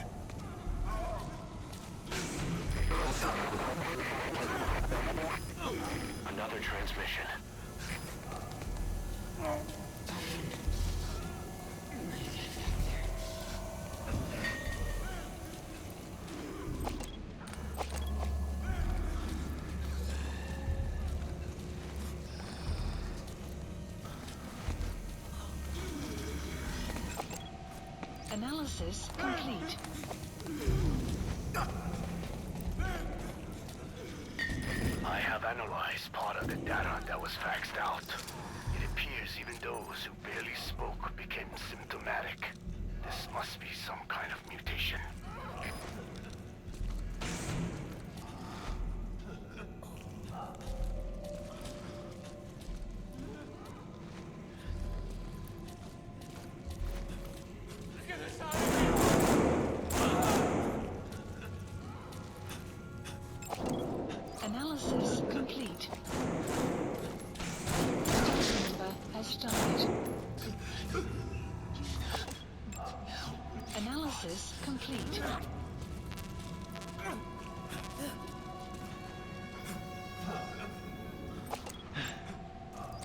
transmission. Analysis complete. I have analyzed part of the data that was faxed out. It appears even those who barely spoke became symptomatic. This must be some kind of mutation. Analysis complete. Staff member has died. Analysis complete.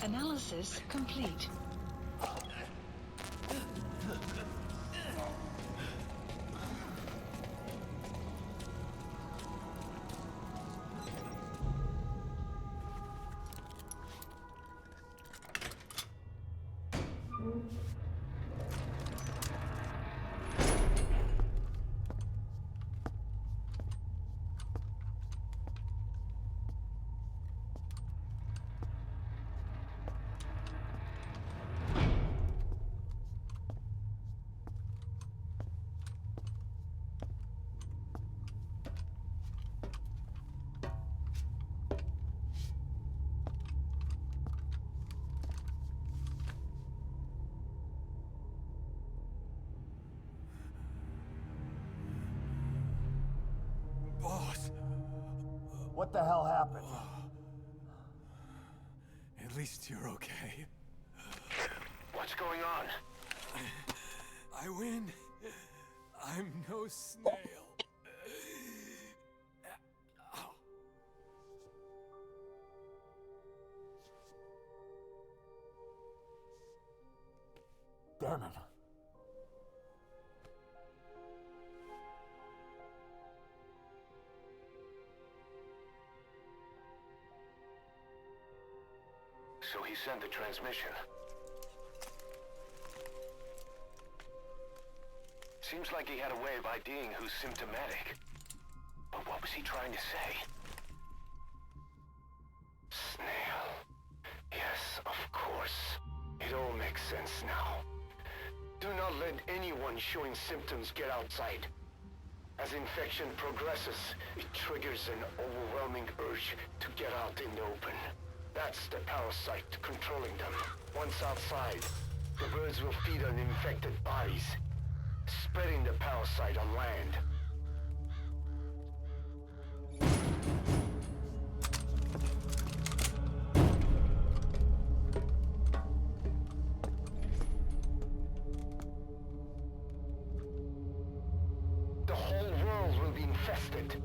Analysis complete. Boss! What the hell happened? At least you're okay. What's going on? I win. I'm no snail. Damn it. So he sent the transmission. Seems like he had a way of IDing who's symptomatic. But what was he trying to say? Snail. Yes, of course. It all makes sense now. Do not let anyone showing symptoms get outside. As infection progresses, it triggers an overwhelming urge to get out in the open. That's the parasite controlling them. Once outside, the birds will feed on infected bodies, spreading the parasite on land. The whole world will be infested.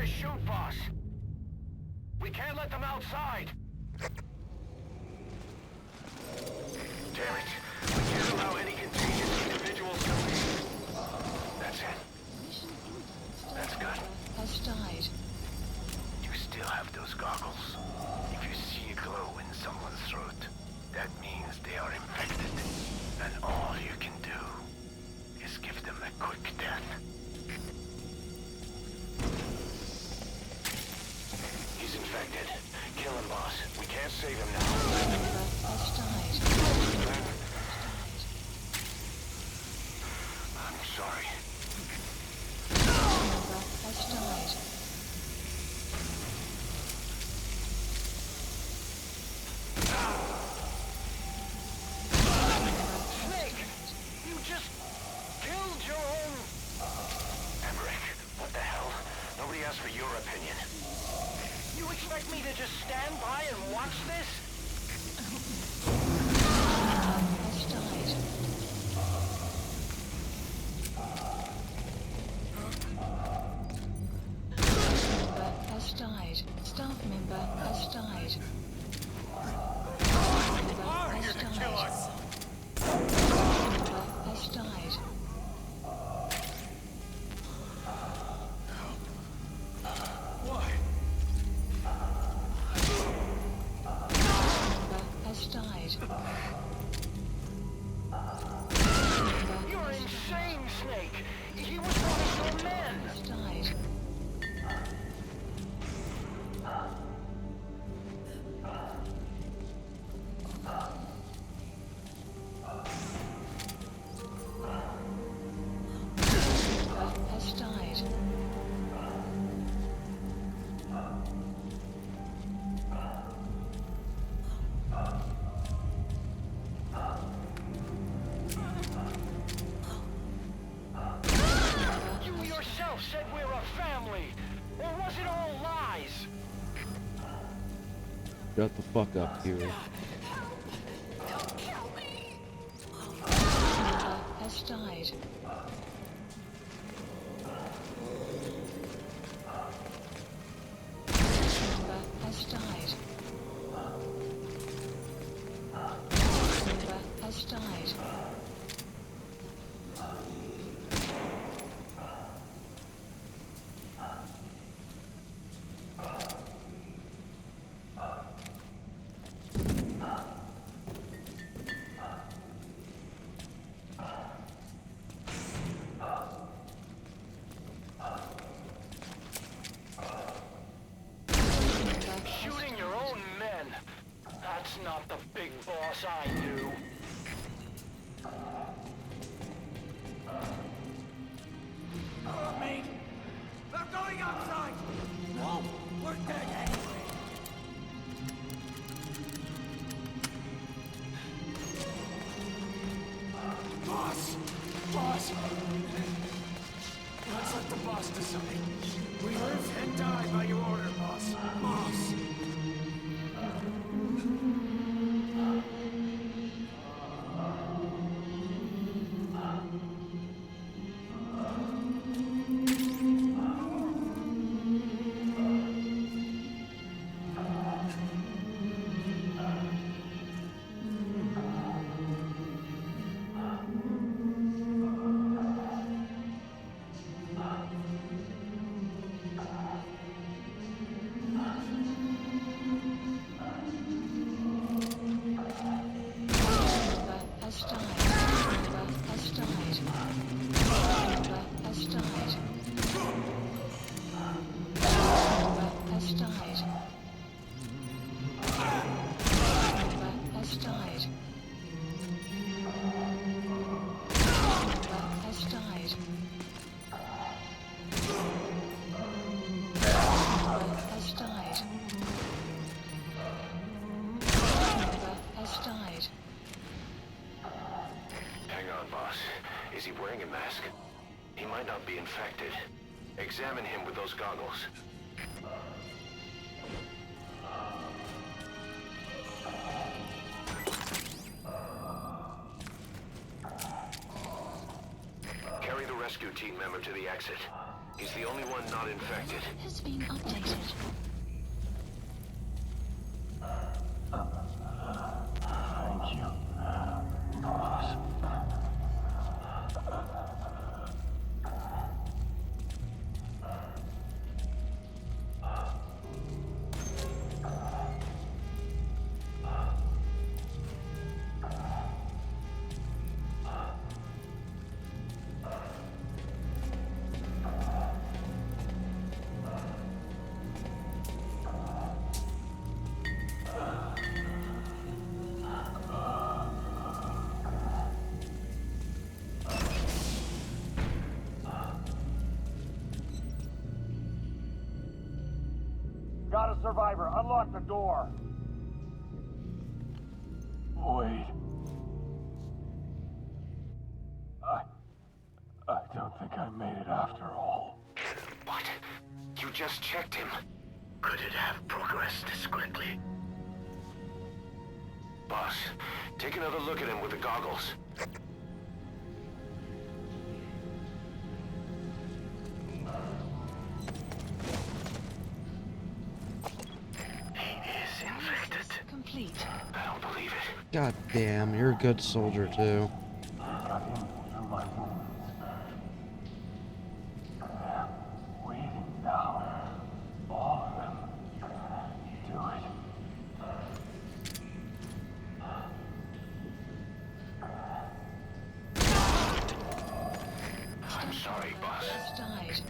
to shoot, boss. We can't let them outside. Damn it. We can't allow any contagious individuals to leave. That's it. That's good. Has died. You still have those goggles. If you see a glow in someone's throat, that means they are infected. And all you can do is give them a quick death. He's infected. Kill him, boss. We can't save him now. Has died. I'm sorry. Has died. Snake! You just killed your own... Emmerich, what the hell? Nobody asked for your opinion. You expect me to just stand by and watch this? Has died. Has died. Staff member has died. Has died. Has died. Has died. You're insane, Snake! He was one of your men! Has died. Has died. You yourself said we're a family! Or was it all lies? Shut the fuck up, Kira. Has died. Has died. Has died. Shooting your own men! That's not the big boss I knew. Mate! They're going outside! No! We're dead anyway! Boss! Boss! Let's let the boss decide. We live and die by your order, boss. Boss! Has died. Has died. Has died. Has died. Has died. Has died. Has died. Has died. Hang on, boss. Is he wearing a mask? He might not be infected. Examine him with those goggles. Carry the rescue team member to the exit. He's the only one not infected. Has been updated. Thank you, boss. Got a survivor. Unlock the door. Wait. I don't think I made it after all. What? You just checked him. Could it have progressed this quickly? Boss, take another look at him with the goggles. Complete. I don't believe it. God damn, you're a good soldier too. Got in through my wounds. They're waiting now. All of them. Do it. I'm sorry, boss. Died.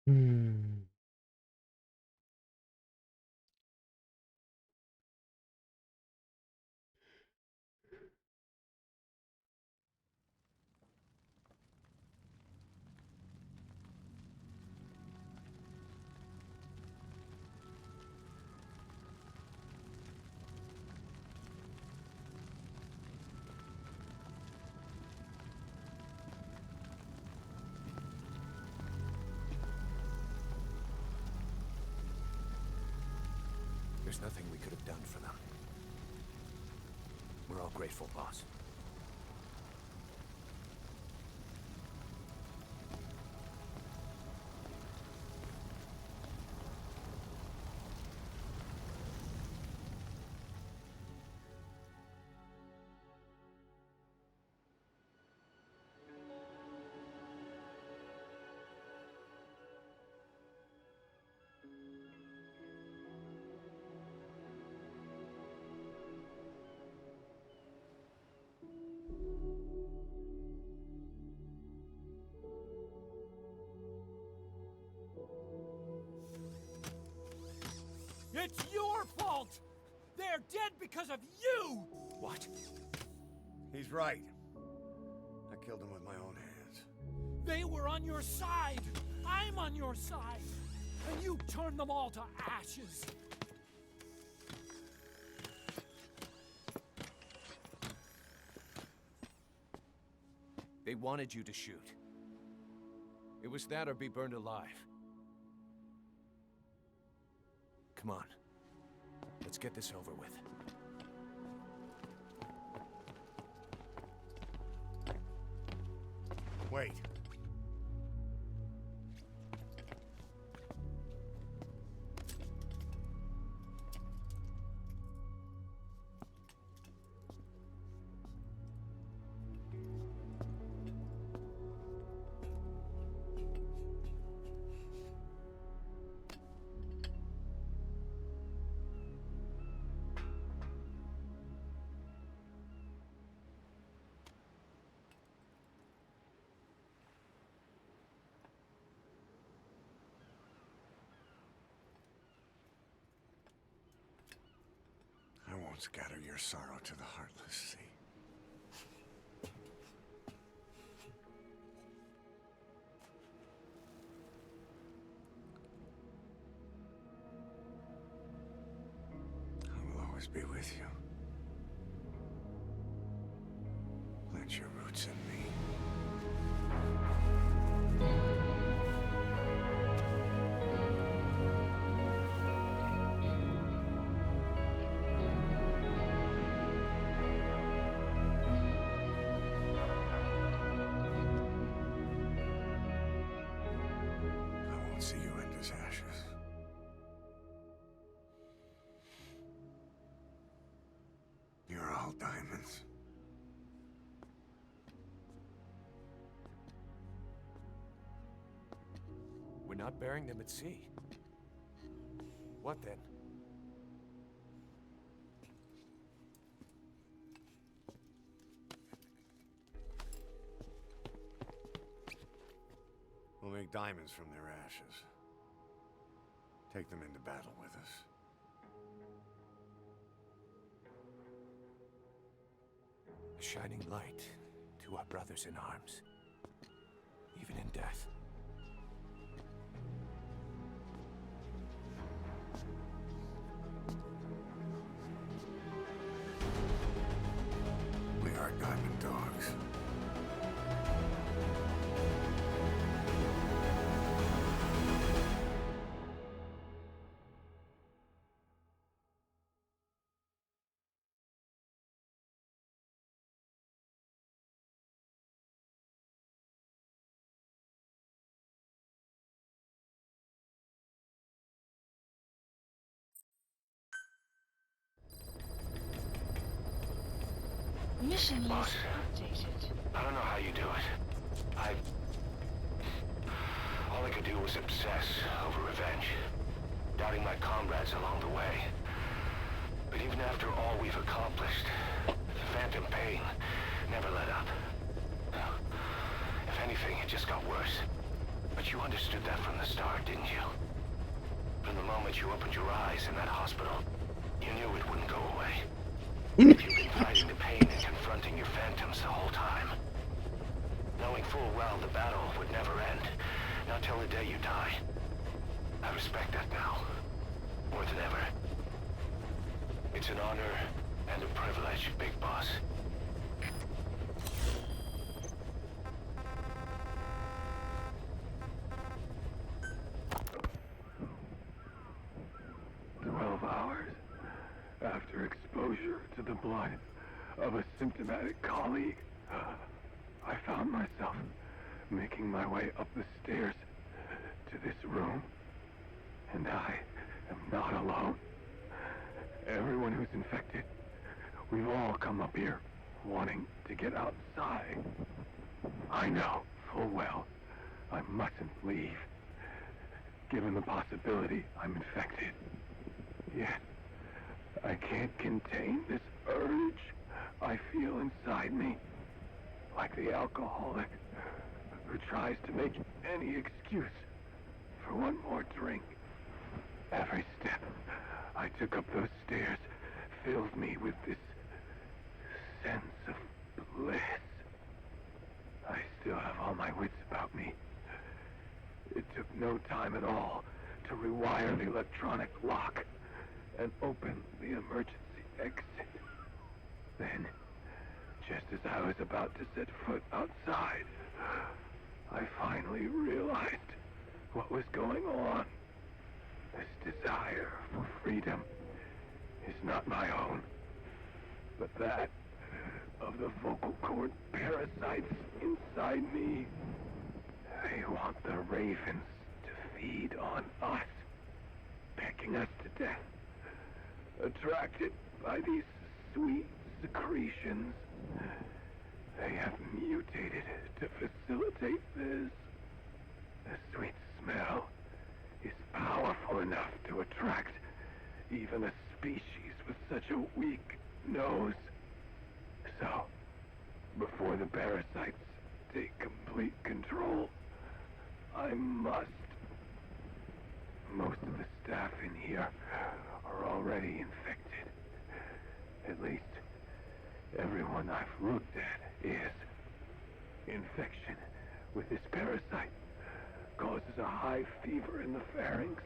Hmm. There's nothing we could have done for them. We're all grateful, boss. dead because of you! What? He's right. I killed him with my own hands. They were on your side! I'm on your side! And you turned them all to ashes! They wanted you to shoot. It was that or be burned alive. Come on. Let's get this over with. Wait. I won't scatter your sorrow to the heartless sea. I will always be with you. Plant your roots in me. See you end as ashes. You're all diamonds. We're not burying them at sea. What then? We'll make diamonds from their ashes. Take them into battle with us. A shining light to our brothers in arms, even in death. We are diamond dogs. Mission Boss, list updated. I don't know how you do it. All I could do was obsess over revenge, doubting my comrades along the way. But even after all we've accomplished, the phantom pain never let up. If anything, it just got worse. But you understood that from the start, didn't you? From the moment you opened your eyes in that hospital, you knew it wouldn't go away. You've been fighting the pain and confronting your phantoms the whole time. Knowing full well the battle would never end, not till the day you die. I respect that now, more than ever. It's an honor and a privilege, Big Boss. After exposure to the blood of a symptomatic colleague, I found myself making my way up the stairs to this room. And I am not alone. Everyone who's infected, we've all come up here wanting to get outside. I know full well I mustn't leave, given the possibility I'm infected. Yet, I can't contain this urge I feel inside me, like the alcoholic who tries to make any excuse for one more drink. Every step I took up those stairs filled me with this sense of bliss. I still have all my wits about me. It took no time at all to rewire the electronic lock and open the emergency exit. Then, just as I was about to set foot outside, I finally realized what was going on. This desire for freedom is not my own, but that of the vocal cord parasites inside me. They want the ravens to feed on us, pecking us to death, attracted by these sweet secretions. They have mutated to facilitate this. The sweet smell is powerful enough to attract even a species with such a weak nose. So, before the parasites take complete control, I must. Most of the staff in here are already infected. At least, everyone I've looked at is. Infection with this parasite causes a high fever in the pharynx.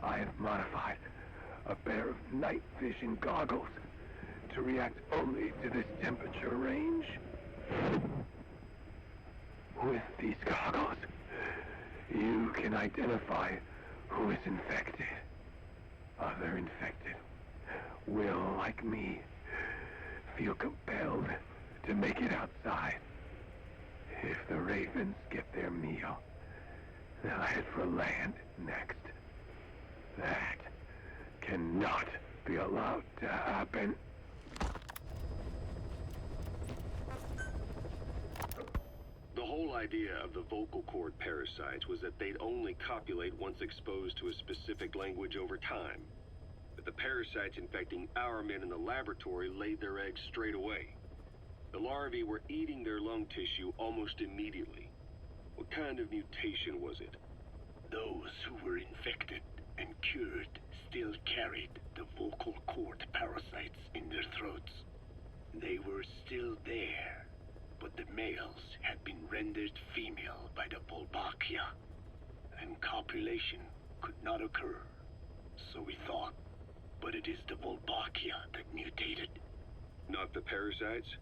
I have modified a pair of night vision goggles to react only to this temperature range. With these goggles, you can identify who is infected. Other infected will, like me, feel compelled to make it outside. If the ravens get their meal, they'll head for land next. That cannot be allowed to happen. The whole idea of the vocal cord parasites was that they'd only copulate once exposed to a specific language over time. But the parasites infecting our men in the laboratory laid their eggs straight away. The larvae were eating their lung tissue almost immediately. What kind of mutation was it? Those who were infected and cured still carried the vocal cord parasites in their throats. They were still there, but the males had been rendered female by the Volbachia, and copulation could not occur. So we thought, but it is the Volbachia that mutated. Not the parasites?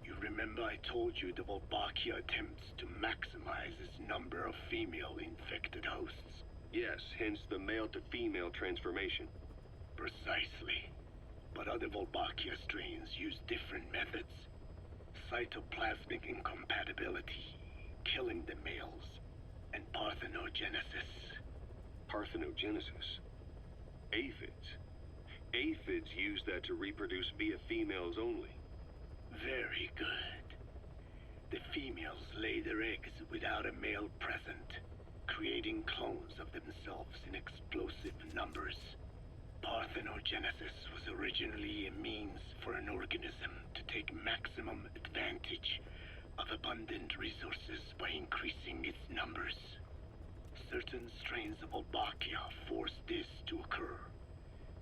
You remember I told you the Volbachia attempts to maximize its number of female infected hosts? Yes, hence the male-to-female transformation. Precisely. But other Volbachia strains use different methods. Cytoplasmic incompatibility, killing the males, and parthenogenesis. Parthenogenesis? Aphids? Aphids use that to reproduce via females only. Very good. The females lay their eggs without a male present, creating clones of themselves in explosive numbers. Parthenogenesis was originally a means for an organism to take maximum advantage of abundant resources by increasing its numbers. Certain strains of Volbachia force this to occur,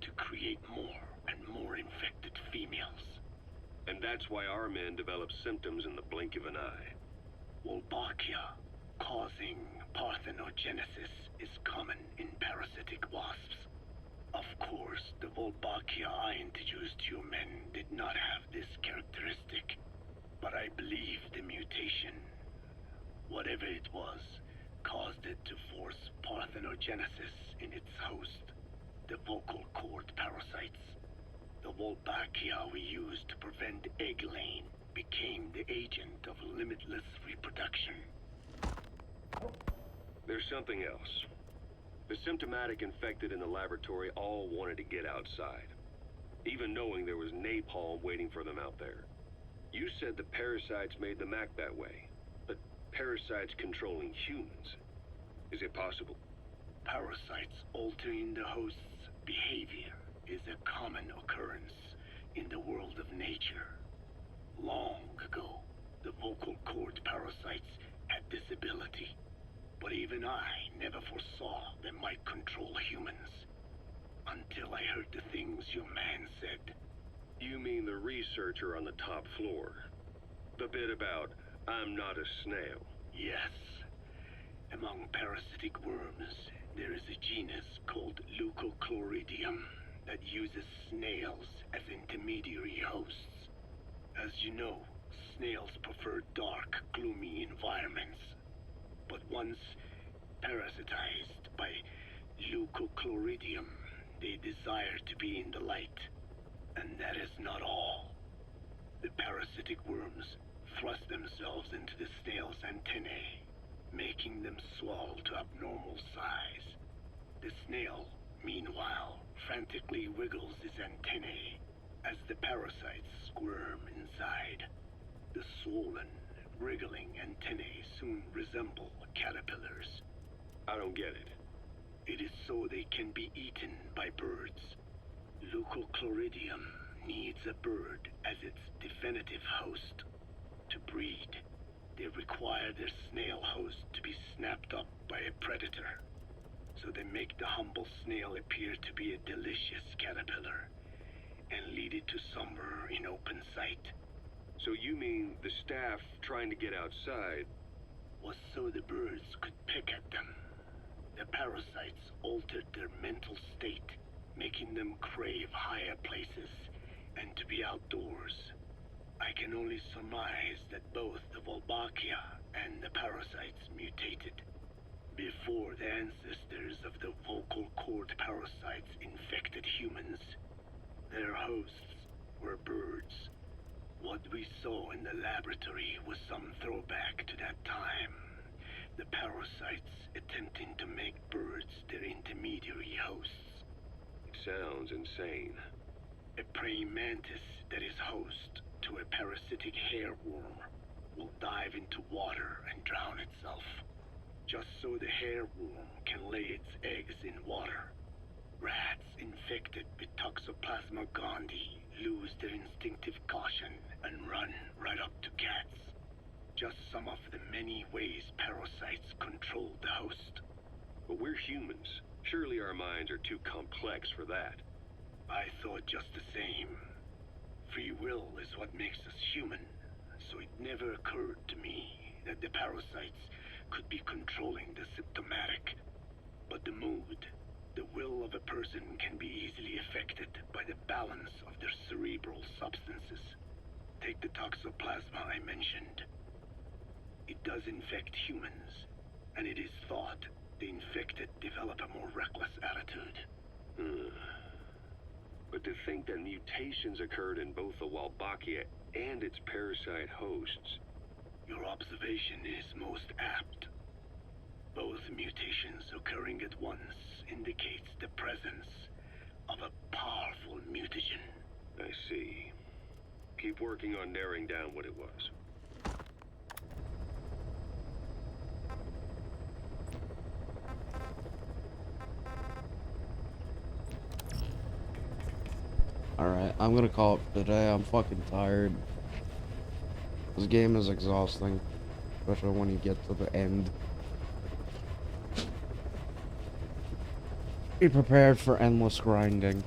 to create more and more infected females. And that's why our men develop symptoms in the blink of an eye. Volbachia, causing parthenogenesis, is common in parasitic wasps. Of course, the Volbachia I introduced to your men did not have this characteristic, but I believe the mutation, whatever it was, caused it to force parthenogenesis in its host, the vocal cord parasites. The Volbachia we used to prevent egg laying became the agent of limitless reproduction. There's something else. The symptomatic infected in the laboratory all wanted to get outside, even knowing there was napalm waiting for them out there. You said the parasites made them act that way, but parasites controlling humans. Is it possible? Parasites altering the host's behavior is a common occurrence in the world of nature. Long ago, the vocal cord parasites had this ability, but even I never foresaw they might control humans. until I heard the things your man said. You mean the researcher on the top floor? The bit about, I'm not a snail. Yes. Among parasitic worms, there is a genus called Leucochloridium that uses snails as intermediary hosts. As you know, snails prefer dark, gloomy environments. But once parasitized by Leucochloridium, they desire to be in the light. And that is not all. The parasitic worms thrust themselves into the snail's antennae, making them swell to abnormal size. The snail, meanwhile, frantically wiggles his antennae as the parasites squirm inside. The swollen, wriggling antennae soon resemble caterpillars. I don't get it. It is so they can be eaten by birds. Leucochloridium needs a bird as its definitive host. To breed, they require their snail host to be snapped up by a predator. So they make the humble snail appear to be a delicious caterpillar and lead it to somewhere in open sight. So you mean the staff trying to get outside was so the birds could pick at them. The parasites altered their mental state, making them crave higher places and to be outdoors. I can only surmise that both the Volbachia and the parasites mutated before the ancestors of the vocal cord parasites infected humans. Their hosts were birds. What we saw in the laboratory was some throwback to that time. The parasites attempting to make birds their intermediary hosts. It sounds insane. A praying mantis that is host to a parasitic hairworm will dive into water and drown itself, just so the hairworm can lay its eggs in water. Rats infected with Toxoplasma gondii lose their instinctive caution and run right up to cats. Just some of the many ways parasites control the host. But we're humans. Surely our minds are too complex for that. I thought just the same. Free will is what makes us human, so it never occurred to me that the parasites could be controlling the symptomatic. But the mood, the will of a person can be easily affected by the balance of their cerebral substances. Take the Toxoplasma I mentioned. It does infect humans, and it is thought the infected develop a more reckless attitude. But to think that mutations occurred in both the Wolbachia and its parasite hosts. Your observation is most apt. Both mutations occurring at once indicates the presence of a powerful mutagen. I see. Keep working on narrowing down what it was. Alright, I'm gonna call it for today. I'm fucking tired. This game is exhausting, especially when you get to the end. Be prepared for endless grinding.